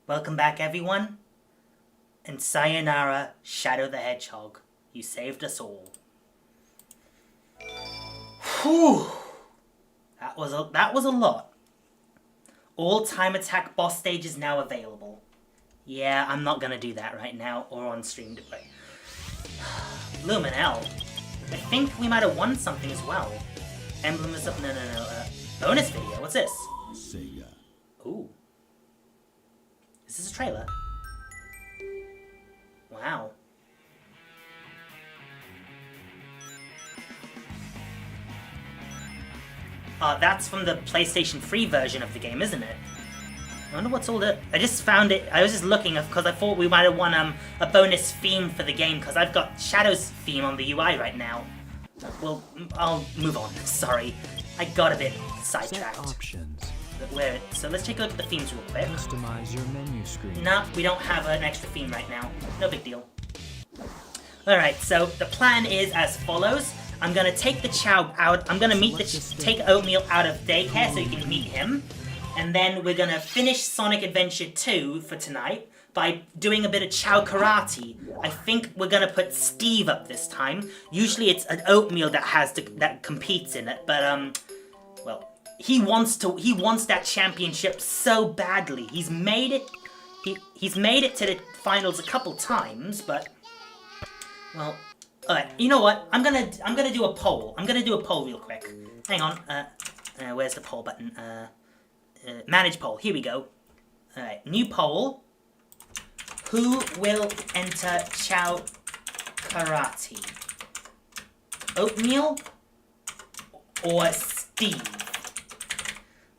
Welcome back, everyone. And sayonara, Shadow the Hedgehog. You saved us all. Whew. That was a lot. All time attack boss stage is now available. Yeah, I'm not gonna do that right now or on stream. Luminel. I think we might have won something as well. Emblem is up. No. Bonus video. What's this? Sega. Ooh. Is this a trailer? Wow. That's from the PlayStation 3 version of the game, isn't it? I wonder what's all the... I just found it... I was just looking because I thought we might have won a bonus theme for the game because I've got Shadow's theme on the UI right now. Well, I'll move on. Sorry. I got a bit sidetracked. Set options. So let's take a look at the themes real quick. Customize your menu screen. No, we don't have an extra theme right now. No big deal. Alright, so the plan is as follows. I'm gonna take the Chow out. I'm gonna take Oatmeal out of daycare so you can meet him. And then we're gonna finish Sonic Adventure 2 for tonight by doing a bit of Chow Karate. I think we're gonna put Steve up this time. Usually it's an Oatmeal that competes in it, but well, he wants that championship so badly. He's made it to the finals a couple times, but well, alright, you know what? I'm gonna do a poll. I'm gonna do a poll real quick. Hang on. Where's the poll button? Manage poll. Here we go. Alright, new poll. Who will enter Chow Karate? Oatmeal or Steve?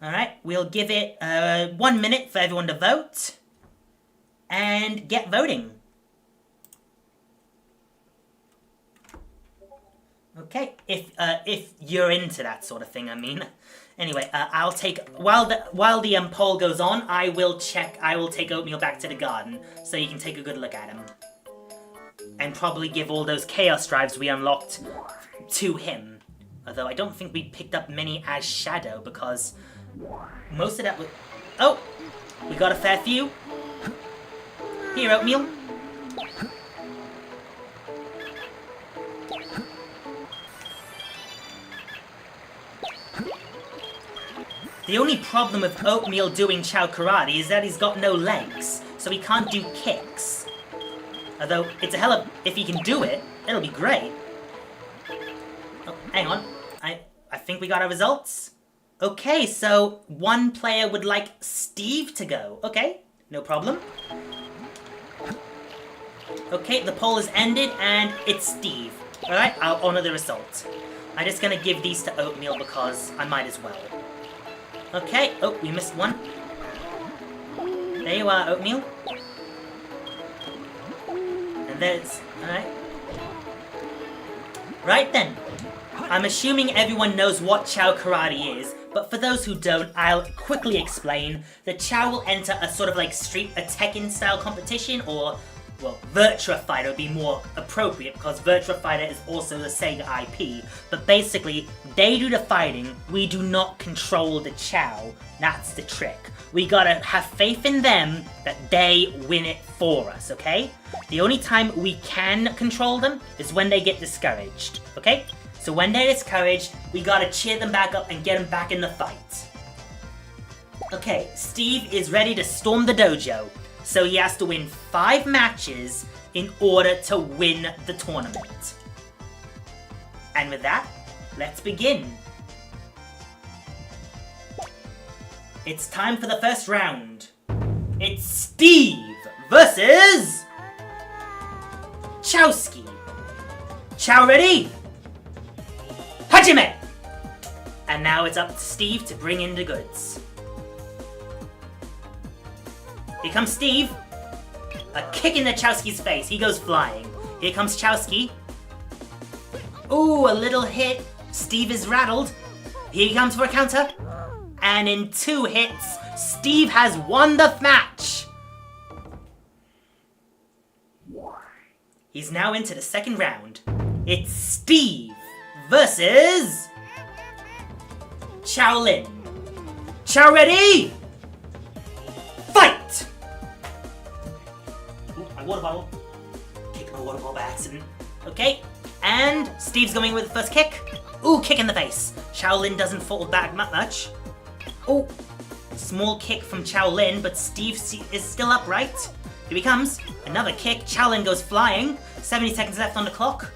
Alright, we'll give it 1 minute for everyone to vote. And get voting. Okay, if you're into that sort of thing, I mean. Anyway, I'll take while the poll goes on, I will take Oatmeal back to the garden so you can take a good look at him. and probably give all those Chaos Drives we unlocked to him. Although I don't think we picked up many as Shadow because most of that was... Oh! We got a fair few. Here, Oatmeal. The only problem with Oatmeal doing Chow Karate is that he's got no legs, so he can't do kicks. Although, it's a hell of... If he can do it, it'll be great. Oh, hang on. I think we got our results. Okay, so one player would like Steve to go. Okay, no problem. Okay, the poll is ended, and it's Steve. Alright, I'll honor the result. I'm just gonna give these to Oatmeal because I might as well. Okay, oh, we missed one. There you are, Oatmeal. And there's... Alright. Right then. I'm assuming everyone knows what Chow Karate is, but for those who don't, I'll quickly explain. The Chow will enter a sort of like a Tekken style competition, or, well, Virtua Fighter would be more appropriate because Virtua Fighter is also the Sega IP. But basically, they do the fighting, we do not control the Chow. That's the trick. We gotta have faith in them that they win it for us, okay? The only time we can control them is when they get discouraged, okay? So when they're discouraged, we gotta cheer them back up and get them back in the fight. Okay, Steve is ready to storm the dojo, so he has to win 5 matches in order to win the tournament. And with that, let's begin. It's time for the first round. It's Steve versus Chowski. Chow ready? Hajime! And now it's up to Steve to bring in the goods. Here comes Steve. A kick in the Chowski's face. He goes flying. Here comes Chowski. Ooh, a little hit. Steve is rattled. Here he comes for a counter. And in 2 hits, Steve has won the match. He's now into the second round. It's Steve versus Chow Lin. Chow ready? Fight! Ooh, my water bottle. Kicked my water bottle by accident. Okay, and Steve's going with the first kick. Ooh, kick in the face. Chow Lin doesn't fall back much. Oh, small kick from Chow Lin, but Steve is still upright. Here he comes. Another kick. Chow Lin goes flying. 70 seconds left on the clock.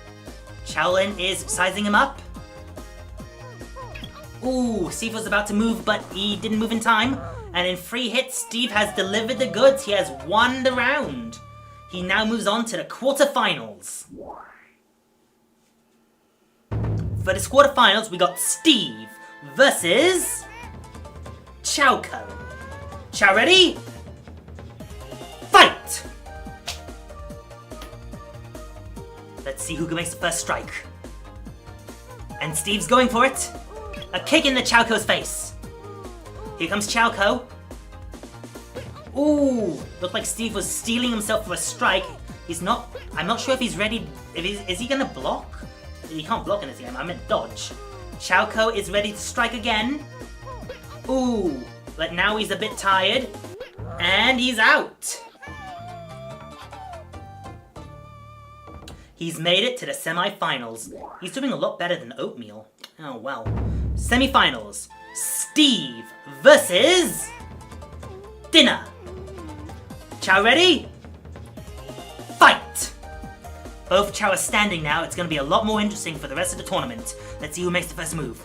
Chow Lin is sizing him up. Ooh, Steve was about to move, but he didn't move in time. And in 3 hits, Steve has delivered the goods. He has won the round. He now moves on to the quarterfinals. For this quarterfinals, we got Steve versus Chowco. Chow ready? Fight! Let's see who makes the first strike. And Steve's going for it. A kick in the Chowco's face. Here comes Chowco. Ooh, looked like Steve was stealing himself for a strike. He's not, I'm not sure if he's ready. Is he gonna block? He can't block in this game, I meant dodge. Chowco is ready to strike again. Ooh, but now he's a bit tired. And he's out. He's made it to the semi-finals. He's doing a lot better than Oatmeal. Oh well. Semi-finals. Steve versus Dinner. Chow ready? Fight! Both Chow are standing now. It's going to be a lot more interesting for the rest of the tournament. Let's see who makes the first move.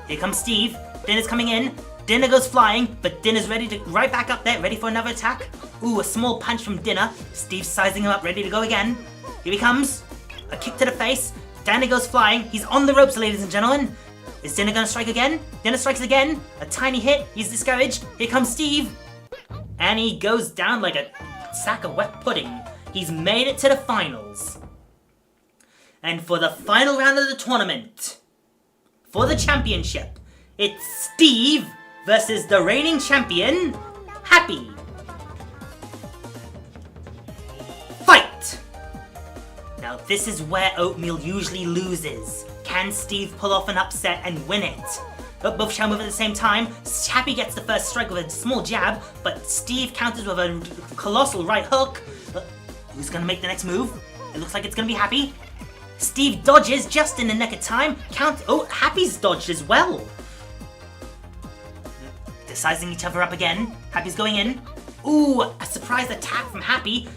Here comes Steve. Dinner's coming in. Dinner goes flying, but Dinner's ready to right back up there, ready for another attack. Ooh, a small punch from Dinner. Steve's sizing him up, ready to go again. Here he comes. A kick to the face. Dinner goes flying. He's on the ropes, ladies and gentlemen. Is Dinner gonna strike again? Dinner strikes again. A tiny hit. He's discouraged. Here comes Steve. And he goes down like a sack of wet pudding. He's made it to the finals. And for the final round of the tournament, for the championship, it's Steve versus the reigning champion, Happy. Fight! This is where Oatmeal usually loses. Can Steve pull off an upset and win it? But both shall move at the same time. Happy gets the first strike with a small jab, but Steve counters with a colossal right hook. Who's gonna make the next move? It looks like it's gonna be Happy. Steve dodges just in the nick of time. Oh, Happy's dodged as well. They're sizing each other up again. Happy's going in. Ooh, a surprise attack from Happy.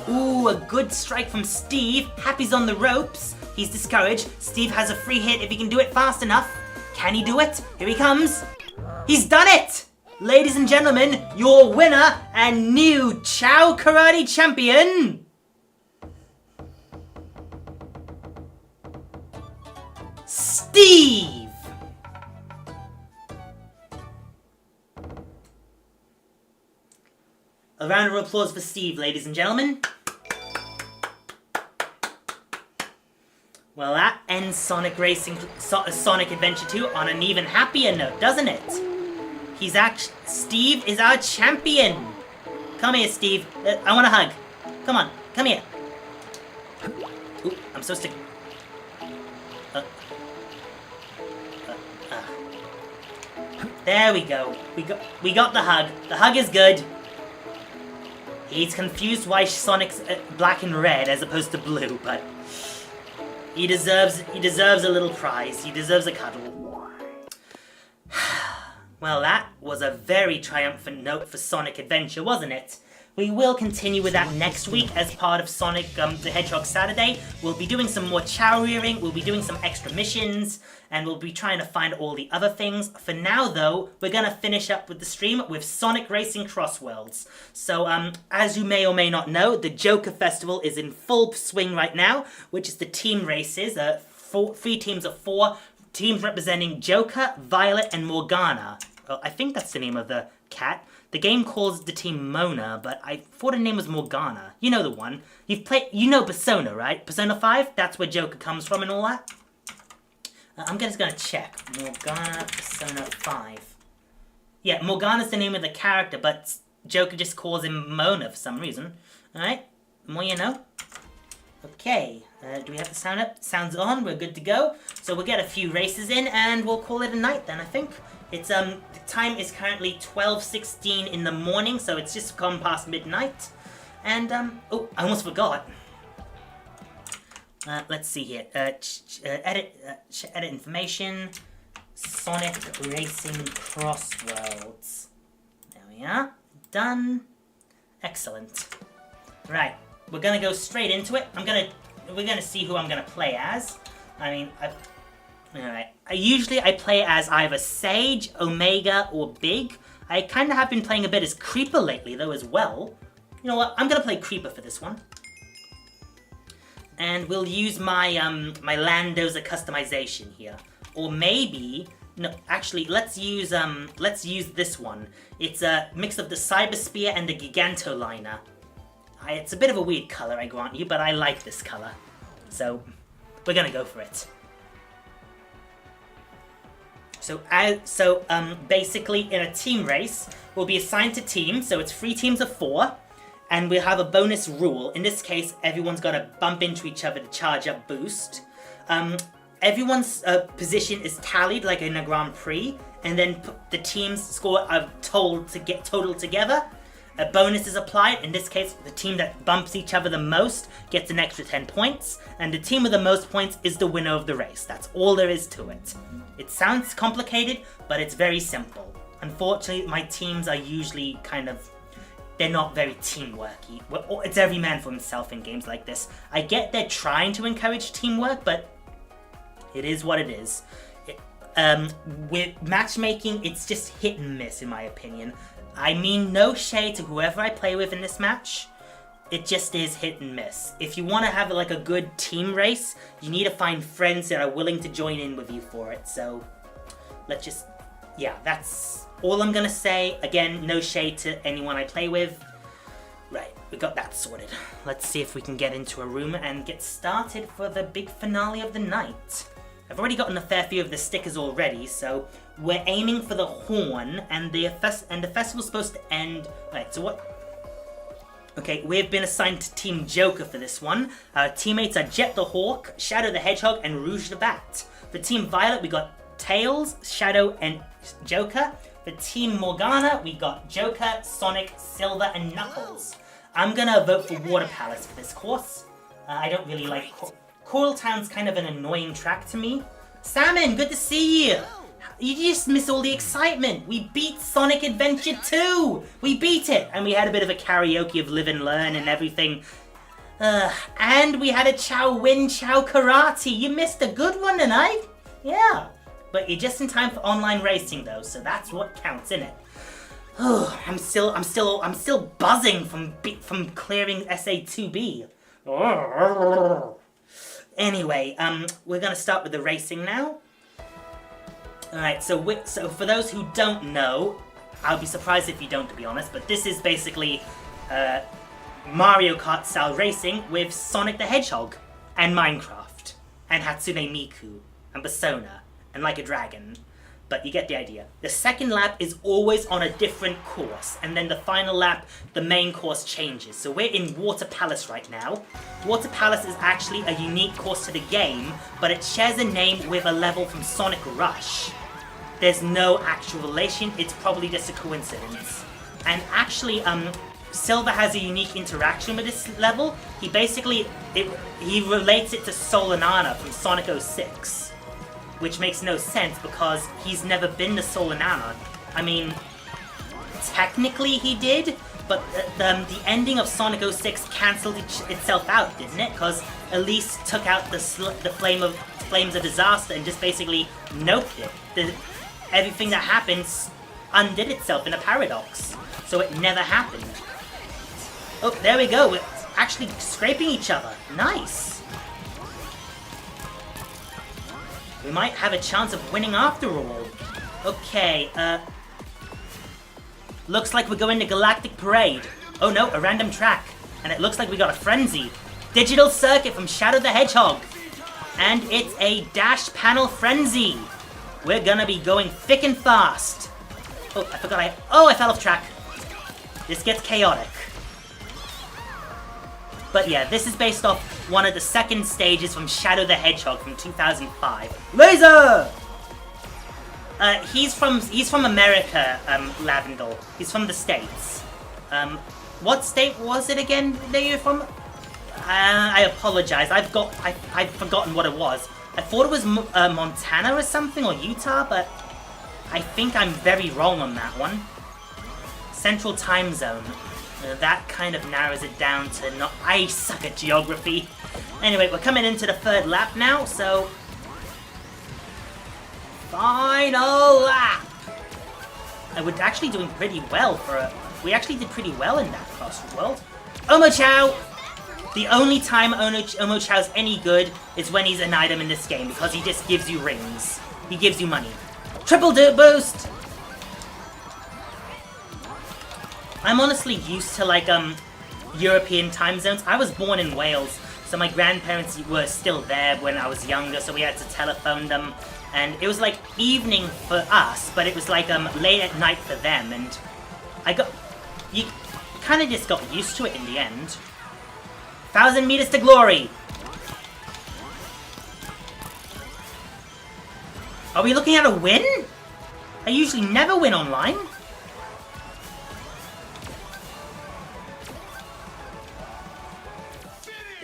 Ooh, a good strike from Steve. Happy's on the ropes. He's discouraged. Steve has a free hit if he can do it fast enough. Can he do it? Here he comes. He's done it! Ladies and gentlemen, your winner and new Chow Karate champion, Steve! A round of applause for Steve, ladies and gentlemen. Well, that ends Sonic Adventure 2 on an even happier note, doesn't it? Steve is our champion. Come here, Steve. I want a hug. Come on, come here. Ooh, I'm supposed to... There we go. We got the hug. The hug is good. He's confused why Sonic's black and red as opposed to blue, but he deserves a little prize. He deserves a cuddle. Well, that was a very triumphant note for Sonic Adventure, wasn't it? We will continue with that next week as part of Sonic the Hedgehog Saturday. We'll be doing some more chow rearing, we'll be doing some extra missions, and we'll be trying to find all the other things. For now, though, we're going to finish up with the stream with Sonic Racing Crossworlds. So, as you may or may not know, the Joker Festival is in full swing right now, which is the team races. 3 teams of 4, teams representing Joker, Violet, and Morgana. Well, I think that's the name of the cat. The game calls the team Mona, but I thought her name was Morgana. You know the one. You know Persona, right? Persona 5? That's where Joker comes from and all that. I'm just gonna check. Morgana, Persona 5. Yeah, Morgana's the name of the character, but Joker just calls him Mona for some reason. Alright, the more you know. Okay, do we have the sound up? Sound's on, we're good to go. So we'll get a few races in and we'll call it a night then, I think. It's, the time is currently 12:16 in the morning, so it's just gone past midnight. And, oh, I almost forgot. Let's see here. Edit information. Sonic Racing Crossworlds. There we are. Done. Excellent. Right, we're gonna go straight into it. We're gonna see who I'm gonna play as. I mean, alright. I play as either Sage, Omega, or Big. I kind of have been playing a bit as Creeper lately, though, as well. You know what? I'm gonna play Creeper for this one. And we'll use my my Landoza customization here. Or maybe... No, actually, let's use this one. It's a mix of the Cyber Spear and the Gigantoliner. It's a bit of a weird color, I grant you, but I like this color. So, we're gonna go for it. So basically, in a team race, we'll be assigned to teams, so it's 3 teams of 4, and we'll have a bonus rule. In this case, everyone's got to bump into each other to charge up boost. Everyone's position is tallied like in a Grand Prix, and then the teams score a total together. A bonus is applied. In this case, the team that bumps each other the most gets an extra 10 points, and the team with the most points is the winner of the race. That's all there is to it. It sounds complicated, but it's very simple. Unfortunately, my teams are usually they're not very teamworky. It's every man for himself in games like this. I get they're trying to encourage teamwork, but it is what it is. With matchmaking, it's just hit and miss in my opinion. I mean no shade to whoever I play with in this match, it just is hit and miss. If you want to have like a good team race, you need to find friends that are willing to join in with you for it, so let's just, yeah, that's all I'm gonna say. Again, no shade to anyone I play with. Right, we got that sorted. Let's see if we can get into a room and get started for the big finale of the night. I've already gotten a fair few of the stickers already, so we're aiming for the horn, and the festival's supposed to end. Right, so what? Okay, we've been assigned to Team Joker for this one. Our teammates are Jet the Hawk, Shadow the Hedgehog, and Rouge the Bat. For Team Violet, we got Tails, Shadow, and Joker. For Team Morgana, we got Joker, Sonic, Silver, and Knuckles. I'm gonna vote for Water Palace for this course. I don't really like Coral Town's kind of an annoying track to me. Salmon, good to see you! You just miss all the excitement. We beat Sonic Adventure 2! We beat it! And we had a bit of a karaoke of Live and Learn and everything. And we had a Chow Win Chow Karate. You missed a good one tonight. Yeah. But you're just in time for online racing though, so that's what counts, innit? Oh, I'm still buzzing from clearing SA2B. Anyway, we're gonna start with the racing now. Alright, so for those who don't know, I'll be surprised if you don't, to be honest, but this is basically Mario Kart style racing with Sonic the Hedgehog and Minecraft and Hatsune Miku and Persona and Like a Dragon. But you get the idea. The second lap is always on a different course, and then the final lap, the main course changes. So we're in Water Palace right now. Water Palace is actually a unique course to the game, but it shares a name with a level from Sonic Rush. There's no actual relation, it's probably just a coincidence. And actually, Silver has a unique interaction with this level. He basically, he relates it to Solanana from Sonic 06. Which makes no sense because he's never been to Solanana. I mean, technically he did, but the ending of Sonic 06 cancelled itself out, didn't it? Because Elise took out the flames of disaster and just basically noped it. Everything that happens undid itself in a paradox, so it never happened. Oh, there we go. We're actually scraping each other. Nice. We might have a chance of winning after all. Okay, looks like we're going to Galactic Parade. Oh no, a random track. And it looks like we got a Frenzy. Digital Circuit from Shadow the Hedgehog. And it's a Dash Panel Frenzy. We're gonna be going thick and fast. Oh, I forgot I fell off track. This gets chaotic. But yeah, this is based off one of the second stages from Shadow the Hedgehog from 2005. Laser! He's from America, Lavendel. He's from the States. What state was it again that you're from? I apologize. I've forgotten what it was. I thought it was Montana or something, or Utah, but I think I'm very wrong on that one. Central Time Zone. That kind of narrows it down to not... I suck at geography. Anyway, we're coming into the third lap now, so... Final lap! We're actually doing pretty well for a... We actually did pretty well in that Crossworld. Omochao! The only time Omochao's any good is when he's an item in this game, because he just gives you rings. He gives you money. Triple boost! I'm honestly used to, like, European time zones. I was born in Wales, so my grandparents were still there when I was younger, so we had to telephone them. And it was, like, evening for us, but it was, like, late at night for them, and you kind of just got used to it in the end. 1,000 meters to glory! Are we looking at a win? I usually never win online.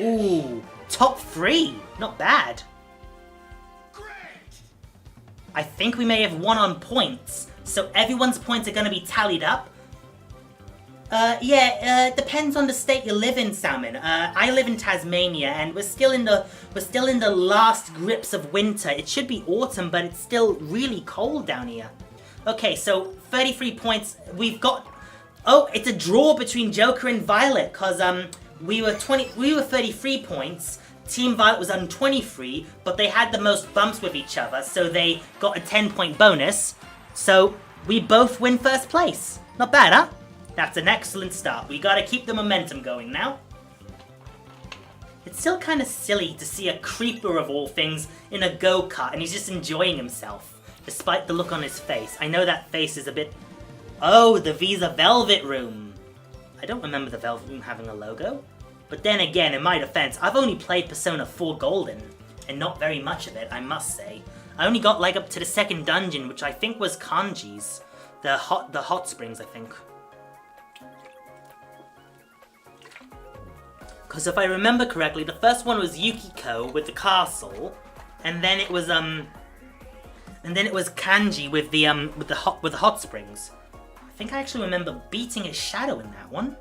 Ooh, top 3. Not bad. I think we may have won on points, so everyone's points are going to be tallied up. Depends on the state you live in, Salmon. I live in Tasmania, and we're still in the last grips of winter. It should be autumn, but it's still really cold down here. Okay, so 33 points. We've got... Oh, it's a draw between Joker and Violet, cause we were 33 points. Team Violet was on 23, but they had the most bumps with each other, so they got a 10-point bonus. So we both win first place. Not bad, huh? That's an excellent start. We gotta keep the momentum going now. It's still kind of silly to see a creeper of all things in a go-kart and he's just enjoying himself, despite the look on his face. I know that face is a bit... Oh, the Visa Velvet Room. I don't remember the Velvet Room having a logo. But then again, in my defense, I've only played Persona 4 Golden, and not very much of it, I must say. I only got like up to the second dungeon, which I think was Kanji's. The hot springs, I think. Because if I remember correctly, the first one was Yukiko with the castle, and then it was Kanji with the hot springs. I think I actually remember beating his shadow in that one.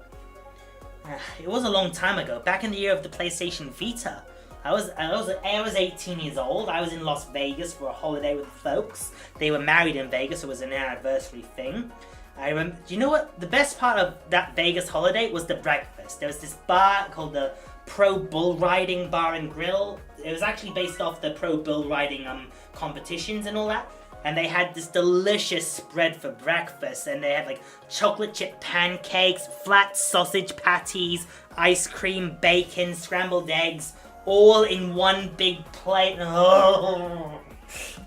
It was a long time ago, back in the year of the PlayStation Vita. I was 18 years old. I was in Las Vegas for a holiday with folks. They were married in Vegas. It was an anniversary thing. I remember. You know what? The best part of that Vegas holiday was the breakfast. There was this bar called the Pro Bull Riding Bar and Grill. It was actually based off the Pro Bull Riding competitions and all that. And they had this delicious spread for breakfast, and they had like chocolate chip pancakes, flat sausage patties, ice cream, bacon, scrambled eggs, all in one big plate. Oh,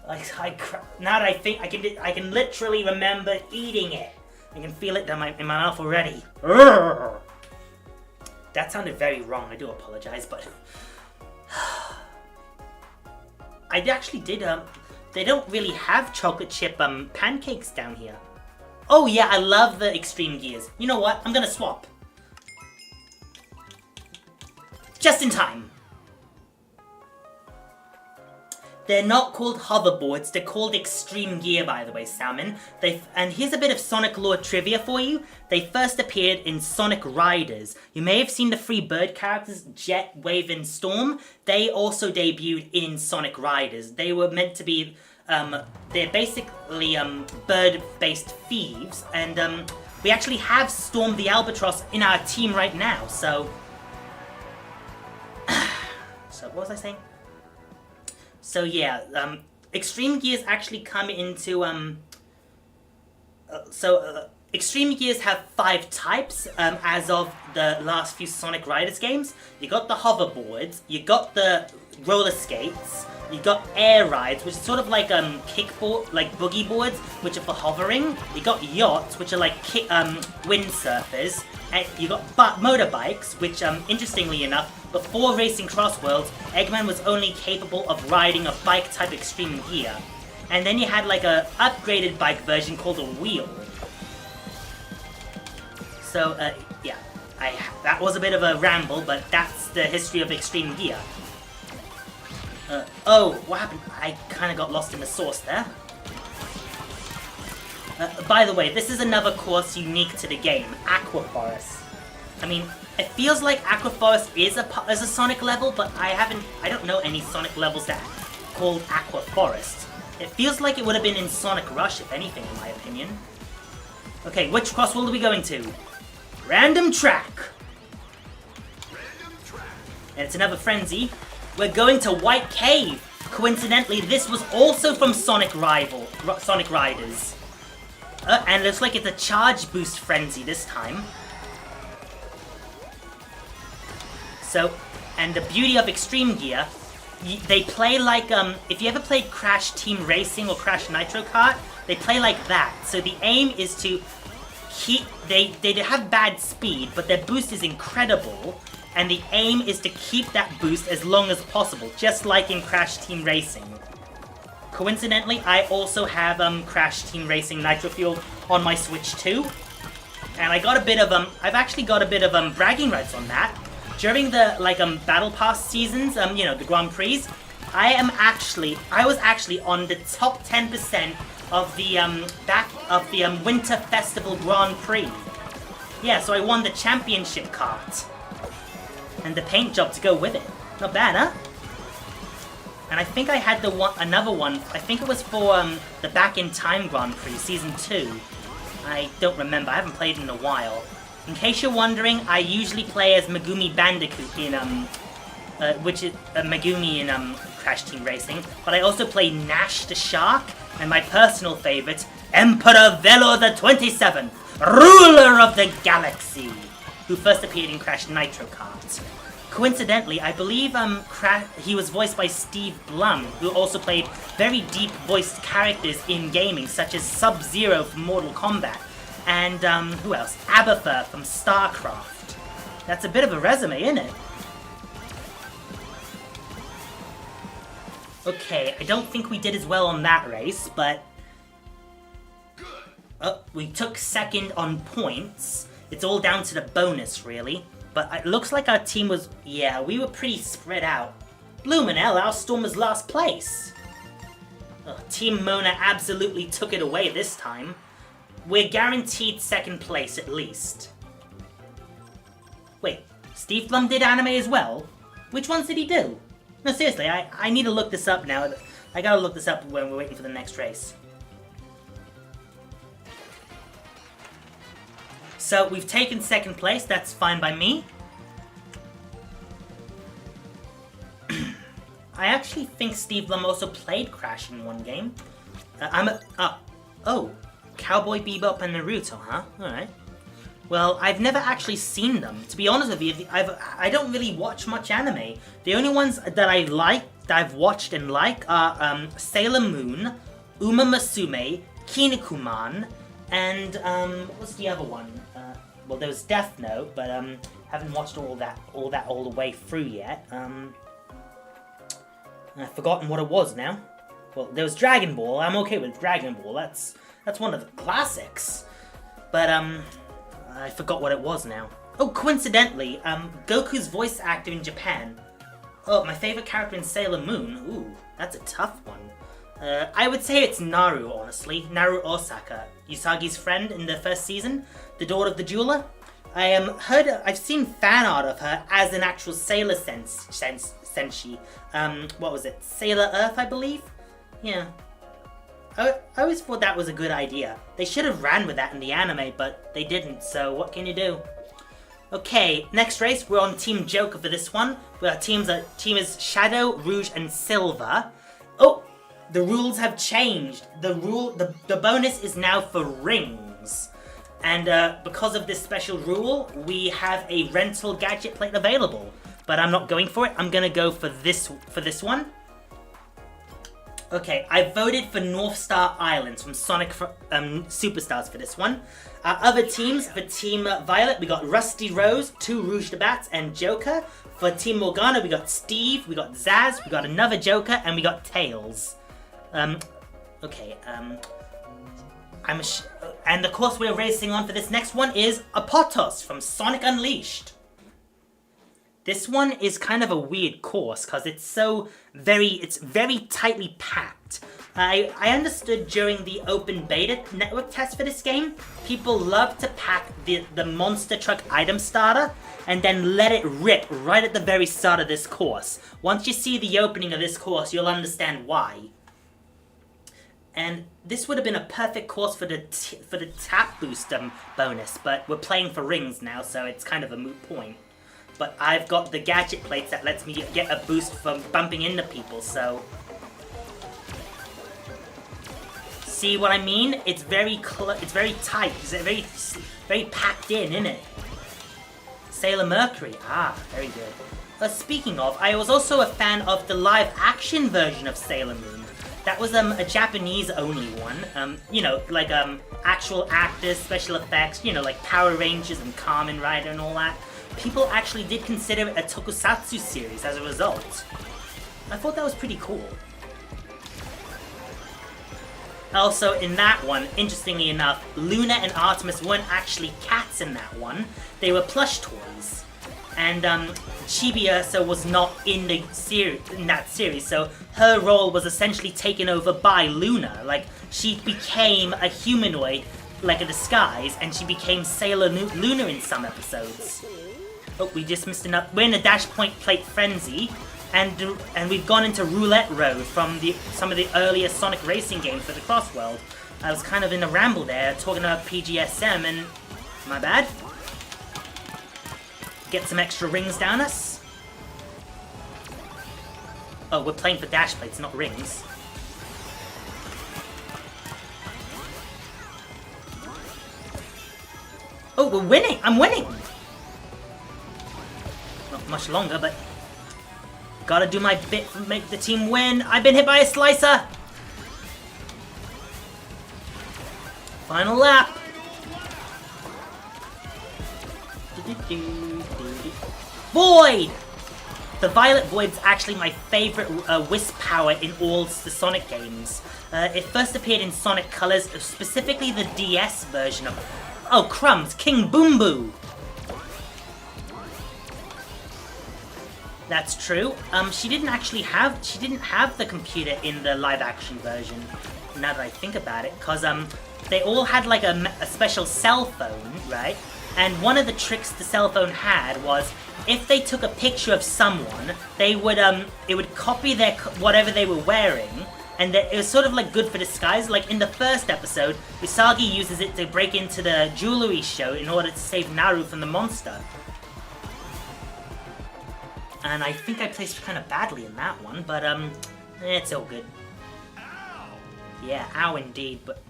now that I think, I can literally remember eating it. I can feel it in my mouth already. That sounded very wrong. I do apologize, but I actually did. They don't really have chocolate chip pancakes down here. Oh yeah, I love the Extreme Gears. You know what? I'm gonna swap. Just in time. They're not called hoverboards, they're called Extreme Gear, by the way, Salmon. And here's a bit of Sonic lore trivia for you. They first appeared in Sonic Riders. You may have seen the three bird characters, Jet, Wave, and Storm. They also debuted in Sonic Riders. They were meant to be, they're basically bird-based thieves. And we actually have Storm the Albatross in our team right now, so... So, what was I saying? So yeah, Extreme Gears actually come into, Extreme Gears have 5 types, as of the last few Sonic Riders games. You got the hoverboards, you got the roller skates, you got air rides, which is sort of like, kickboard, like boogie boards, which are for hovering. You got yachts, which are like windsurfers. And you got motorbikes, which, interestingly enough, before Racing Crossworlds, Eggman was only capable of riding a bike-type Extreme Gear. And then you had like a upgraded bike version called a wheel. So, yeah, that was a bit of a ramble, but that's the history of Extreme Gear. Oh, what happened? I kind of got lost in the source there. By the way, this is another course unique to the game, Aqua Forest. I mean, it feels like Aqua Forest is a Sonic level, but I don't know any Sonic levels that are called Aqua Forest. It feels like it would have been in Sonic Rush, if anything, in my opinion. Okay, which Crossworld are we going to? Random Track! And it's another frenzy. We're going to White Cave! Coincidentally, this was also from Sonic Riders. And it looks like it's a charge boost frenzy this time. So, and the beauty of Extreme Gear, they play like, if you ever played Crash Team Racing or Crash Nitro Kart, they play like that. So the aim is to keep, they have bad speed, but their boost is incredible. And the aim is to keep that boost as long as possible, just like in Crash Team Racing. Coincidentally, I also have Crash Team Racing Nitro Fuel on my Switch too. And I got a bit of I've actually got a bit of bragging rights on that. During the Battle Pass seasons, you know, the Grand Prix, I was actually on the top 10% of the Winter Festival Grand Prix. Yeah, so I won the championship cart. And the paint job to go with it. Not bad, huh? And I think I had another one. I think it was for the Back in Time Grand Prix Season 2. I don't remember. I haven't played in a while. In case you're wondering, I usually play as Megumi Bandicoot in which is Megumi in Crash Team Racing. But I also play Nash the Shark, and my personal favorite, Emperor Velo the 27th, ruler of the galaxy, who first appeared in Crash Nitro Kart. Coincidentally, I believe he was voiced by Steve Blum, who also played very deep voiced characters in gaming, such as Sub-Zero from Mortal Kombat. and who else? Abatha from StarCraft. That's a bit of a resume, isn't it? Okay, I don't think we did as well on that race, but we took second on points. It's all down to the bonus, really. But it looks like our team was... yeah, we were pretty spread out. Bloomin' hell, our Storm was last place. Team Mona absolutely took it away this time. We're guaranteed second place, at least. Wait, Steve Blum did anime as well? Which ones did he do? No, seriously, I need to look this up now. I gotta look this up when we're waiting for the next race. So, we've taken second place, that's fine by me. I actually think Steve Blum also played Crash in one game. Oh, Cowboy Bebop and Naruto, huh? Alright. Well, I've never actually seen them. To be honest with you, I don't really watch much anime. The only ones that I like, that I've watched and like, are Sailor Moon, Uma Musume, Kinnikuman, and what was the other one? Well, there was Death Note, but haven't watched all the way through yet. I've forgotten what it was now. Well, there was Dragon Ball. I'm okay with Dragon Ball. That's one of the classics. But I forgot what it was now. Oh, coincidentally, Goku's voice actor in Japan. Oh, my favorite character in Sailor Moon. Ooh, that's a tough one. I would say it's Naru, honestly. Naru Osaka, Usagi's friend in the first season, the daughter of the jeweler. I've seen fan art of her as an actual Sailor Senshi. What was it? Sailor Earth, I believe? Yeah. I always thought that was a good idea. They should have ran with that in the anime, but they didn't, so what can you do? Okay, next race, we're on Team Joker for this one. Our team is Shadow, Rouge, and Silver. Oh, the rules have changed. The bonus is now for rings. And because of this special rule, we have a rental gadget plate available. But I'm not going for it. I'm gonna go for this one. Okay, I voted for North Star Islands from Sonic Superstars for this one. Other teams, for Team Violet, we got Rusty Rose, 2 Rouge de Bats, and Joker. For Team Morgana, we got Steve, we got Zaz, we got another Joker, and we got Tails. And the course we're racing on for this next one is Apotos from Sonic Unleashed. This one is kind of a weird course because it's very tightly packed. I understood during the open beta network test for this game, people love to pack the monster truck item starter and then let it rip right at the very start of this course. Once you see the opening of this course, you'll understand why. And this would have been a perfect course for the tap boost bonus, but we're playing for rings now, so it's kind of a moot point. But I've got the gadget plates that lets me get a boost from bumping into people, so... See what I mean? It's very tight. It's very packed in, isn't it? Sailor Mercury. Ah, very good. Speaking of, I was also a fan of the live-action version of Sailor Moon. That was a Japanese-only one. You know, like actual actors, special effects, you know, like Power Rangers and Kamen Rider and all that. People actually did consider it a tokusatsu series as a result. I thought that was pretty cool. Also, in that one, interestingly enough, Luna and Artemis weren't actually cats in that one. They were plush toys. And Chibi Ursa was not in that series, so her role was essentially taken over by Luna. Like, she became a humanoid, like a disguise, and she became Sailor Luna in some episodes. Oh, we just missed enough. We're in a Dash Point Plate Frenzy, and we've gone into Roulette Road from some of the earlier Sonic racing games for the Crossworld. I was kind of in a ramble there, talking about PGSM, and my bad. Get some extra rings down us. Oh, we're playing for dash plates, not rings. Oh, we're winning! I'm winning! Not much longer, but... Gotta do my bit to make the team win. I've been hit by a slicer! Final lap! Void! The Violet Void's actually my favorite Wisp power in all the Sonic games. It first appeared in Sonic Colors, specifically the DS version of... Oh, crumbs! King Boom Boo! That's true. She didn't have the computer in the live-action version, now that I think about it, because they all had like a special cell phone, right? And one of the tricks the cell phone had was, if they took a picture of someone, they would it would copy their whatever they were wearing, and it was sort of like good for disguise. Like in the first episode, Usagi uses it to break into the jewelry show in order to save Naru from the monster. And I think I placed kind of badly in that one, but it's all good. Yeah, ow indeed, but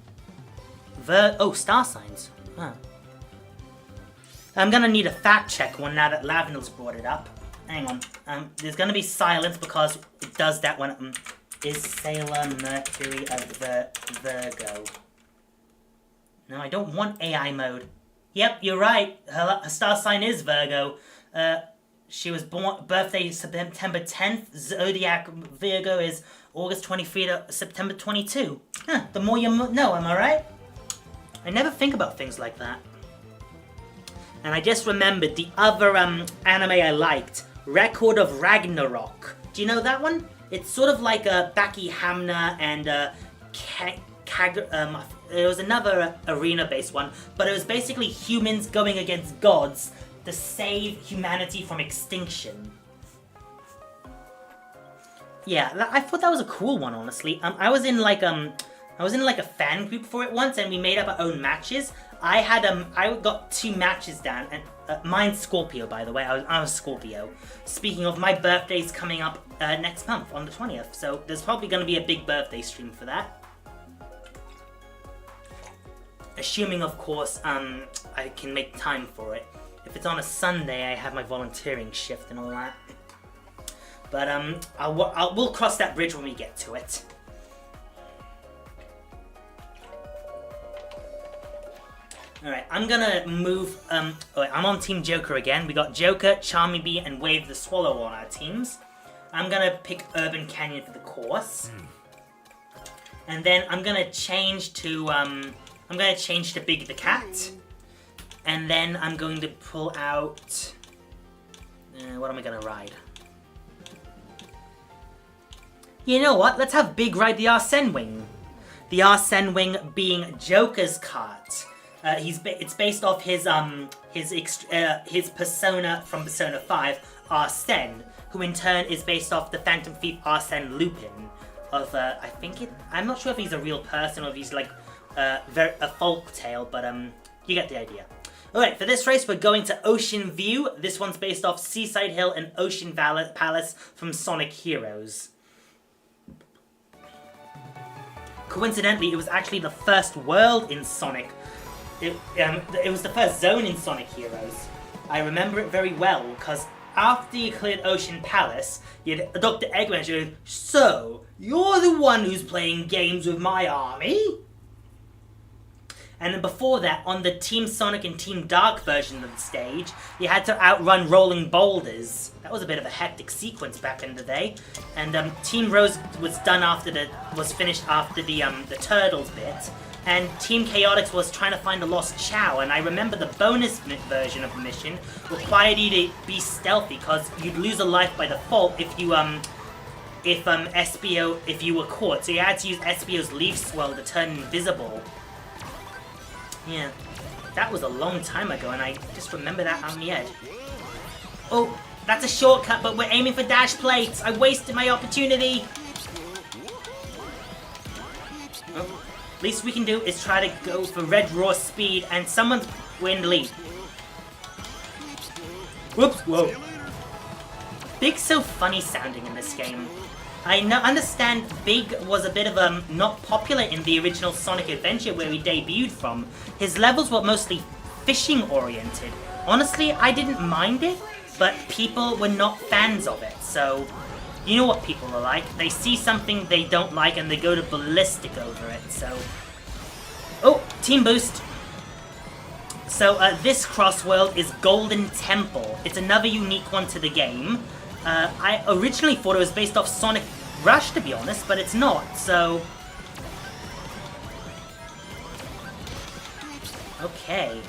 oh, star signs. Huh. I'm gonna need a fact check one now that Lavendel's brought it up. Hang on. There's gonna be silence because it does that when is Sailor Mercury a Virgo? No, I don't want AI mode. Yep, you're right. Her star sign is Virgo. She was born birthday September 10th. Zodiac Virgo is August 23 to September 22. Huh, the more you know, am I right? I never think about things like that. And I just remembered the other anime I liked, Record of Ragnarok. Do you know that one? It's sort of like a Baki Hamna and there was another arena-based one, but it was basically humans going against gods to save humanity from extinction. Yeah, I thought that was a cool one, honestly. I was in like a fan group for it once, and we made up our own matches. I got 2 matches down, and mine's Scorpio, by the way. I was Scorpio. Speaking of, my birthday's coming up next month on the 20th, so there's probably going to be a big birthday stream for that. Assuming, of course, I can make time for it. If it's on a Sunday, I have my volunteering shift and all that. But we'll cross that bridge when we get to it. Alright, I'm gonna move, I'm on Team Joker again. We got Joker, Charmy Bee, and Wave the Swallow on our teams. I'm gonna pick Urban Canyon for the course. And then I'm gonna change to Big the Cat. And then I'm going to pull out... what am I gonna ride? You know what? Let's have Big ride the Arsene Wing. The Arsene Wing being Joker's cart. It's based off his persona from Persona 5, Arsene, who in turn is based off the Phantom Thief Arsene Lupin. I'm not sure if he's a real person or if he's like a folk tale, but you get the idea. Alright, for this race we're going to Ocean View. This one's based off Seaside Hill and Ocean Palace from Sonic Heroes. Coincidentally, it was actually the first world in Sonic. It was the first zone in Sonic Heroes. I remember it very well, because after you cleared Ocean Palace, you had Dr. Eggman go, "So, you're the one who's playing games with my army?" And then before that, on the Team Sonic and Team Dark version of the stage, you had to outrun rolling boulders. That was a bit of a hectic sequence back in the day. And Team Rose was finished after the Turtles bit. And Team Chaotix was trying to find a lost Chow. And I remember the bonus version of the mission required you to be stealthy, because you'd lose a life by default if you were caught. So you had to use Espio's leaf swell to turn invisible. Yeah, that was a long time ago, and I just remember that on the edge. Oh, that's a shortcut, but we're aiming for dash plates. I wasted my opportunity. Oh, least we can do is try to go for red raw speed, and we're in the lead. Whoops, whoa. Big's so funny sounding in this game. I understand Big was a bit of not popular in the original Sonic Adventure where he debuted from. His levels were mostly fishing oriented. Honestly, I didn't mind it, but people were not fans of it, so you know what people are like. They see something they don't like and they go to ballistic over it, so... Oh, team boost. So this Crossworld is Golden Temple. It's another unique one to the game. I originally thought it was based off Sonic Rush, to be honest, but it's not, so... Okay.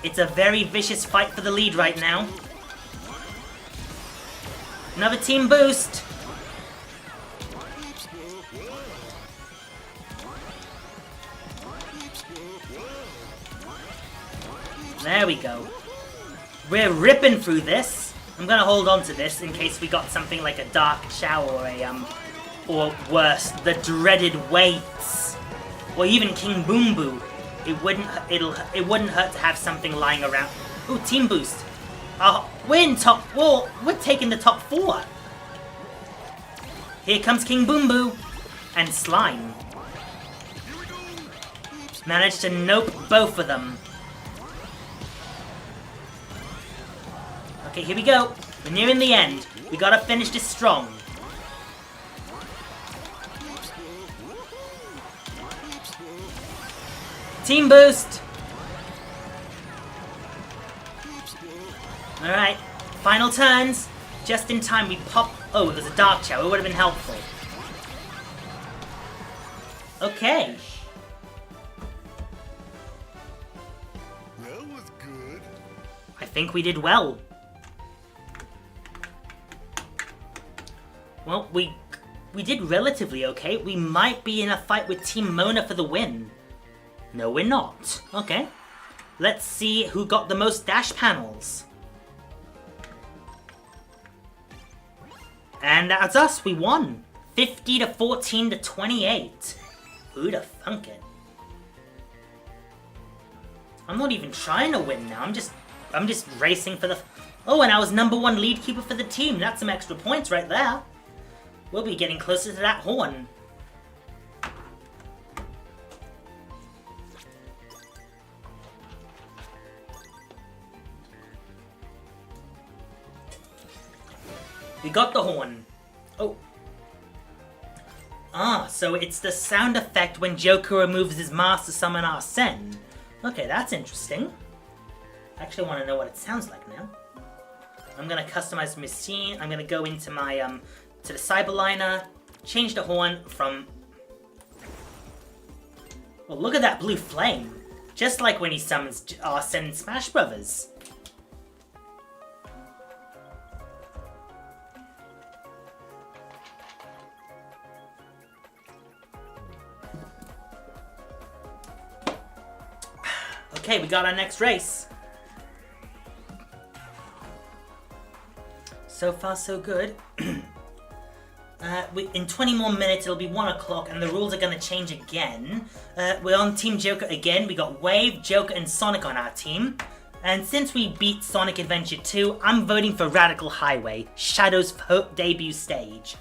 It's a very vicious fight for the lead right now. Another team boost! There we go. We're ripping through this. I'm gonna hold on to this in case we got something like a Dark Chow or a, or worse, the dreaded Weights. Or even King Boom Boo. It wouldn't hurt to have something lying around. Ooh, team boost. We're in top, well, we're taking the top 4. Here comes King Boom Boo. And Slime. Managed to nope both of them. Okay, here we go. We're nearing the end. We gotta finish this strong. Team boost! Alright, final turns. Just in time we pop... Oh, there's a Dark Chow. It would have been helpful. Okay. That was good. I think we did well. Well, we did relatively okay. We might be in a fight with Team Mona for the win. No, we're not. Okay. Let's see who got the most dash panels. And that's us. We won. 50 to 14 to 28. Who'd have thunk it? I'm not even trying to win now. I'm just racing for the... Oh, and I was #1 lead keeper for the team. That's some extra points right there. We'll be getting closer to that horn. We got the horn. Oh. Ah, so it's the sound effect when Joker removes his mask to summon Arsene. Okay, that's interesting. I actually want to know what it sounds like now. I'm gonna customize the machine. I'm gonna go into my to the Cyberliner, change the horn from... Well, look at that blue flame. Just like when he summons Arsene in Smash Brothers. Okay, we got our next race. So far, so good. In 20 more minutes, it'll be 1 o'clock, and the rules are going to change again. We're on Team Joker again. We got Wave, Joker, and Sonic on our team. And since we beat Sonic Adventure 2, I'm voting for Radical Highway, Shadow's debut stage.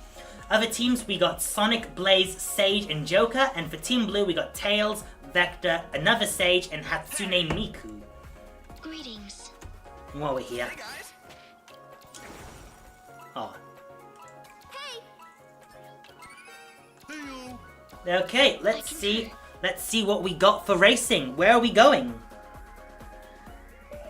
Other teams, we got Sonic, Blaze, Sage, and Joker. And for Team Blue, we got Tails, Vector, another Sage, and Hatsune Miku. Greetings. While we're here. Oh. Okay, let's see what we got for racing. Where are we going?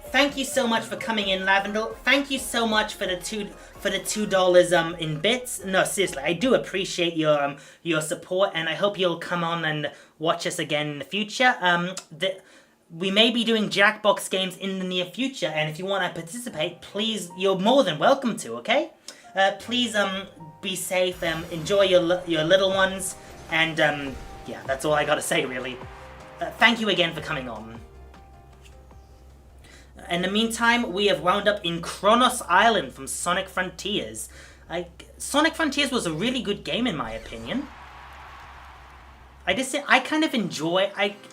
Thank you so much for coming in, Lavendel. Thank you so much for the $2 in bits. No, seriously, I do appreciate your support, and I hope you'll come on and watch us again in the future. We may be doing Jackbox games in the near future, and if you want to participate, please, you're more than welcome to. Okay? Please be safe. Enjoy your little ones, and yeah, that's all I gotta say really. Thank you again for coming on. In the meantime, we have wound up in Kronos Island from Sonic Frontiers. Sonic Frontiers was a really good game in my opinion. I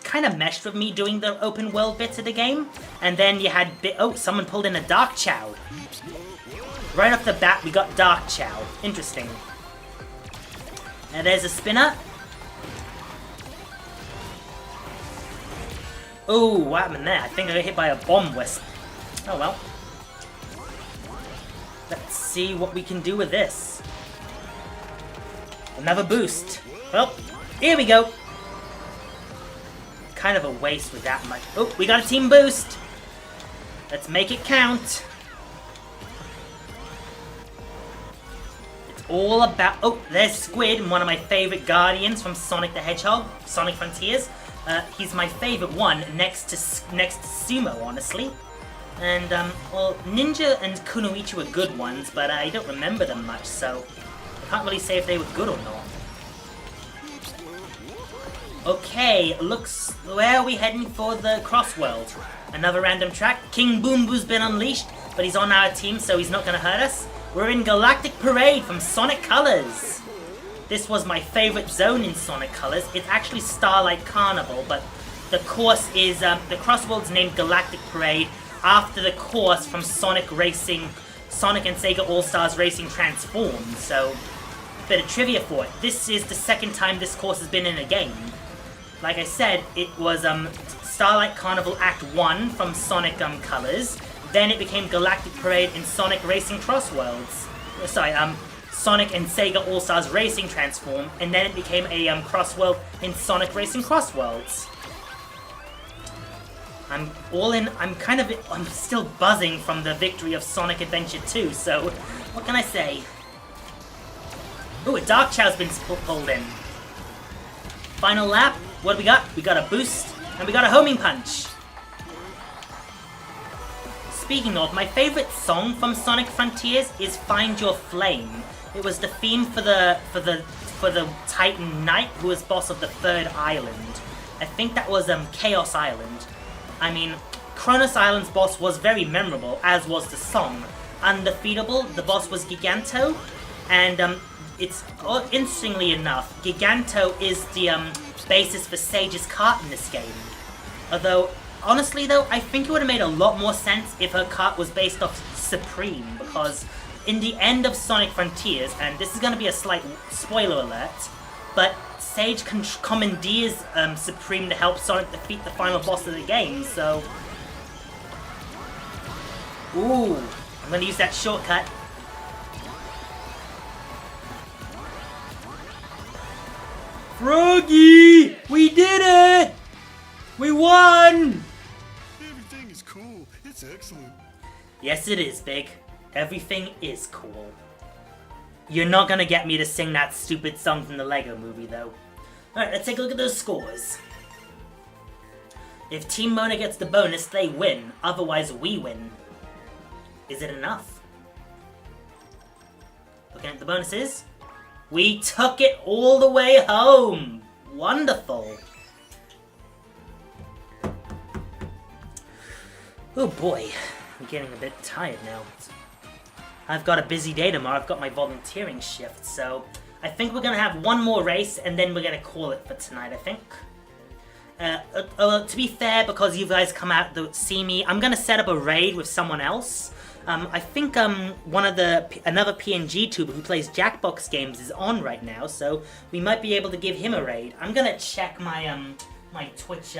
kind of meshed with me doing the open world bits of the game. And then you had oh, someone pulled in a Dark Chow. Right off the bat, we got Dark Chow. Interesting. And there's a spinner. Oh, what happened there? I think I got hit by a bomb wisp. Oh well. Let's see what we can do with this. Another boost. Well, here we go. Kind of a waste with that much. Oh, we got a team boost. Let's make it count. It's all about... Oh, there's Squid, one of my favorite guardians from Sonic the Hedgehog, Sonic Frontiers. He's my favorite one, next to Sumo, honestly. And, well, Ninja and Kunoichi were good ones, but I don't remember them much, so I can't really say if they were good or not. Okay, looks... Where are we heading for the Crossworld? Another random track. King Boom Boo's been unleashed, but he's on our team, so he's not gonna hurt us. We're in Galactic Parade from Sonic Colors. This was my favorite zone in Sonic Colors. It's actually Starlight Carnival, but the course is... the Crossworld's named Galactic Parade after the course from Sonic and Sega All-Stars Racing Transformed, so... Bit of trivia for it. This is the second time this course has been in a game. Like I said, it was Starlight Carnival Act 1 from Sonic Colors. Then it became Galactic Parade in Sonic Racing Crossworlds. Sorry, Sonic and Sega All-Stars Racing Transform. And then it became a Crossworld in Sonic Racing Crossworlds. I'm all in. I'm still buzzing from the victory of Sonic Adventure 2. So, what can I say? Ooh, a Dark Chow's been pulled in. Final lap. What do we got? We got a boost, and we got a homing punch. Speaking of, my favorite song from Sonic Frontiers is "Find Your Flame." It was the theme for the Titan Knight, who was boss of the third island. I think that was Chaos Island. I mean, Kronos Island's boss was very memorable, as was the song. Undefeatable. The boss was Giganto, and interestingly enough, Giganto is the basis for Sage's cart in this game. Although, honestly though, I think it would have made a lot more sense if her cart was based off Supreme, because in the end of Sonic Frontiers, and this is going to be a slight spoiler alert, but Sage commandeers Supreme to help Sonic defeat the final boss of the game, so... Ooh, I'm going to use that shortcut. Froggy! We did it! We won! Everything is cool. It's excellent. Yes, it is, Big. Everything is cool. You're not gonna get me to sing that stupid song from the Lego movie, though. Alright, let's take a look at those scores. If Team Mona gets the bonus, they win. Otherwise, we win. Is it enough? Looking at the bonuses. We took it all the way home! Wonderful! Oh boy, I'm getting a bit tired now. I've got a busy day tomorrow, I've got my volunteering shift, so... I think we're gonna have one more race, and then we're gonna call it for tonight, I think. To be fair, because you guys come out to see me, I'm gonna set up a raid with someone else. I think another PNG tuber who plays Jackbox games is on right now, so we might be able to give him a raid. I'm gonna check my my Twitch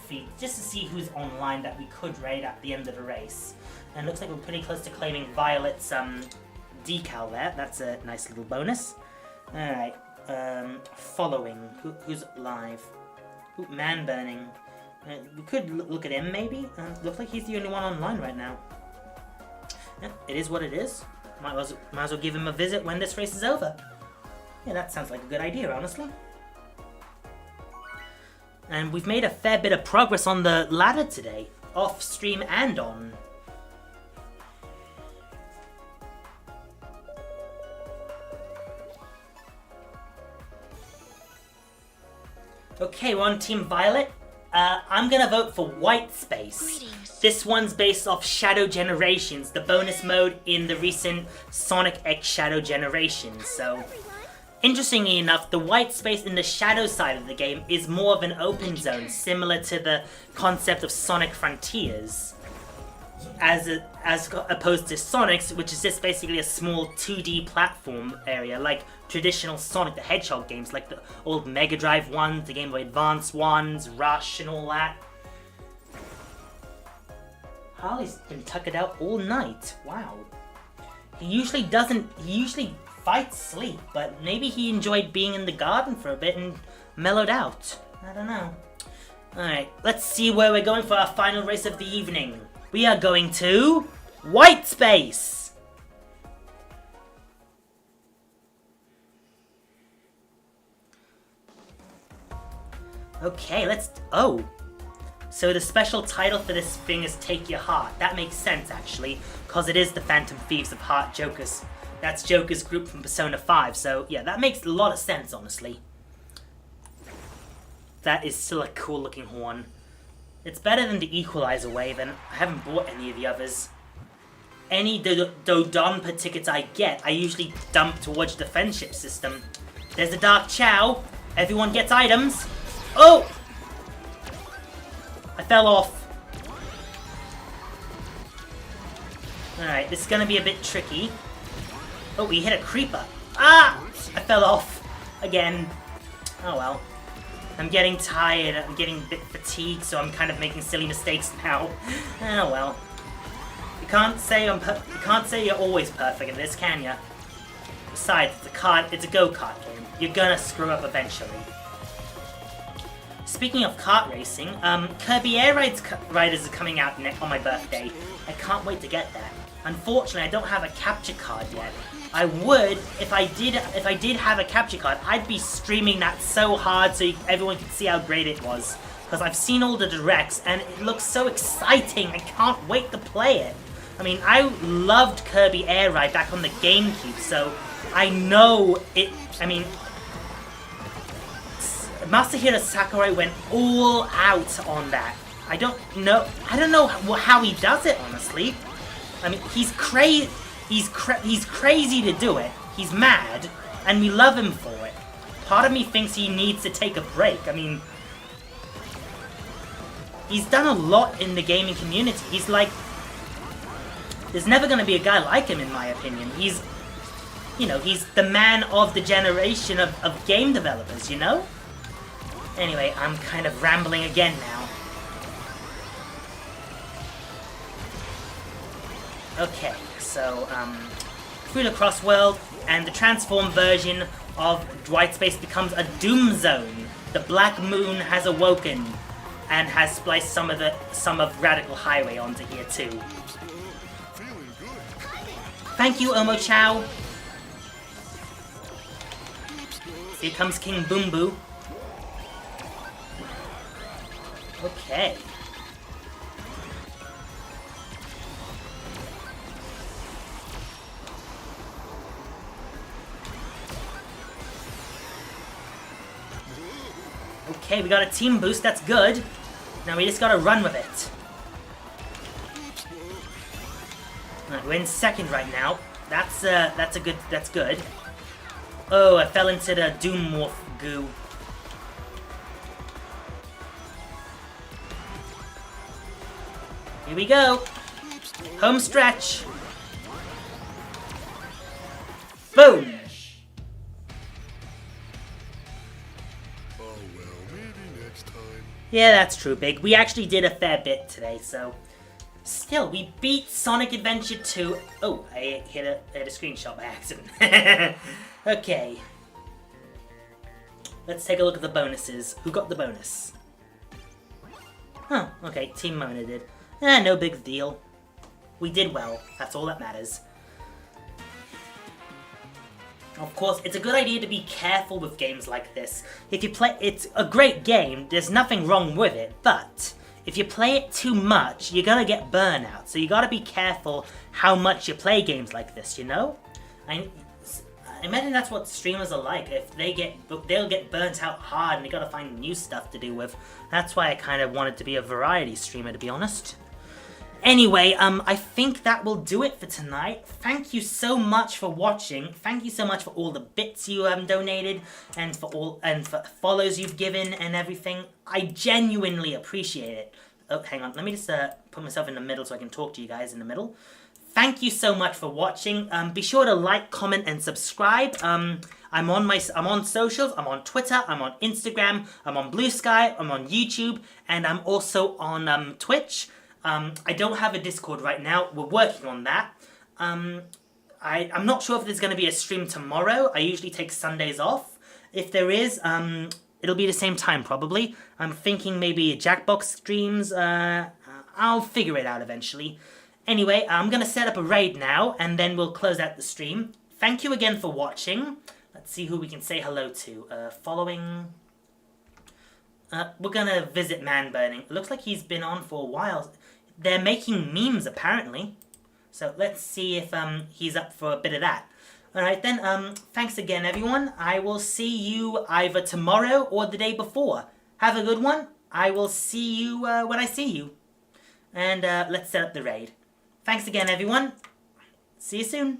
feed just to see who's online that we could raid at the end of the race. And it looks like we're pretty close to claiming Violet's decal there. That's a nice little bonus. All right, following. Who's live? Ooh, man burning. We could look at him maybe. Looks like he's the only one online right now. Yeah, it is what it is. Might as well give him a visit when this race is over. Yeah, that sounds like a good idea, honestly. And we've made a fair bit of progress on the ladder today. Off stream and on. Okay, we're on Team Violet. I'm gonna vote for White Space. Greetings. This one's based off Shadow Generations, the bonus mode in the recent Sonic X Shadow Generations. So, interestingly enough, the white space in the Shadow side of the game is more of an open zone, similar to the concept of Sonic Frontiers, as opposed to Sonic's, which is just basically a small 2D platform area, like traditional Sonic the Hedgehog games, like the old Mega Drive ones, the Game Boy Advance ones, Rush, and all that. Harley's been tuckered out all night. Wow. He usually fights sleep, but maybe he enjoyed being in the garden for a bit and mellowed out. I don't know. Alright, let's see where we're going for our final race of the evening. We are going to white space. Okay, let's... Oh. So the special title for this thing is Take Your Heart. That makes sense, actually, because it is the Phantom Thieves of Heart Jokers. That's Joker's group from Persona 5, so yeah, that makes a lot of sense, honestly. That is still a cool-looking horn. It's better than the Equalizer Wave, and I haven't bought any of the others. Any Dodonpa tickets I get, I usually dump towards the friendship system. There's a Dark Chow. Everyone gets items. Oh! I fell off. Alright, this is gonna be a bit tricky. Oh, we hit a creeper. Ah! I fell off. Again. Oh well. I'm getting tired, I'm getting a bit fatigued, so I'm kind of making silly mistakes now. Oh well. You can't say you're always perfect in this, can ya? Besides, it's a go-kart game. You're gonna screw up eventually. Speaking of kart racing, Kirby Air Riders are coming out on my birthday. I can't wait to get that. Unfortunately, I don't have a capture card yet. I would, if I did have a capture card, I'd be streaming that so hard so everyone could see how great it was. Because I've seen all the directs and it looks so exciting, I can't wait to play it. I mean, I loved Kirby Air Ride back on the GameCube, so I know it, I mean... Masahiro Sakurai went all out on that. I don't know how he does it, honestly. I mean, he's crazy to do it. He's mad, and we love him for it. Part of me thinks he needs to take a break. I mean, he's done a lot in the gaming community. He's like, there's never going to be a guy like him, in my opinion. He's, you know, he's the man of the generation of game developers, you know? Anyway, I'm kind of rambling again now. Okay, so, through the Crossworld, and the transformed version of White Space becomes a Doom Zone. The Black Moon has awoken, and has spliced some of Radical Highway onto here too. Thank you, Omo Chow. Here comes King Boom Boo. Okay. Okay, we got a team boost, that's good. Now we just gotta run with it. Alright, we're in second right now. That's good. Oh, I fell into the Doom Morph goo. Here we go. Home stretch. Boom. Oh well, maybe next time. Yeah, that's true, Big. We actually did a fair bit today, so... Still, we beat Sonic Adventure 2... Oh, I hit a screenshot by accident. Okay. Let's take a look at the bonuses. Who got the bonus? Huh, okay, Team Mona did. No big deal. We did well. That's all that matters. Of course, it's a good idea to be careful with games like this. If you play... It's a great game, there's nothing wrong with it, but... If you play it too much, you're gonna get burnout. So you gotta be careful how much you play games like this, you know? I imagine that's what streamers are like. If they'll get burnt out hard and they gotta find new stuff to do with. That's why I kind of wanted to be a variety streamer, to be honest. Anyway, I think that will do it for tonight. Thank you so much for watching. Thank you so much for all the bits you donated and for follows you've given and everything. I genuinely appreciate it. Oh, hang on. Let me just put myself in the middle so I can talk to you guys in the middle. Thank you so much for watching. Be sure to like, comment, and subscribe. I'm on socials. I'm on Twitter. I'm on Instagram. I'm on Blue Sky. I'm on YouTube, and I'm also on Twitch. I don't have a Discord right now. We're working on that. I'm not sure if there's going to be a stream tomorrow. I usually take Sundays off. If there is, it'll be the same time probably. I'm thinking maybe Jackbox streams. I I'll figure it out eventually. Anyway, I'm going to set up a raid now, and then we'll close out the stream. Thank you again for watching. Let's see who we can say hello to. Following... we're going to visit Man Burning. It looks like he's been on for a while. They're making memes, apparently. So let's see if he's up for a bit of that. Alright then, thanks again, everyone. I will see you either tomorrow or the day before. Have a good one. I will see you when I see you. And let's set up the raid. Thanks again, everyone. See you soon.